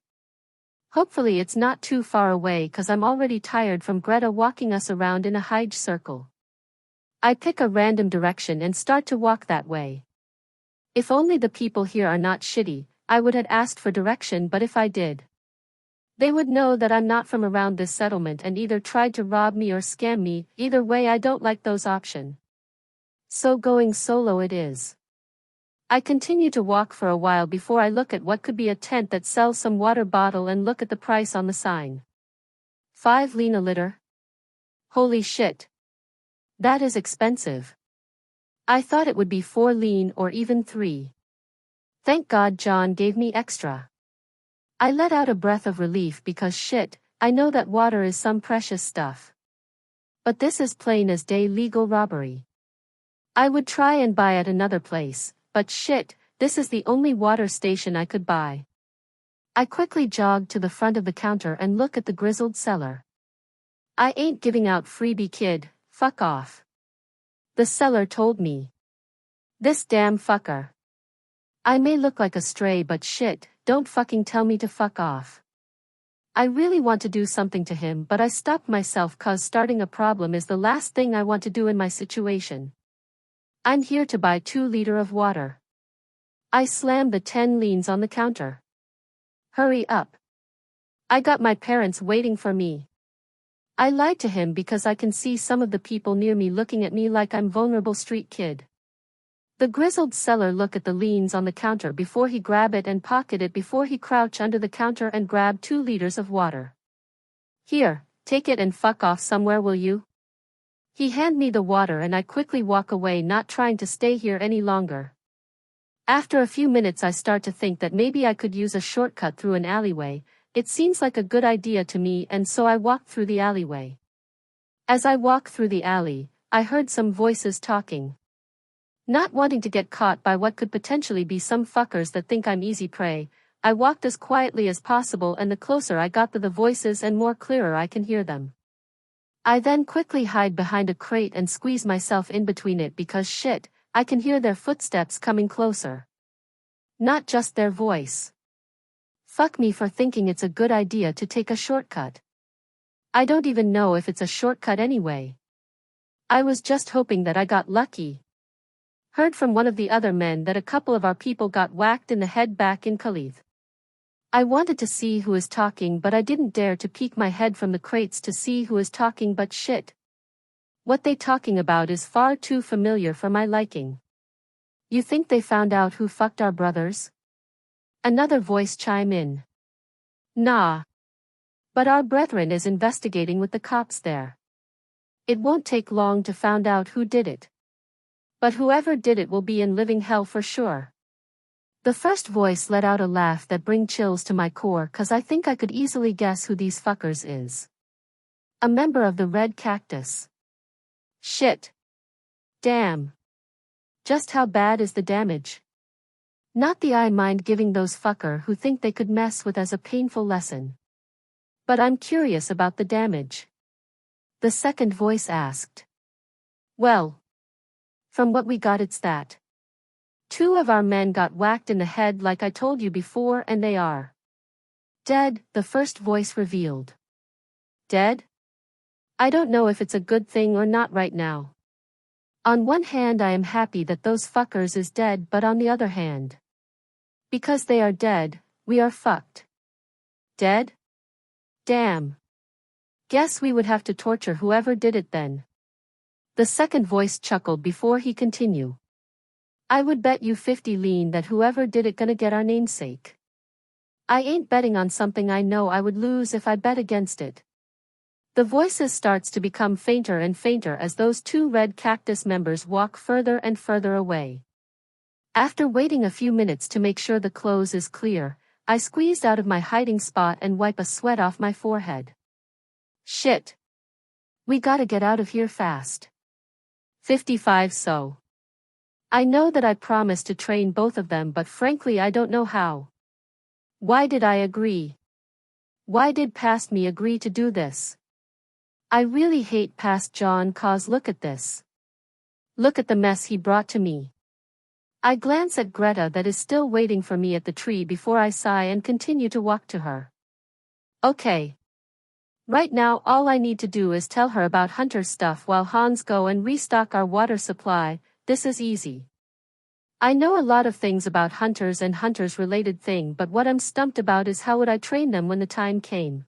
Hopefully it's not too far away, 'cause I'm already tired from Greta walking us around in a huge circle. I pick a random direction and start to walk that way. If only the people here are not shitty, I would have asked for direction, but if I did, they would know that I'm not from around this settlement and either tried to rob me or scam me. Either way, I don't like those options. So going solo it is. I continue to walk for a while before I look at what could be a tent that sells some water bottle and look at the price on the sign. 5 lean a liter? Holy shit. That is expensive. I thought it would be 4 lean or even 3. Thank God John gave me extra. I let out a breath of relief because shit, I know that water is some precious stuff. But this is plain as day legal robbery. I would try and buy at another place, but shit, this is the only water station I could buy. I quickly jogged to the front of the counter and look at the grizzled seller. I ain't giving out freebie, kid, fuck off. The seller told me. This damn fucker. I may look like a stray, but shit, don't fucking tell me to fuck off. I really want to do something to him, but I stopped myself 'cause starting a problem is the last thing I want to do in my situation. I'm here to buy 2 liters of water. I slammed the 10 leans on the counter. Hurry up. I got my parents waiting for me. I lied to him because I can see some of the people near me looking at me like I'm vulnerable street kid. The grizzled seller looked at the leans on the counter before he grabbed it and pocketed it before he crouched under the counter and grabbed 2 liters of water. Here, take it and fuck off somewhere, will you? He handed me the water and I quickly walk away, not trying to stay here any longer. After a few minutes I start to think that maybe I could use a shortcut through an alleyway. It seems like a good idea to me, and so I walked through the alleyway. As I walked through the alley, I heard some voices talking. Not wanting to get caught by what could potentially be some fuckers that think I'm easy prey, I walked as quietly as possible, and the closer I got to the voices and more clearer I can hear them. I then quickly hide behind a crate and squeeze myself in between it because shit, I can hear their footsteps coming closer. Not just their voice. Fuck me for thinking it's a good idea to take a shortcut. I don't even know if it's a shortcut anyway. I was just hoping that I got lucky. Heard from one of the other men that a couple of our people got whacked in the head back in Khalid. I wanted to see who is talking, but I didn't dare to peek my head from the crates to see who is talking, but shit. What they talking about is far too familiar for my liking. You think they found out who fucked our brothers? Another voice chimed in. Nah. But our brethren is investigating with the cops there. It won't take long to find out who did it. But whoever did it will be in living hell for sure. The first voice let out a laugh that bring chills to my core cause I think I could easily guess who these fuckers is. A member of the Red Cactus. Shit. Damn. Just how bad is the damage? Not the I mind giving those fucker who think they could mess with as a painful lesson. But I'm curious about the damage. The second voice asked. Well. From what we got it's that. 2 of our men got whacked in the head like I told you before and they are dead, the first voice revealed. Dead? I don't know if it's a good thing or not right now. On one hand I am happy that those fuckers is dead but on the other hand. Because they are dead, we are fucked. Dead? Damn. Guess we would have to torture whoever did it then. The second voice chuckled before he continued. I would bet you 50 lean that whoever did it gonna get our namesake. I ain't betting on something I know I would lose if I bet against it. The voices starts to become fainter and fainter as those 2 Red Cactus members walk further and further away. After waiting a few minutes to make sure the close is clear, I squeezed out of my hiding spot and wipe a sweat off my forehead. Shit. We gotta get out of here fast. 55 so. I know that I promised to train both of them but frankly I don't know how. Why did I agree? Why did past me agree to do this? I really hate past John cause look at this. Look at the mess he brought to me. I glance at Greta that is still waiting for me at the tree before I sigh and continue to walk to her. Okay. Right now all I need to do is tell her about Hunter's stuff while Hans go and restock our water supply. This is easy. I know a lot of things about hunters and hunters related thing but what I'm stumped about is how would I train them when the time came.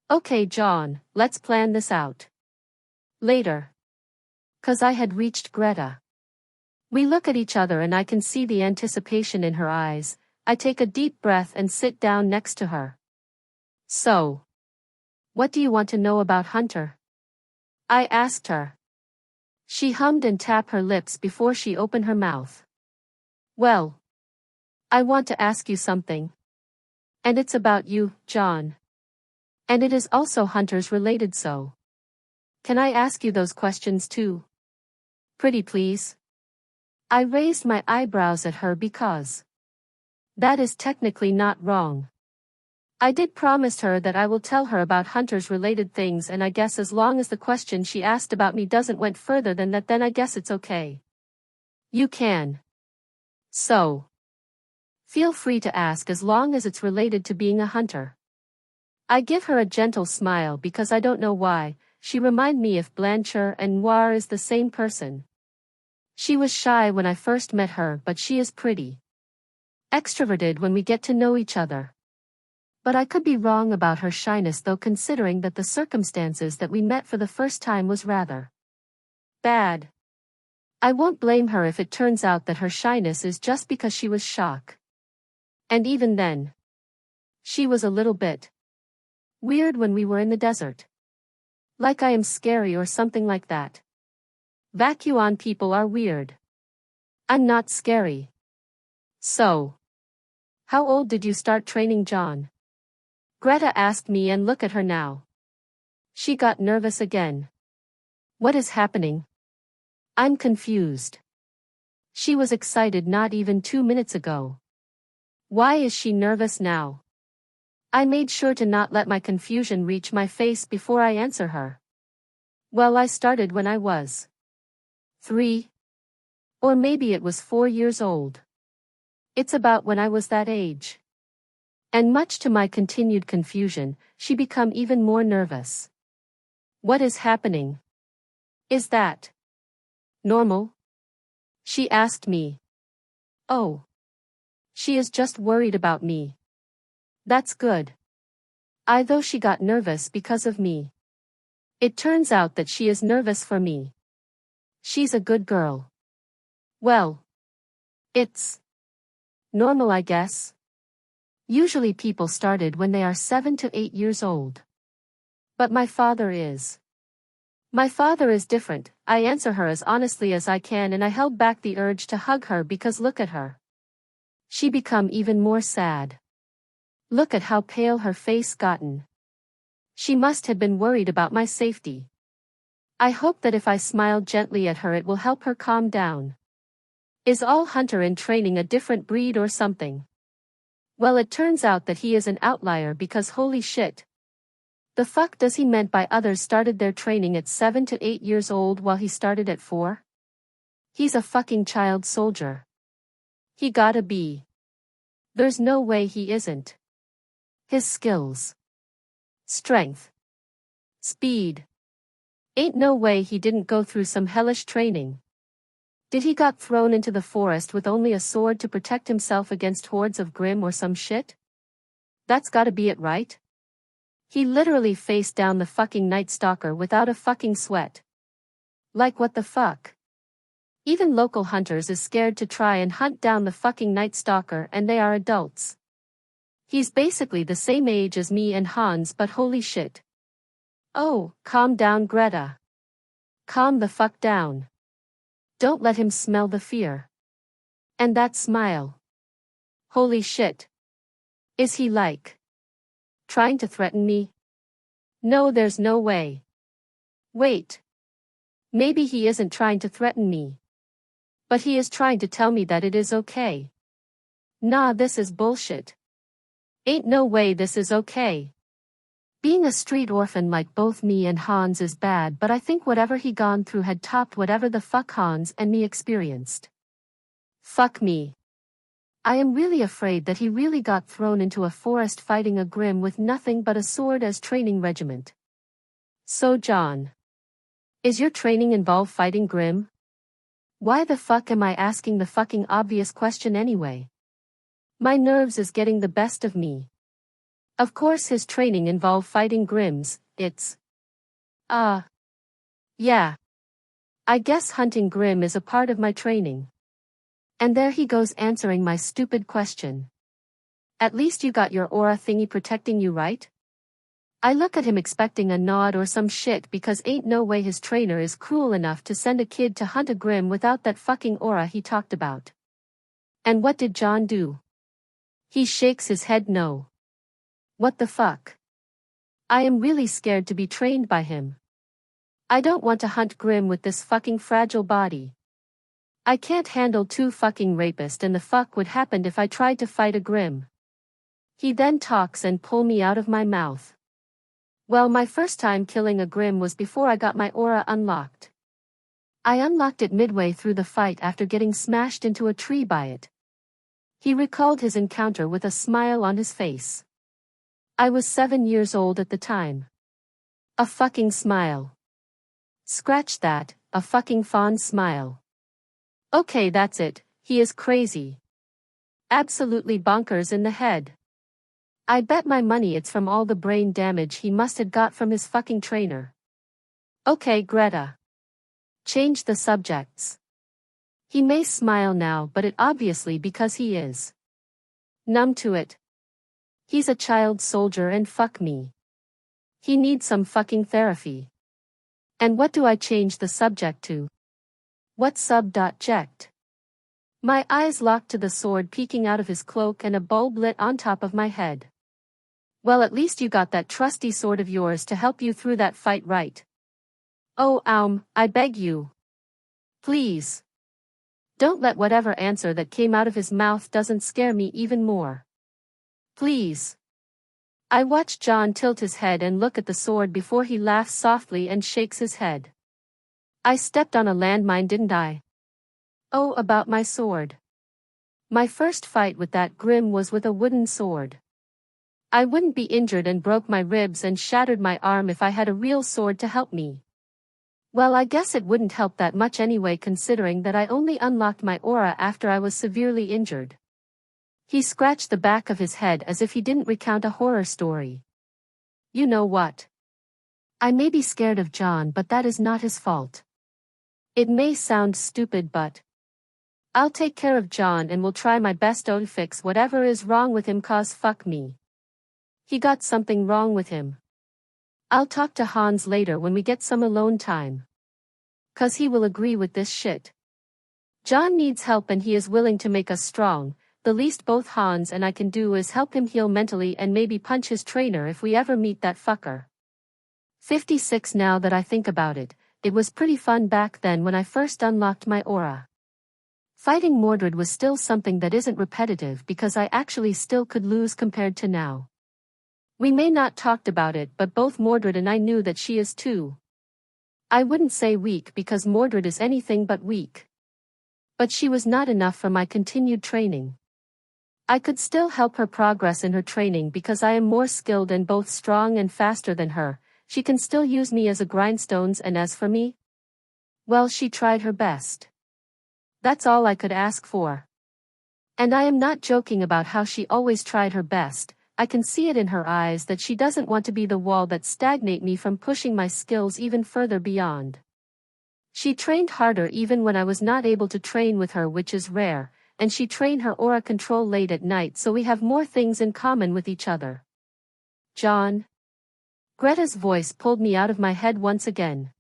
Okay John, let's plan this out. Later. Cause I had reached Greta. We look at each other and I can see the anticipation in her eyes. I take a deep breath and sit down next to her. So. What do you want to know about Hunter? I asked her. She hummed and tapped her lips before she opened her mouth. Well. I want to ask you something. And it's about you, John. And it is also Hunter's related so. Can I ask you those questions too? Pretty please. I raised my eyebrows at her because that is technically not wrong. I did promise her that I will tell her about Hunter's related things and I guess as long as the question she asked about me doesn't went further than that then I guess it's okay. You can. So. Feel free to ask as long as it's related to being a hunter. I give her a gentle smile because I don't know why, she remind me if Blanchard and Noir is the same person. She was shy when I first met her but she is pretty extroverted when we get to know each other. But I could be wrong about her shyness though considering that the circumstances that we met for the first time was rather bad. I won't blame her if it turns out that her shyness is just because she was shocked. And even then. She was a little bit weird when we were in the desert. Like I am scary or something like that. Vacuum people are weird. I'm not scary. So. How old did you start training John? Greta asked me and look at her now. She got nervous again. What is happening? I'm confused. She was excited not even 2 minutes ago. Why is she nervous now? I made sure to not let my confusion reach my face before I answer her. Well, I started when I was 3. Or maybe it was 4 years old. It's about when I was that age. And much to my continued confusion, she became even more nervous. What is happening? Is that normal? She asked me. Oh. She is just worried about me. That's good. Though she got nervous because of me. It turns out that she is nervous for me. She's a good girl. Well. It's normal, I guess. Usually people started when they are 7 to 8 years old. But my father is. My father is different. I answer her as honestly as I can, and I held back the urge to hug her because look at her. She become even more sad. Look at how pale her face gotten. She must have been worried about my safety. I hope that if I smile gently at her it will help her calm down. Is all hunter in training a different breed or something? Well, it turns out that he is an outlier because holy shit. The fuck does he meant by others started their training at 7 to 8 years old while he started at 4? He's a fucking child soldier. He gotta be. There's no way he isn't. His skills. Strength. Speed. Ain't no way he didn't go through some hellish training. Did he got thrown into the forest with only a sword to protect himself against hordes of Grimm or some shit? That's gotta be it, right? He literally faced down the fucking Night Stalker without a fucking sweat. Like what the fuck? Even local hunters is scared to try and hunt down the fucking Night Stalker, and they are adults. He's basically the same age as me and Hans, but holy shit. Oh, calm down, Greta. Calm the fuck down. Don't let him smell the fear. And that smile. Holy shit. Is he like trying to threaten me? No, there's no way. Wait. Maybe he isn't trying to threaten me. But he is trying to tell me that it is okay. Nah, this is bullshit. Ain't no way this is okay. Being a street orphan like both me and Hans is bad, but I think whatever he gone through had topped whatever the fuck Hans and me experienced. Fuck me. I am really afraid that he really got thrown into a forest fighting a Grimm with nothing but a sword as training regiment. So John. Is your training involve fighting Grimm? Why the fuck am I asking the fucking obvious question anyway? My nerves is getting the best of me. Of course his training involved fighting Grimms, it's... yeah. I guess hunting Grimm is a part of my training. And there he goes answering my stupid question. At least you got your aura thingy protecting you, right? I look at him expecting a nod or some shit because ain't no way his trainer is cruel enough to send a kid to hunt a Grimm without that fucking aura he talked about. And what did John do? He shakes his head no. What the fuck? I am really scared to be trained by him. I don't want to hunt Grimm with this fucking fragile body. I can't handle 2 fucking rapists, and the fuck would happen if I tried to fight a Grimm. He then talks and pull me out of my mouth. Well, my first time killing a Grimm was before I got my aura unlocked. I unlocked it midway through the fight after getting smashed into a tree by it. He recalled his encounter with a smile on his face. I was 7 years old at the time. A fucking smile. Scratch that, a fucking fond smile. Okay, that's it, he is crazy. Absolutely bonkers in the head. I bet my money it's from all the brain damage he must have got from his fucking trainer. Okay, Greta. Change the subjects. He may smile now, but it obviously because he is numb to it. He's a child soldier and fuck me. He needs some fucking therapy. And what do I change the subject to? What subject? My eyes locked to the sword peeking out of his cloak and a bulb lit on top of my head. Well, at least you got that trusty sword of yours to help you through that fight, right? Oh, I beg you. Please. Don't let whatever answer that came out of his mouth doesn't scare me even more. Please. I watched John tilt his head and look at the sword before he laughs softly and shakes his head. I stepped on a landmine, didn't I? Oh, about my sword. My first fight with that Grimm was with a wooden sword. I wouldn't be injured and broke my ribs and shattered my arm if I had a real sword to help me. Well, I guess it wouldn't help that much anyway, considering that I only unlocked my aura after I was severely injured. He scratched the back of his head as if he didn't recount a horror story. You know what? I may be scared of John, but that is not his fault. It may sound stupid, but I'll take care of John and will try my best to fix whatever is wrong with him, cause fuck me. He got something wrong with him. I'll talk to Hans later when we get some alone time. Cause he will agree with this shit. John needs help and he is willing to make us strong. The least both Hans and I can do is help him heal mentally and maybe punch his trainer if we ever meet that fucker. 56. Now that I think about it, it was pretty fun back then when I first unlocked my aura. Fighting Mordred was still something that isn't repetitive because I actually still could lose compared to now. We may not talked about it, but both Mordred and I knew that she is too. I wouldn't say weak because Mordred is anything but weak. But she was not enough for my continued training. I could still help her progress in her training because I am more skilled and both strong and faster than her. She can still use me as a grindstones, and as for me, well, she tried her best. That's all I could ask for. And I am not joking about how she always tried her best. I can see it in her eyes that she doesn't want to be the wall that stagnate me from pushing my skills even further beyond. She trained harder even when I was not able to train with her, which is rare, and she trained her aura control late at night, so we have more things in common with each other. John. Greta's voice pulled me out of my head once again.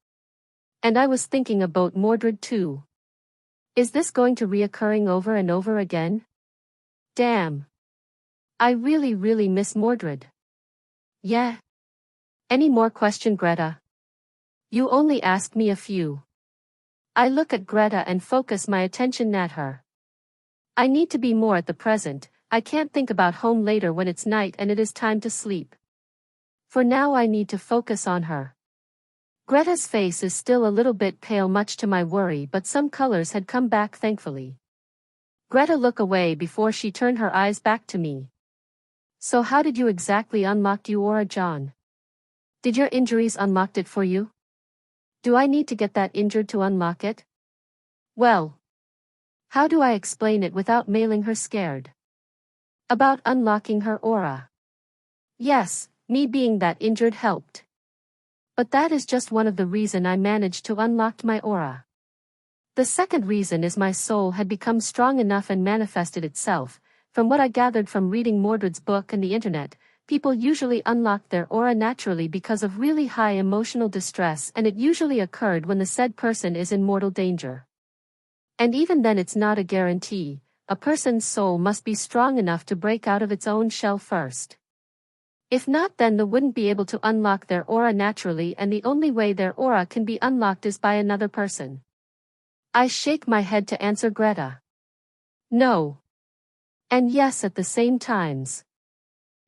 And I was thinking about Mordred too. Is this going to reoccurring over and over again? Damn. I really miss Mordred. Yeah. Any more question, Greta? You only asked me a few. I look at Greta and focus my attention at her. I need to be more at the present. I can't think about home later when it's night and it is time to sleep. For now I need to focus on her. Greta's face is still a little bit pale, much to my worry, but some colors had come back thankfully. Greta looked away before she turned her eyes back to me. So how did you exactly unlock your aura, John? Did your injuries unlocked it for you? Do I need to get that injured to unlock it? Well, how do I explain it without mailing her scared? About unlocking her aura. Yes, me being that injured helped. But that is just one of the reasons I managed to unlock my aura. The second reason is my soul had become strong enough and manifested itself. From what I gathered from reading Mordred's book and the internet, people usually unlock their aura naturally because of really high emotional distress, and it usually occurred when the said person is in mortal danger. And even then it's not a guarantee. A person's soul must be strong enough to break out of its own shell first. If not, then they wouldn't be able to unlock their aura naturally, and the only way their aura can be unlocked is by another person. I shake my head to answer Greta. No. And yes at the same times.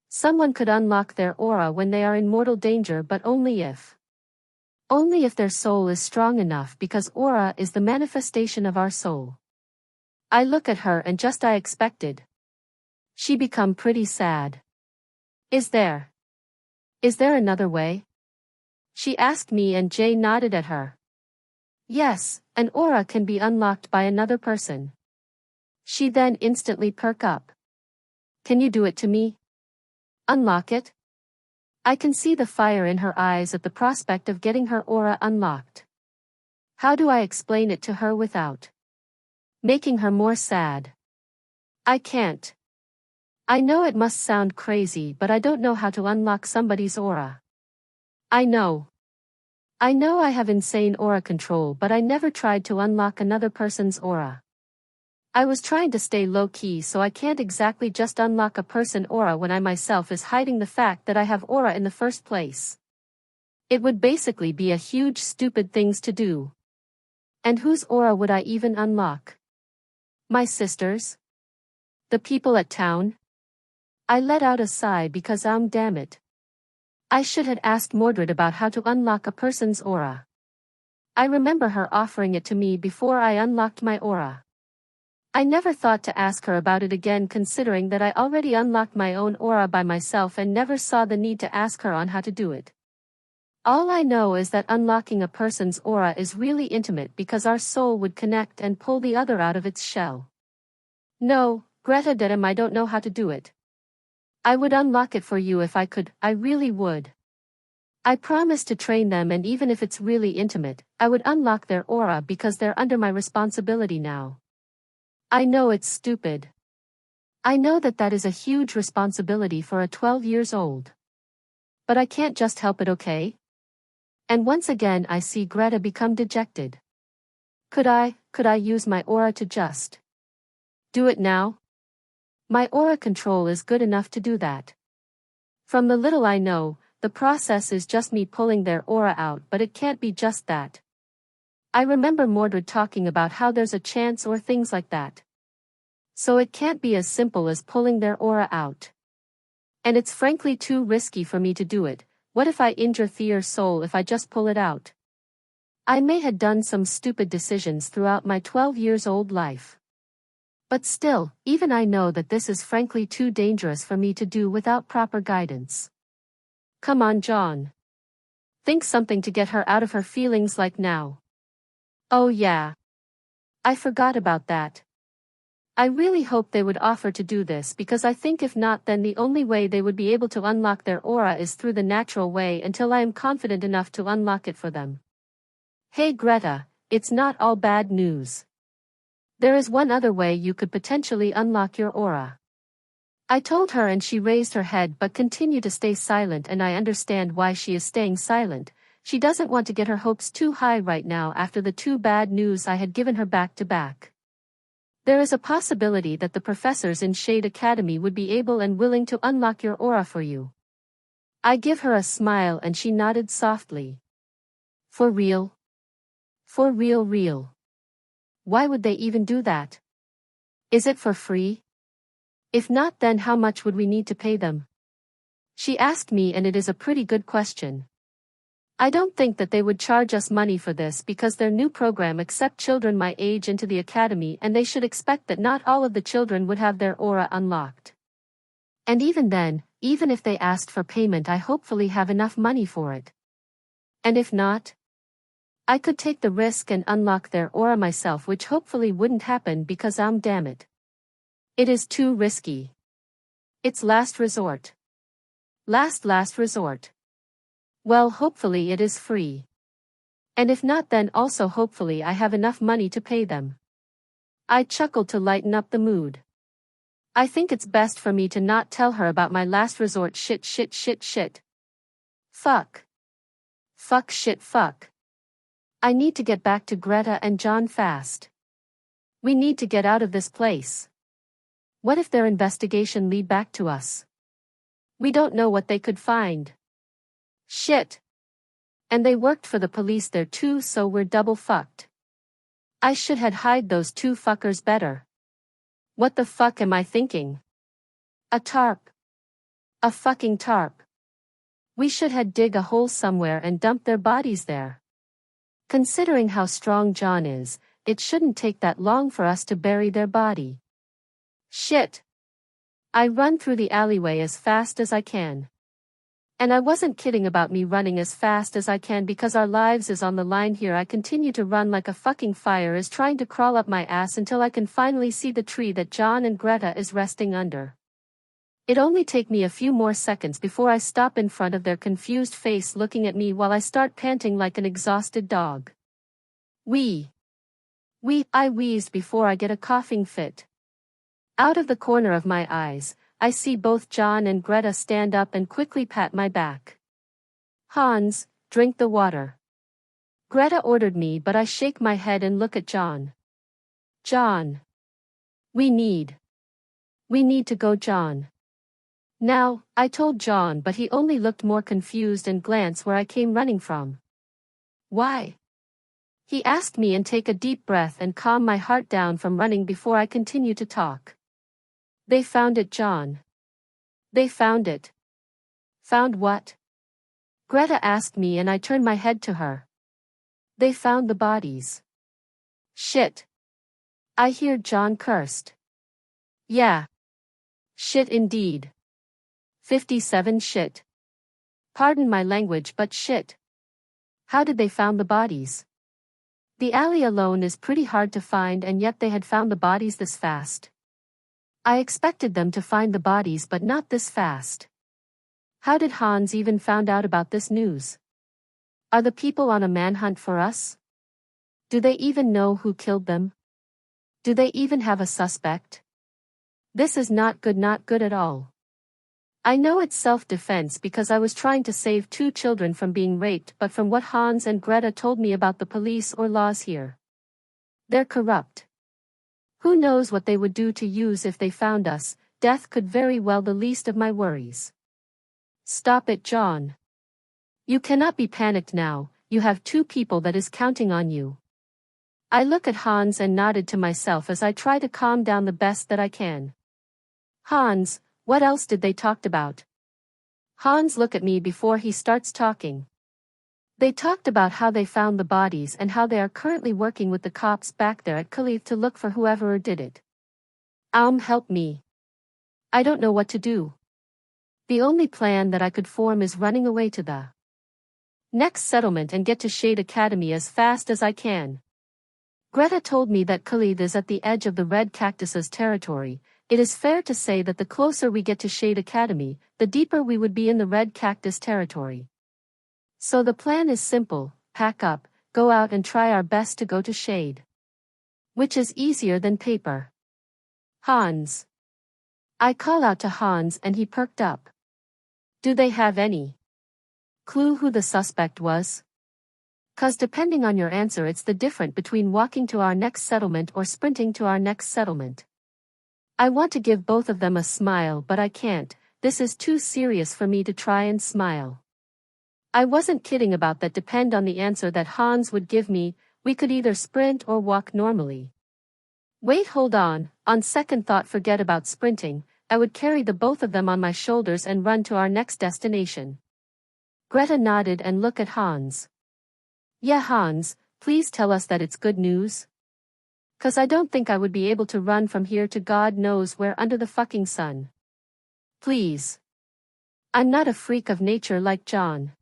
Someone could unlock their aura when they are in mortal danger, but only if their soul is strong enough, because aura is the manifestation of our soul. I look at her and just I expected. She become pretty sad. Is there another way? She asked me, and Jay nodded at her. Yes, an aura can be unlocked by another person. She then instantly perked up. Can you do it to me? Unlock it? I can see the fire in her eyes at the prospect of getting her aura unlocked. How do I explain it to her without making her more sad? I can't. I know it must sound crazy, but I don't know how to unlock somebody's aura. I know I have insane aura control, but I never tried to unlock another person's aura. I was trying to stay low-key, so I can't exactly just unlock a person's aura when I myself is hiding the fact that I have aura in the first place. It would basically be a huge stupid things to do. And whose aura would I even unlock? My sister's? The people at town? I let out a sigh because damn it. I should have asked Mordred about how to unlock a person's aura. I remember her offering it to me before I unlocked my aura. I never thought to ask her about it again, considering that I already unlocked my own aura by myself and never saw the need to ask her on how to do it. All I know is that unlocking a person's aura is really intimate because our soul would connect and pull the other out of its shell. No, Greta Dedham, I don't know how to do it. I would unlock it for you if I could, I really would. I promise to train them, and even if it's really intimate, I would unlock their aura because they're under my responsibility now. I know it's stupid. I know that that is a huge responsibility for a 12 years old. But I can't just help it, okay? And once again I see Greta become dejected. Could I use my aura to just do it now? My aura control is good enough to do that. From the little I know, the process is just me pulling their aura out, but it can't be just that. I remember Mordred talking about how there's a chance or things like that. So it can't be as simple as pulling their aura out. And it's frankly too risky for me to do it. What if I injure Thea's soul if I just pull it out? I may have done some stupid decisions throughout my 12 years old life. But still, even I know that this is frankly too dangerous for me to do without proper guidance. Come on, John. Think something to get her out of her feelings like now. Oh yeah. I forgot about that. I really hope they would offer to do this, because I think if not, then the only way they would be able to unlock their aura is through the natural way, until I am confident enough to unlock it for them. Hey Greta, it's not all bad news. There is one other way you could potentially unlock your aura. I told her and she raised her head but continued to stay silent, and I understand why she is staying silent. She doesn't want to get her hopes too high right now after the two bad news I had given her back to back. There is a possibility that the professors in Shade Academy would be able and willing to unlock your aura for you. I give her a smile and she nodded softly. For real? For real. Why would they even do that? Is it for free? If not, then how much would we need to pay them? She asked me, and it is a pretty good question. I don't think that they would charge us money for this, because their new program accepts children my age into the academy, and they should expect that not all of the children would have their aura unlocked. And even then, even if they asked for payment, I hopefully have enough money for it. And if not, I could take the risk and unlock their aura myself, which hopefully wouldn't happen because damn it. It is too risky. It's last resort. Last resort. Well, hopefully it is free. And if not, then also hopefully I have enough money to pay them. I chuckled to lighten up the mood. I think it's best for me to not tell her about my last resort shit. Fuck. I need to get back to Greta and John fast. We need to get out of this place. What if their investigation lead back to us? We don't know what they could find. Shit. And they worked for the police there too, so we're double fucked. I should had hide those two fuckers better. What the fuck am I thinking? A tarp. A fucking tarp. We should had dig a hole somewhere and dump their bodies there. Considering how strong John is, it shouldn't take that long for us to bury their body. Shit. I run through the alleyway as fast as I can. And I wasn't kidding about me running as fast as I can, because our lives is on the line here. I continue to run like a fucking fire is trying to crawl up my ass until I can finally see the tree that John and Greta is resting under. It only take me a few more seconds before I stop in front of their confused face looking at me while I start panting like an exhausted dog. I wheezed before I get a coughing fit. Out of the corner of my eyes, I see both John and Greta stand up and quickly pat my back. Hans, drink the water. Greta ordered me, but I shake my head and look at John. John. We need to go, John. Now, I told John, but he only looked more confused and glanced where I came running from. Why? He asked me, and take a deep breath and calm my heart down from running before I continue to talk. They found it, John. They found it. Found what? Greta asked me, and I turned my head to her. They found the bodies. Shit. I hear John cursed. Yeah. Shit indeed. 57 shit. Pardon my language, but shit. How did they found the bodies? The alley alone is pretty hard to find, and yet they had found the bodies this fast. I expected them to find the bodies, but not this fast. How did Hans even found out about this news? Are the people on a manhunt for us? Do they even know who killed them? Do they even have a suspect? This is not good at all. I know it's self-defense because I was trying to save 2 children from being raped, but from what Hans and Greta told me about the police or laws here, they're corrupt. Who knows what they would do to yous if they found us? Death could very well be the least of my worries. Stop it, John. You cannot be panicked now, you have 2 people that is counting on you. I look at Hans and nodded to myself as I try to calm down the best that I can. Hans, what else did they talk about? Hans look at me before he starts talking. They talked about how they found the bodies and how they are currently working with the cops back there at Khalif to look for whoever did it. Help me. I don't know what to do. The only plan that I could form is running away to the next settlement and get to Shade Academy as fast as I can. Greta told me that Khalid is at the edge of the Red Cactus's territory. It is fair to say that the closer we get to Shade Academy, the deeper we would be in the Red Cactus territory. So the plan is simple: pack up, go out and try our best to go to Shade. Which is easier than paper. Hans. I call out to Hans and he perked up. Do they have any clue who the suspect was? 'Cause depending on your answer it's the difference between walking to our next settlement or sprinting to our next settlement. I want to give both of them a smile but I can't, this is too serious for me to try and smile. I wasn't kidding about that. Depend on the answer that Hans would give me, we could either sprint or walk normally. Wait, hold on second thought forget about sprinting, I would carry the both of them on my shoulders and run to our next destination. Greta nodded and looked at Hans. Yeah Hans, please tell us that it's good news. 'Cause I don't think I would be able to run from here to God knows where under the fucking sun. Please. I'm not a freak of nature like John.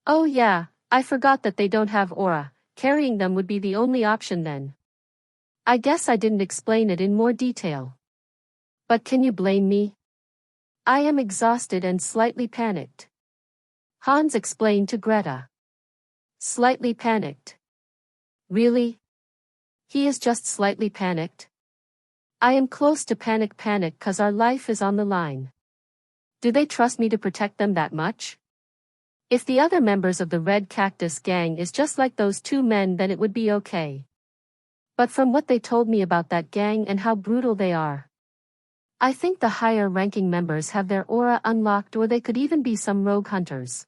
Oh yeah, I forgot that they don't have aura, carrying them would be the only option then. I guess I didn't explain it in more detail. But can you blame me? I am exhausted and slightly panicked. Hans explained to Greta. Slightly panicked. Really? He is just slightly panicked? I am close to panic 'cause our life is on the line. Do they trust me to protect them that much? If the other members of the Red Cactus gang is just like those 2 men then it would be okay. But from what they told me about that gang and how brutal they are, I think the higher ranking members have their aura unlocked or they could even be some rogue hunters.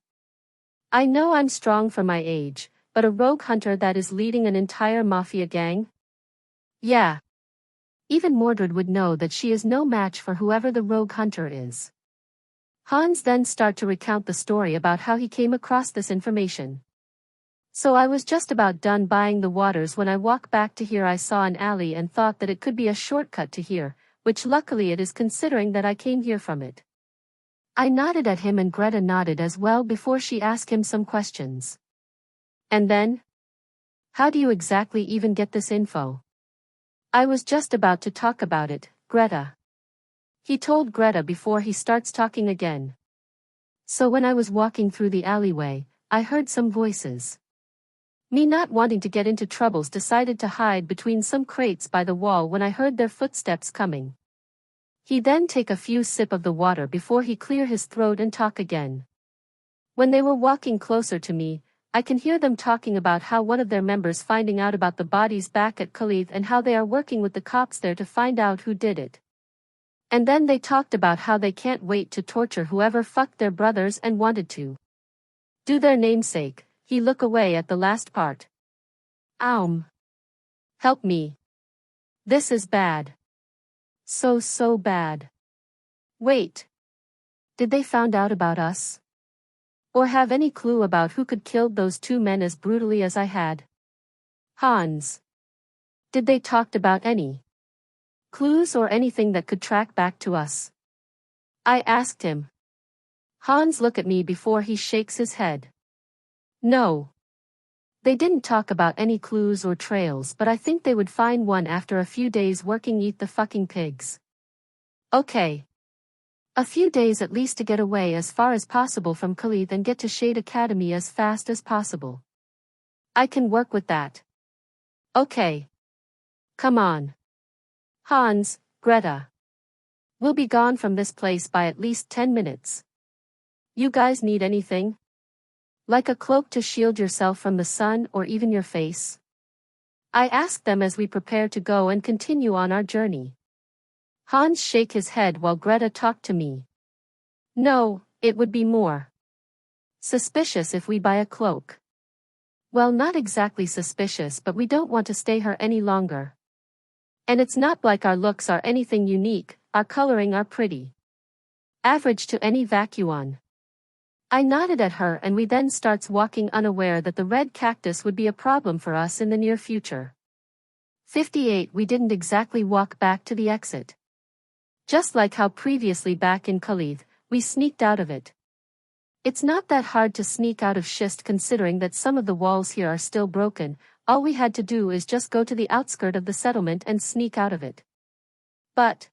I know I'm strong for my age, but a rogue hunter that is leading an entire mafia gang? Yeah. Even Mordred would know that she is no match for whoever the rogue hunter is. Hans then started to recount the story about how he came across this information. So I was just about done buying the waters when I walked back to here. I saw an alley and thought that it could be a shortcut to here, which luckily it is considering that I came here from it. I nodded at him and Greta nodded as well before she asked him some questions. And then? How do you exactly even get this info? I was just about to talk about it, Greta. He told Greta before he starts talking again. So when I was walking through the alleyway, I heard some voices. Me not wanting to get into troubles decided to hide between some crates by the wall when I heard their footsteps coming. He then take a few sip of the water before he clear his throat and talk again. When they were walking closer to me, I can hear them talking about how one of their members finding out about the bodies back at Khalif and how they are working with the cops there to find out who did it. And then they talked about how they can't wait to torture whoever fucked their brothers and wanted to do their namesake. He look away at the last part. Help me. This is bad. So bad. Wait. Did they found out about us? Or have any clue about who could kill those 2 men as brutally as I had? Hans. Did they talked about any clues or anything that could track back to us? I asked him. Hans look at me before he shakes his head. No. They didn't talk about any clues or trails, but I think they would find one after a few days working. Eat the fucking pigs. Okay. A few days at least to get away as far as possible from Khalid and get to Shade Academy as fast as possible. I can work with that. Okay. Come on. Hans, Greta. We'll be gone from this place by at least 10 minutes. You guys need anything? Like a cloak to shield yourself from the sun or even your face? I asked them as we prepare to go and continue on our journey. Hans shook his head while Greta talked to me. No, it would be more suspicious if we buy a cloak. Well, not exactly suspicious, but we don't want to stay here any longer. And it's not like our looks are anything unique, our coloring are pretty average to any vacuum. I nodded at her and we then starts walking, unaware that the red cactus would be a problem for us in the near future. 58 We didn't exactly walk back to the exit. Just like how previously back in Khalid, we sneaked out of it. It's not that hard to sneak out of schist considering that some of the walls here are still broken. All we had to do is just go to the outskirt of the settlement and sneak out of it. But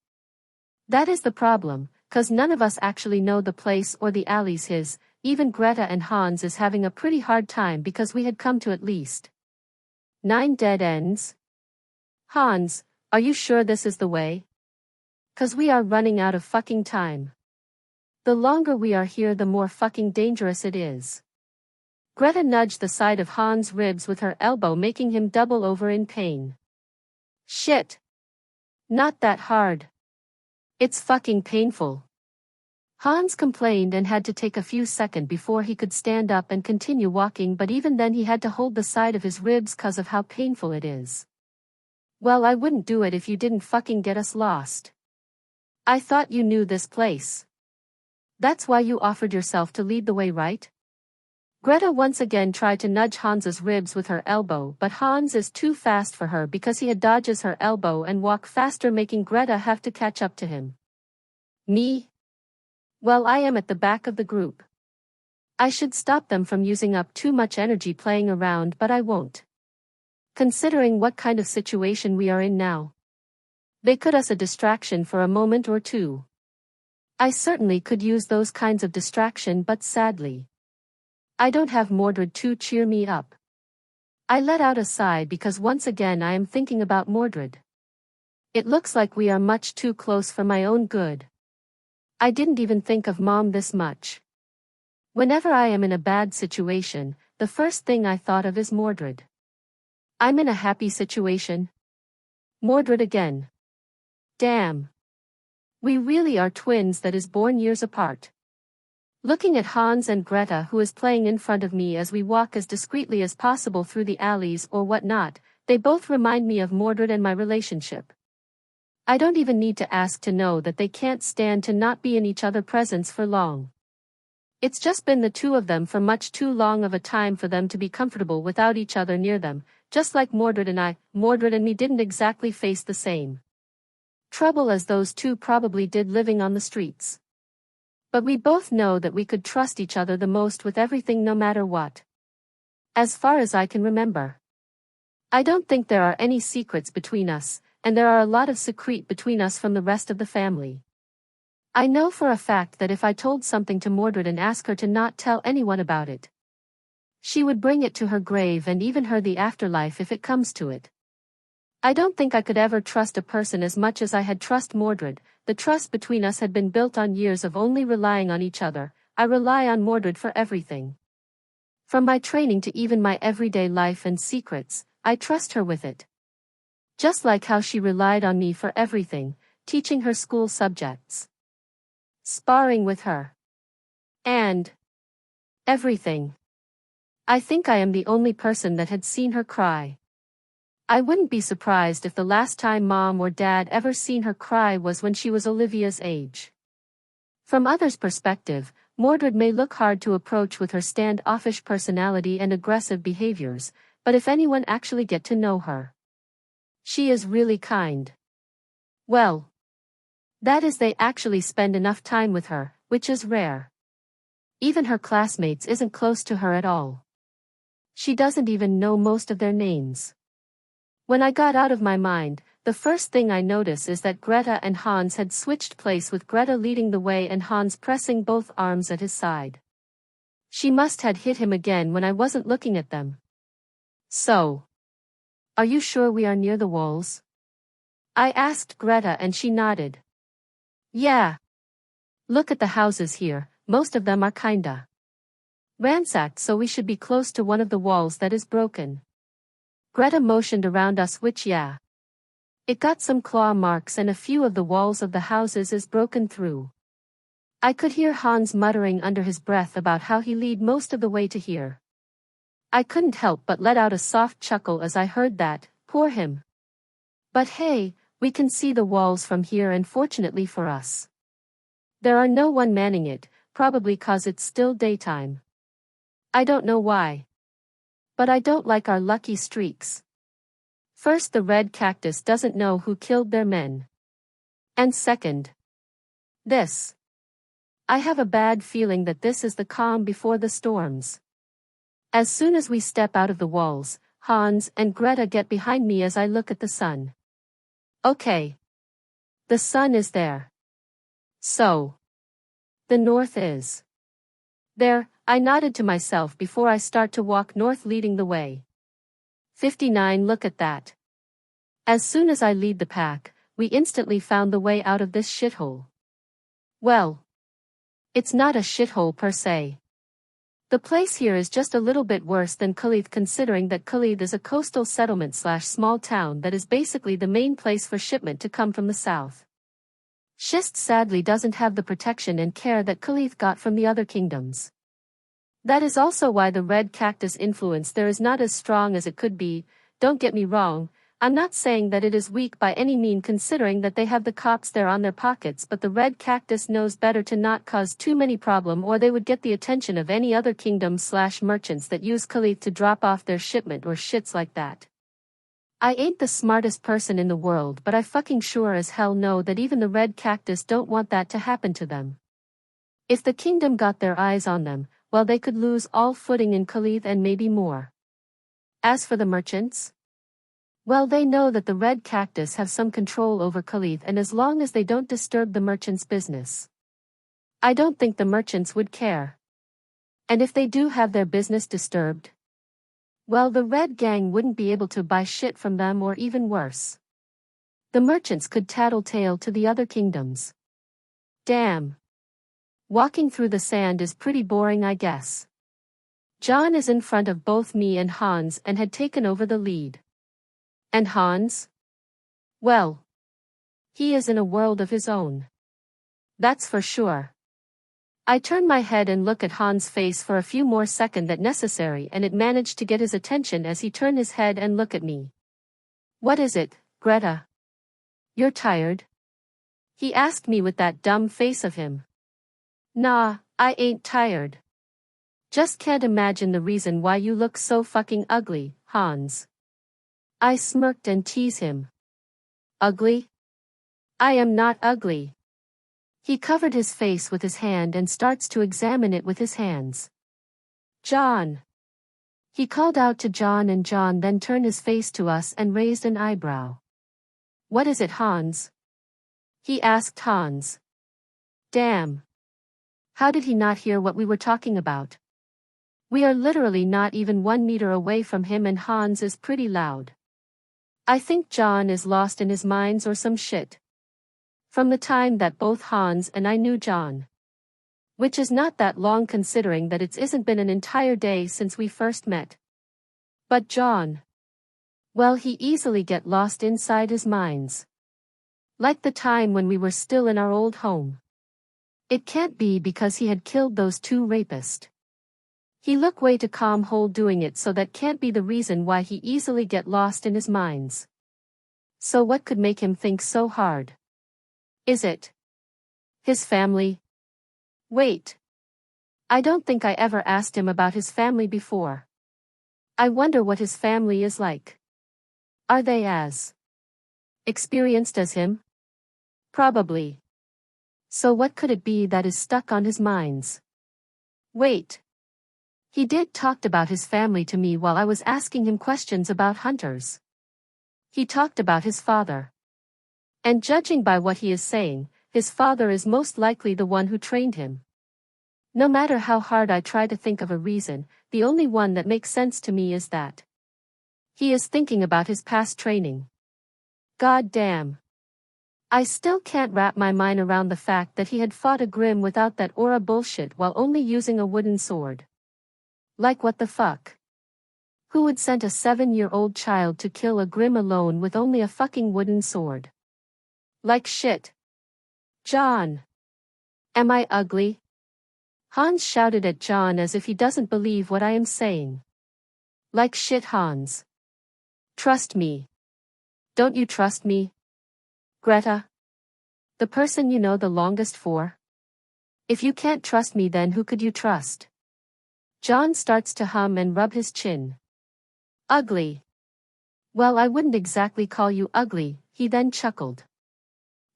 that is the problem, cause none of us actually know the place or the alleys. Even Greta and Hans is having a pretty hard time because we had come to at least 9 dead ends. Hans, are you sure this is the way? Cause we are running out of fucking time. The longer we are here, the more fucking dangerous it is. Greta nudged the side of Hans' ribs with her elbow, making him double over in pain. Shit. Not that hard. It's fucking painful. Hans complained and had to take a few seconds before he could stand up and continue walking, but even then he had to hold the side of his ribs cause of how painful it is. Well, I wouldn't do it if you didn't fucking get us lost. I thought you knew this place. That's why you offered yourself to lead the way, right? Greta once again tried to nudge Hans's ribs with her elbow, but Hans is too fast for her because he had dodges her elbow and walk faster, making Greta have to catch up to him. Me? Well, I am at the back of the group. I should stop them from using up too much energy playing around, but I won't. Considering what kind of situation we are in now. They could us a distraction for a moment or two. I certainly could use those kinds of distraction, but sadly, I don't have Mordred to cheer me up. I let out a sigh because once again I am thinking about Mordred. It looks like we are much too close for my own good. I didn't even think of Mom this much. Whenever I am in a bad situation, the first thing I thought of is Mordred. I'm in a happy situation. Mordred again. Damn. We really are twins that is born years apart. Looking at Hans and Greta, who is playing in front of me as we walk as discreetly as possible through the alleys or whatnot, they both remind me of Mordred and my relationship. I don't even need to ask to know that they can't stand to not be in each other's presence for long. It's just been the two of them for much too long of a time for them to be comfortable without each other near them, just like Mordred and I. Mordred and me didn't exactly face the same trouble as those two probably did living on the streets. But we both know that we could trust each other the most with everything, no matter what. As far as I can remember. I don't think there are any secrets between us, and there are a lot of secret between us from the rest of the family. I know for a fact that if I told something to Mordred and asked her to not tell anyone about it, she would bring it to her grave and even her the afterlife if it comes to it. I don't think I could ever trust a person as much as I had trust Mordred. The trust between us had been built on years of only relying on each other. I rely on Mordred for everything. From my training to even my everyday life and secrets, I trust her with it. Just like how she relied on me for everything, teaching her school subjects, sparring with her, and everything. I think I am the only person that had seen her cry. I wouldn't be surprised if the last time Mom or Dad ever seen her cry was when she was Olivia's age. From others' perspective, Mordred may look hard to approach with her standoffish personality and aggressive behaviors, but if anyone actually get to know her, she is really kind. Well, that is, they actually spend enough time with her, which is rare. Even her classmates isn't close to her at all. She doesn't even know most of their names. When I got out of my mind, the first thing I noticed is that Greta and Hans had switched place, with Greta leading the way and Hans pressing both arms at his side. She must had hit him again when I wasn't looking at them. So, are you sure we are near the walls? I asked Greta and she nodded. Yeah. Look at the houses here, most of them are kinda ransacked, so we should be close to one of the walls that is broken. Greta motioned around us, which yeah. It got some claw marks and a few of the walls of the houses is broken through. I could hear Hans muttering under his breath about how he lead most of the way to here. I couldn't help but let out a soft chuckle as I heard that, poor him. But hey, we can see the walls from here, and fortunately for us, there are no one manning it, probably cause it's still daytime. I don't know why. But I don't like our lucky streaks. First, the red cactus doesn't know who killed their men. And second, this. I have a bad feeling that this is the calm before the storms. As soon as we step out of the walls, Hans and Greta get behind me as I look at the sun. Okay. The sun is there. So. The north is. There, I nodded to myself before I start to walk north, leading the way. 59. Look at that. As soon as I lead the pack, we instantly found the way out of this shithole. Well. It's not a shithole per se. The place here is just a little bit worse than Khalid, considering that Khalid is a coastal settlement / small town that is basically the main place for shipment to come from the south. Shist sadly doesn't have the protection and care that Khalid got from the other kingdoms. That is also why the red cactus influence there is not as strong as it could be. Don't get me wrong, I'm not saying that it is weak by any mean, considering that they have the cops there on their pockets, but the red cactus knows better to not cause too many problem, or they would get the attention of any other kingdom / merchants that use Khalid to drop off their shipment or shits like that. I ain't the smartest person in the world, but I fucking sure as hell know that even the red cactus don't want that to happen to them. If the kingdom got their eyes on them, well, they could lose all footing in Khalid and maybe more. As for the merchants, well, they know that the red cactus have some control over Khalid, and as long as they don't disturb the merchants' business, I don't think the merchants would care. And if they do have their business disturbed, well, the red gang wouldn't be able to buy shit from them, or even worse, the merchants could tattletale to the other kingdoms. Damn. Walking through the sand is pretty boring, I guess. John is in front of both me and Hans and had taken over the lead. And Hans? Well, he is in a world of his own. That's for sure. I turn my head and look at Hans' face for a few more seconds that necessary, and it managed to get his attention as he turned his head and looked at me. What is it, Greta? You're tired? He asked me with that dumb face of him. Nah, I ain't tired. Just can't imagine the reason why you look so fucking ugly, Hans. I smirked and teased him. Ugly? I am not ugly. He covered his face with his hand and starts to examine it with his hands. John. He called out to John, and John then turned his face to us and raised an eyebrow. What is it, Hans? He asked Hans. Damn. How did he not hear what we were talking about? We are literally not even 1 meter away from him, and Hans is pretty loud. I think John is lost in his minds or some shit. From the time that both Hans and I knew John, which is not that long considering that it isn't been an entire day since we first met. But John, well, he easily get lost inside his minds. Like the time when we were still in our old home. It can't be because he had killed those 2 rapists. He look way too calm whole doing it, so that can't be the reason why he easily get lost in his minds. So what could make him think so hard? Is it his family? Wait. I don't think I ever asked him about his family before. I wonder what his family is like. Are they as experienced as him? Probably. So what could it be that is stuck on his minds? Wait. He did talked about his family to me while I was asking him questions about hunters. He talked about his father. And judging by what he is saying, his father is most likely the one who trained him. No matter how hard I try to think of a reason, the only one that makes sense to me is that he is thinking about his past training. God damn. I still can't wrap my mind around the fact that he had fought a Grimm without that aura bullshit while only using a wooden sword. Like what the fuck? Who would send a 7-year-old child to kill a Grimm alone with only a fucking wooden sword? Like shit. John. Am I ugly? Hans shouted at John as if he doesn't believe what I am saying. Like shit, Hans. Trust me. Don't you trust me? Greta? The person you know the longest for? If you can't trust me, then who could you trust? John starts to hum and rub his chin. Ugly. Well, I wouldn't exactly call you ugly, he then chuckled.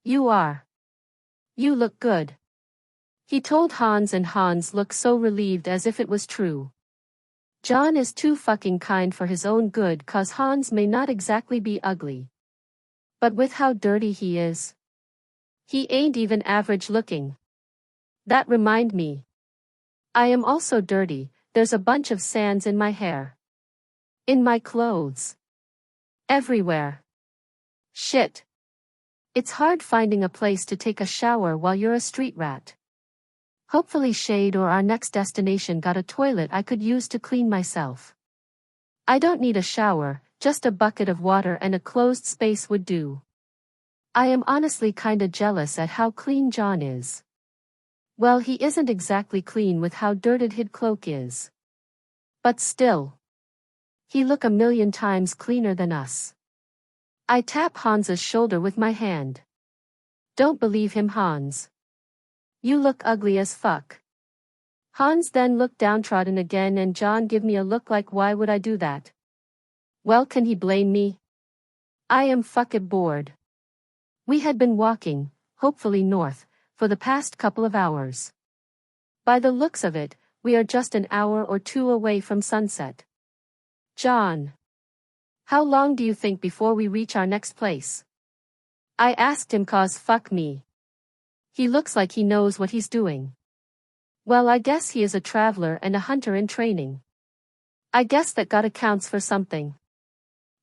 You are. You look good. He told Hans, and Hans looked so relieved as if it was true. John is too fucking kind for his own good, 'cause Hans may not exactly be ugly. But with how dirty he is. He ain't even average looking. That remind me. I am also dirty, there's a bunch of sands in my hair. In my clothes. Everywhere. Shit. It's hard finding a place to take a shower while you're a street rat. Hopefully Shade or our next destination got a toilet I could use to clean myself. I don't need a shower, just a bucket of water and a closed space would do. I am honestly kinda jealous at how clean John is. Well, he isn't exactly clean with how dirted his cloak is. But still. He look a million times cleaner than us. I tap Hans's shoulder with my hand. Don't believe him, Hans. You look ugly as fuck. Hans then looked downtrodden again, and John give me a look like, why would I do that? Well, can he blame me? I am fucking bored. We had been walking, hopefully north, for the past couple of hours. By the looks of it, we are just an hour or two away from sunset. John. How long do you think before we reach our next place? I asked him, 'cause fuck me. He looks like he knows what he's doing. Well, I guess he is a traveler and a hunter in training. I guess that gotta counts for something.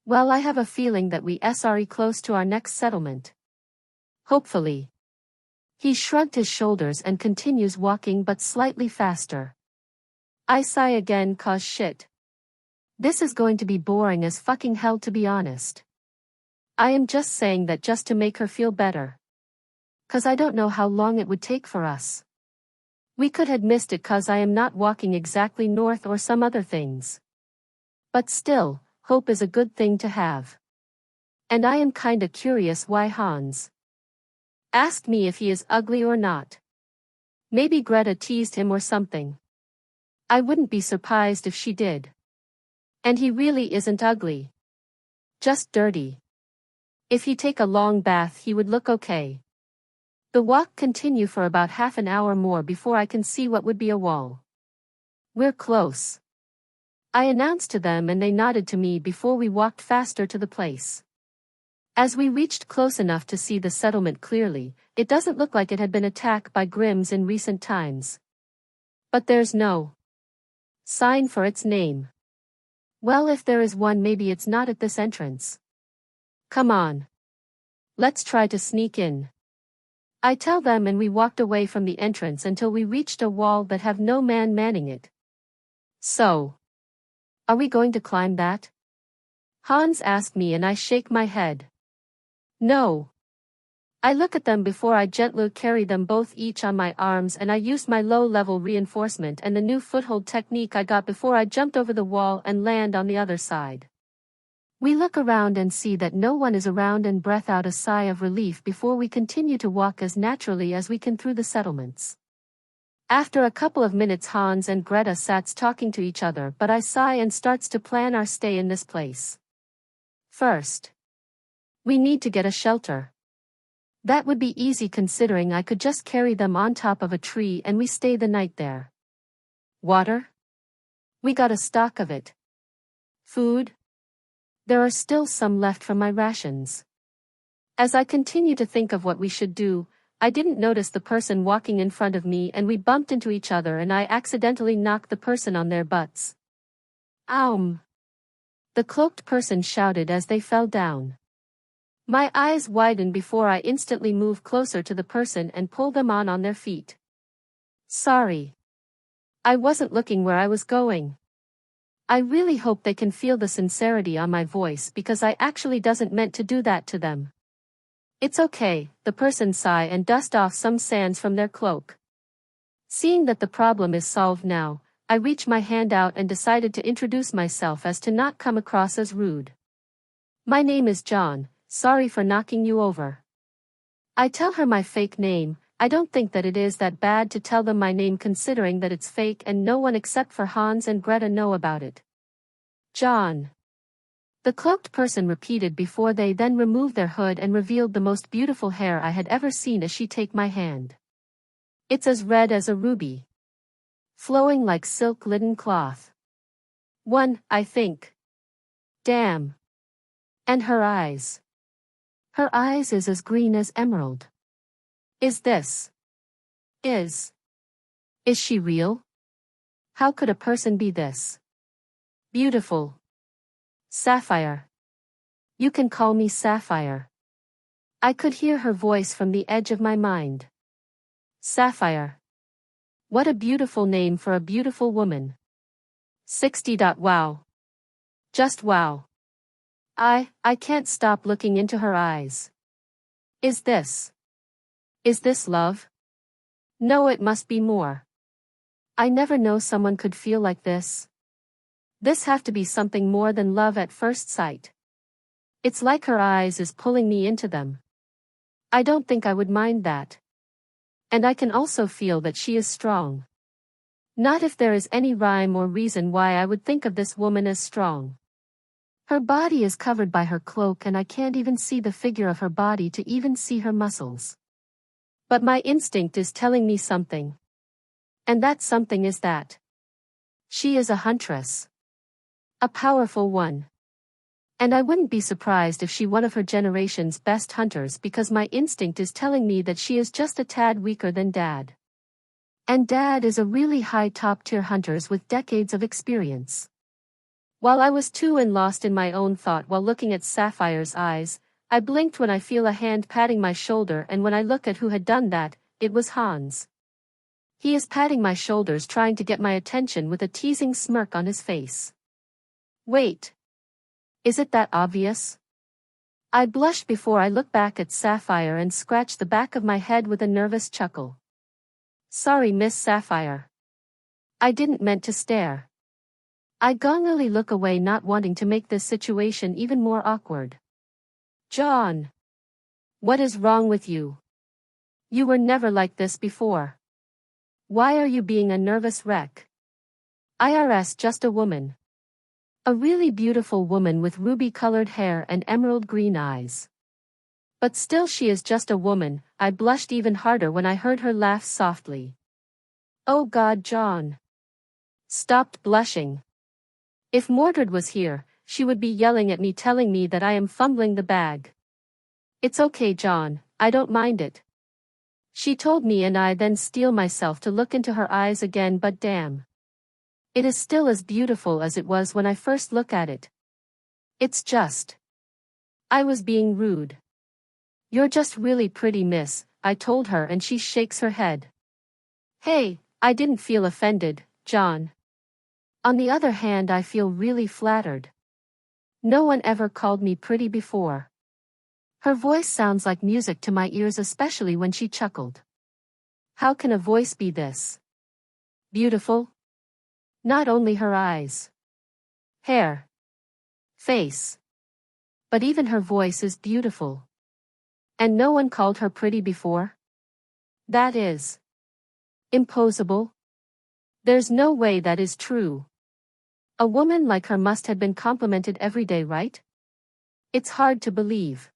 Well, I have a feeling that we are close to our next settlement. Hopefully. He shrugged his shoulders and continues walking, but slightly faster. I sigh again, 'cause shit. This is going to be boring as fucking hell, to be honest. I am just saying that just to make her feel better. 'Cause I don't know how long it would take for us. We could have missed it 'cause I am not walking exactly north or some other things. But still, hope is a good thing to have. And I am kinda curious why Hans asked me if he is ugly or not. Maybe Greta teased him or something. I wouldn't be surprised if she did. And he really isn't ugly. Just dirty. If he take a long bath he would look okay. The walk continue for about half an hour more before I can see what would be a wall. We're close. I announced to them, and they nodded to me before we walked faster to the place. As we reached close enough to see the settlement clearly, it doesn't look like it had been attacked by Grimms in recent times. But there's no sign for its name. Well, if there is one, maybe it's not at this entrance. Come on. Let's try to sneak in. I tell them, and we walked away from the entrance until we reached a wall that have no man manning it. So. Are we going to climb that? Hans asked me, and I shake my head. No. I look at them before I gently carry them both each on my arms, and I used my low-level reinforcement and the new foothold technique I got before I jumped over the wall and land on the other side. We look around and see that no one is around and breath out a sigh of relief before we continue to walk as naturally as we can through the settlements. After a couple of minutes, Hans and Greta sats talking to each other, but I sigh and starts to plan our stay in this place. First, we need to get a shelter. That would be easy considering I could just carry them on top of a tree and we stay the night there. Water? We got a stock of it. Food? There are still some left from my rations. As I continue to think of what we should do, I didn't notice the person walking in front of me, and we bumped into each other and I accidentally knocked the person on their butts. The cloaked person shouted as they fell down. My eyes widen before I instantly move closer to the person and pull them on their feet. Sorry. I wasn't looking where I was going. I really hope they can feel the sincerity on my voice because I actually doesn't meant to do that to them. It's okay, the person sigh and dust off some sands from their cloak. Seeing that the problem is solved now, I reach my hand out and decided to introduce myself as to not come across as rude. My name is John, sorry for knocking you over. I tell her my fake name. I don't think that it is that bad to tell them my name considering that it's fake and no one except for Hans and Greta know about it. John. The cloaked person repeated before they then removed their hood and revealed the most beautiful hair I had ever seen as she take my hand. It's as red as a ruby. Flowing like silk linen cloth. I think. Damn. And her eyes. Her eyes is as green as emerald. Is she real? How could a person be this beautiful? Sapphire. You can call me Sapphire. I could hear her voice from the edge of my mind. Sapphire. What a beautiful name for a beautiful woman. 60. Wow. Just wow. I can't stop looking into her eyes. Is this love? No, it must be more. I never know someone could feel like this. This have to be something more than love at first sight. It's like her eyes is pulling me into them. I don't think I would mind that. And I can also feel that she is strong. Not if there is any rhyme or reason why I would think of this woman as strong. Her body is covered by her cloak and I can't even see the figure of her body to even see her muscles. But my instinct is telling me something. And that something is that she is a huntress. A powerful one. And I wouldn't be surprised if she one of her generation's best hunters because my instinct is telling me that she is just a tad weaker than Dad. And Dad is a really high top-tier hunters with decades of experience. While I was too lost in my own thought while looking at Sapphire's eyes, I blinked when I feel a hand patting my shoulder and when I look at who had done that, it was Hans. He is patting my shoulders trying to get my attention with a teasing smirk on his face. Wait. Is it that obvious? I blushed before I looked back at Sapphire and scratched the back of my head with a nervous chuckle. Sorry, Miss Sapphire. I didn't meant to stare. I gongily look away not wanting to make this situation even more awkward. John. What is wrong with you? You were never like this before. Why are you being a nervous wreck? IRS just a woman. A really beautiful woman with ruby-colored hair and emerald green eyes. But still she is just a woman. I blushed even harder when I heard her laugh softly. Oh God, John. Stopped blushing. If Mordred was here, she would be yelling at me telling me that I am fumbling the bag. It's okay, John, I don't mind it. She told me and I then steel myself to look into her eyes again but damn. It is still as beautiful as it was when I first looked at it. It's just. I was being rude. You're just really pretty, miss, I told her and she shakes her head. Hey, I didn't feel offended, John. On the other hand, I feel really flattered. No one ever called me pretty before. Her voice sounds like music to my ears, especially when she chuckled. How can a voice be this beautiful? Not only her eyes, hair, face, but even her voice is beautiful. And no one called her pretty before? That is impossible. There's no way that is true. A woman like her must have been complimented every day, right? It's hard to believe.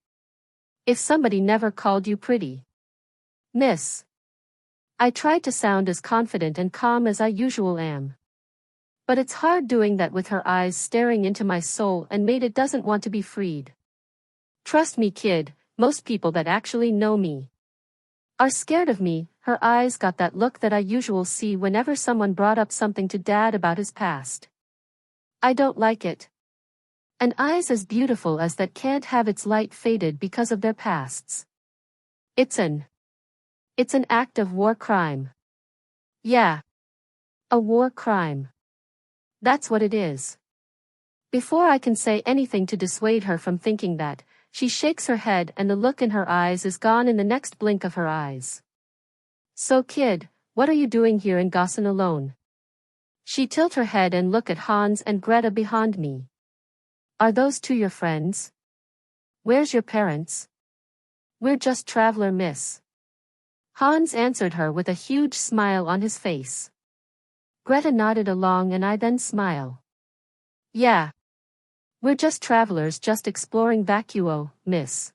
If somebody never called you pretty. Miss. I tried to sound as confident and calm as I usually am. But it's hard doing that with her eyes staring into my soul and made it doesn't want to be freed. Trust me, kid, most people that actually know me are scared of me. Her eyes got that look that I usually see whenever someone brought up something to Dad about his past. I don't like it. And eyes as beautiful as that can't have its light faded because of their pasts. It's an act of war crime. Yeah. A war crime. That's what it is. Before I can say anything to dissuade her from thinking that, she shakes her head and the look in her eyes is gone in the next blink of her eyes. So kid, what are you doing here in Gossen alone? She tilt her head and look at Hans and Greta behind me. Are those two your friends? Where's your parents? We're just traveler, miss. Hans answered her with a huge smile on his face. Greta nodded along and I then smile. Yeah. We're just travelers just exploring vacuo, miss.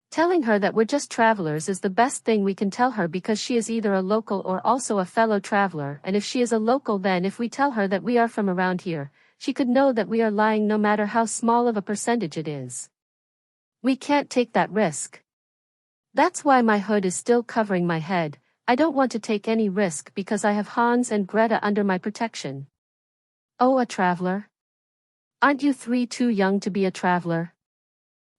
Telling her that we're just travelers is the best thing we can tell her because she is either a local or also a fellow traveler, and if she is a local, then if we tell her that we are from around here, she could know that we are lying no matter how small of a percentage it is. We can't take that risk. That's why my hood is still covering my head. I don't want to take any risk because I have Hans and Greta under my protection. Oh, a traveler? Aren't you three too young to be a traveler?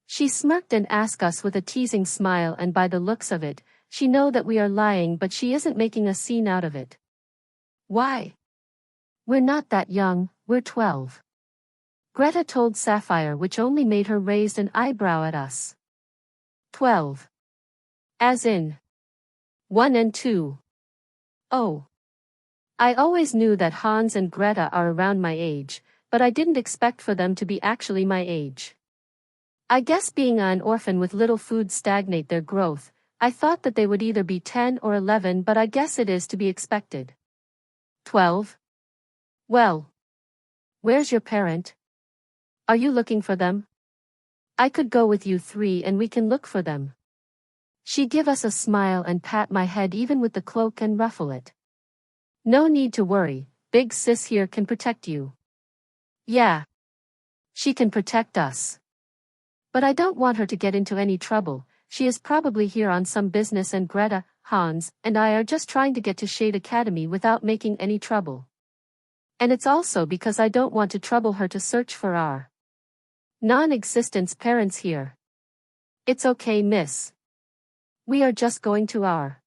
She smirked and asked us with a teasing smile, and by the looks of it, she know that we are lying, but she isn't making a scene out of it. Why? We're not that young, we're 12. Greta told Sapphire, which only made her raise an eyebrow at us. 12. As in 1 and 2. Oh. I always knew that Hans and Greta are around my age, but I didn't expect for them to be actually my age. I guess being an orphan with little food stagnate their growth, I thought that they would either be 10 or 11, but I guess it is to be expected. 12. Well. Where's your parent? Are you looking for them? I could go with you three and we can look for them. She give us a smile and pat my head even with the cloak and ruffle it. No need to worry, big sis here can protect you. Yeah. She can protect us. But I don't want her to get into any trouble. She is probably here on some business and Greta, Hans, and I are just trying to get to Shade Academy without making any trouble. And it's also because I don't want to trouble her to search for our non-existent parents here. It's okay, miss. We are just going to our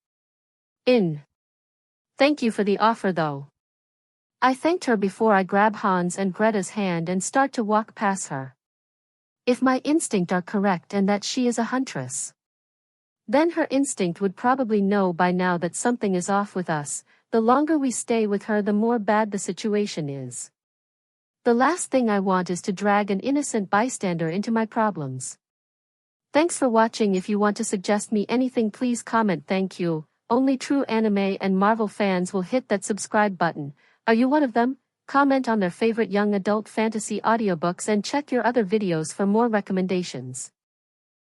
inn. Thank you for the offer though. I thanked her before I grab Hans and Greta's hand and start to walk past her. If my instinct are correct and that she is a huntress, then her instinct would probably know by now that something is off with us. The longer we stay with her, the more bad the situation is. The last thing I want is to drag an innocent bystander into my problems. Thanks for watching. If you want to suggest me anything, please comment. Thank you. Only true anime and Marvel fans will hit that subscribe button. Are you one of them? Comment on their favorite young adult fantasy audiobooks and check your other videos for more recommendations.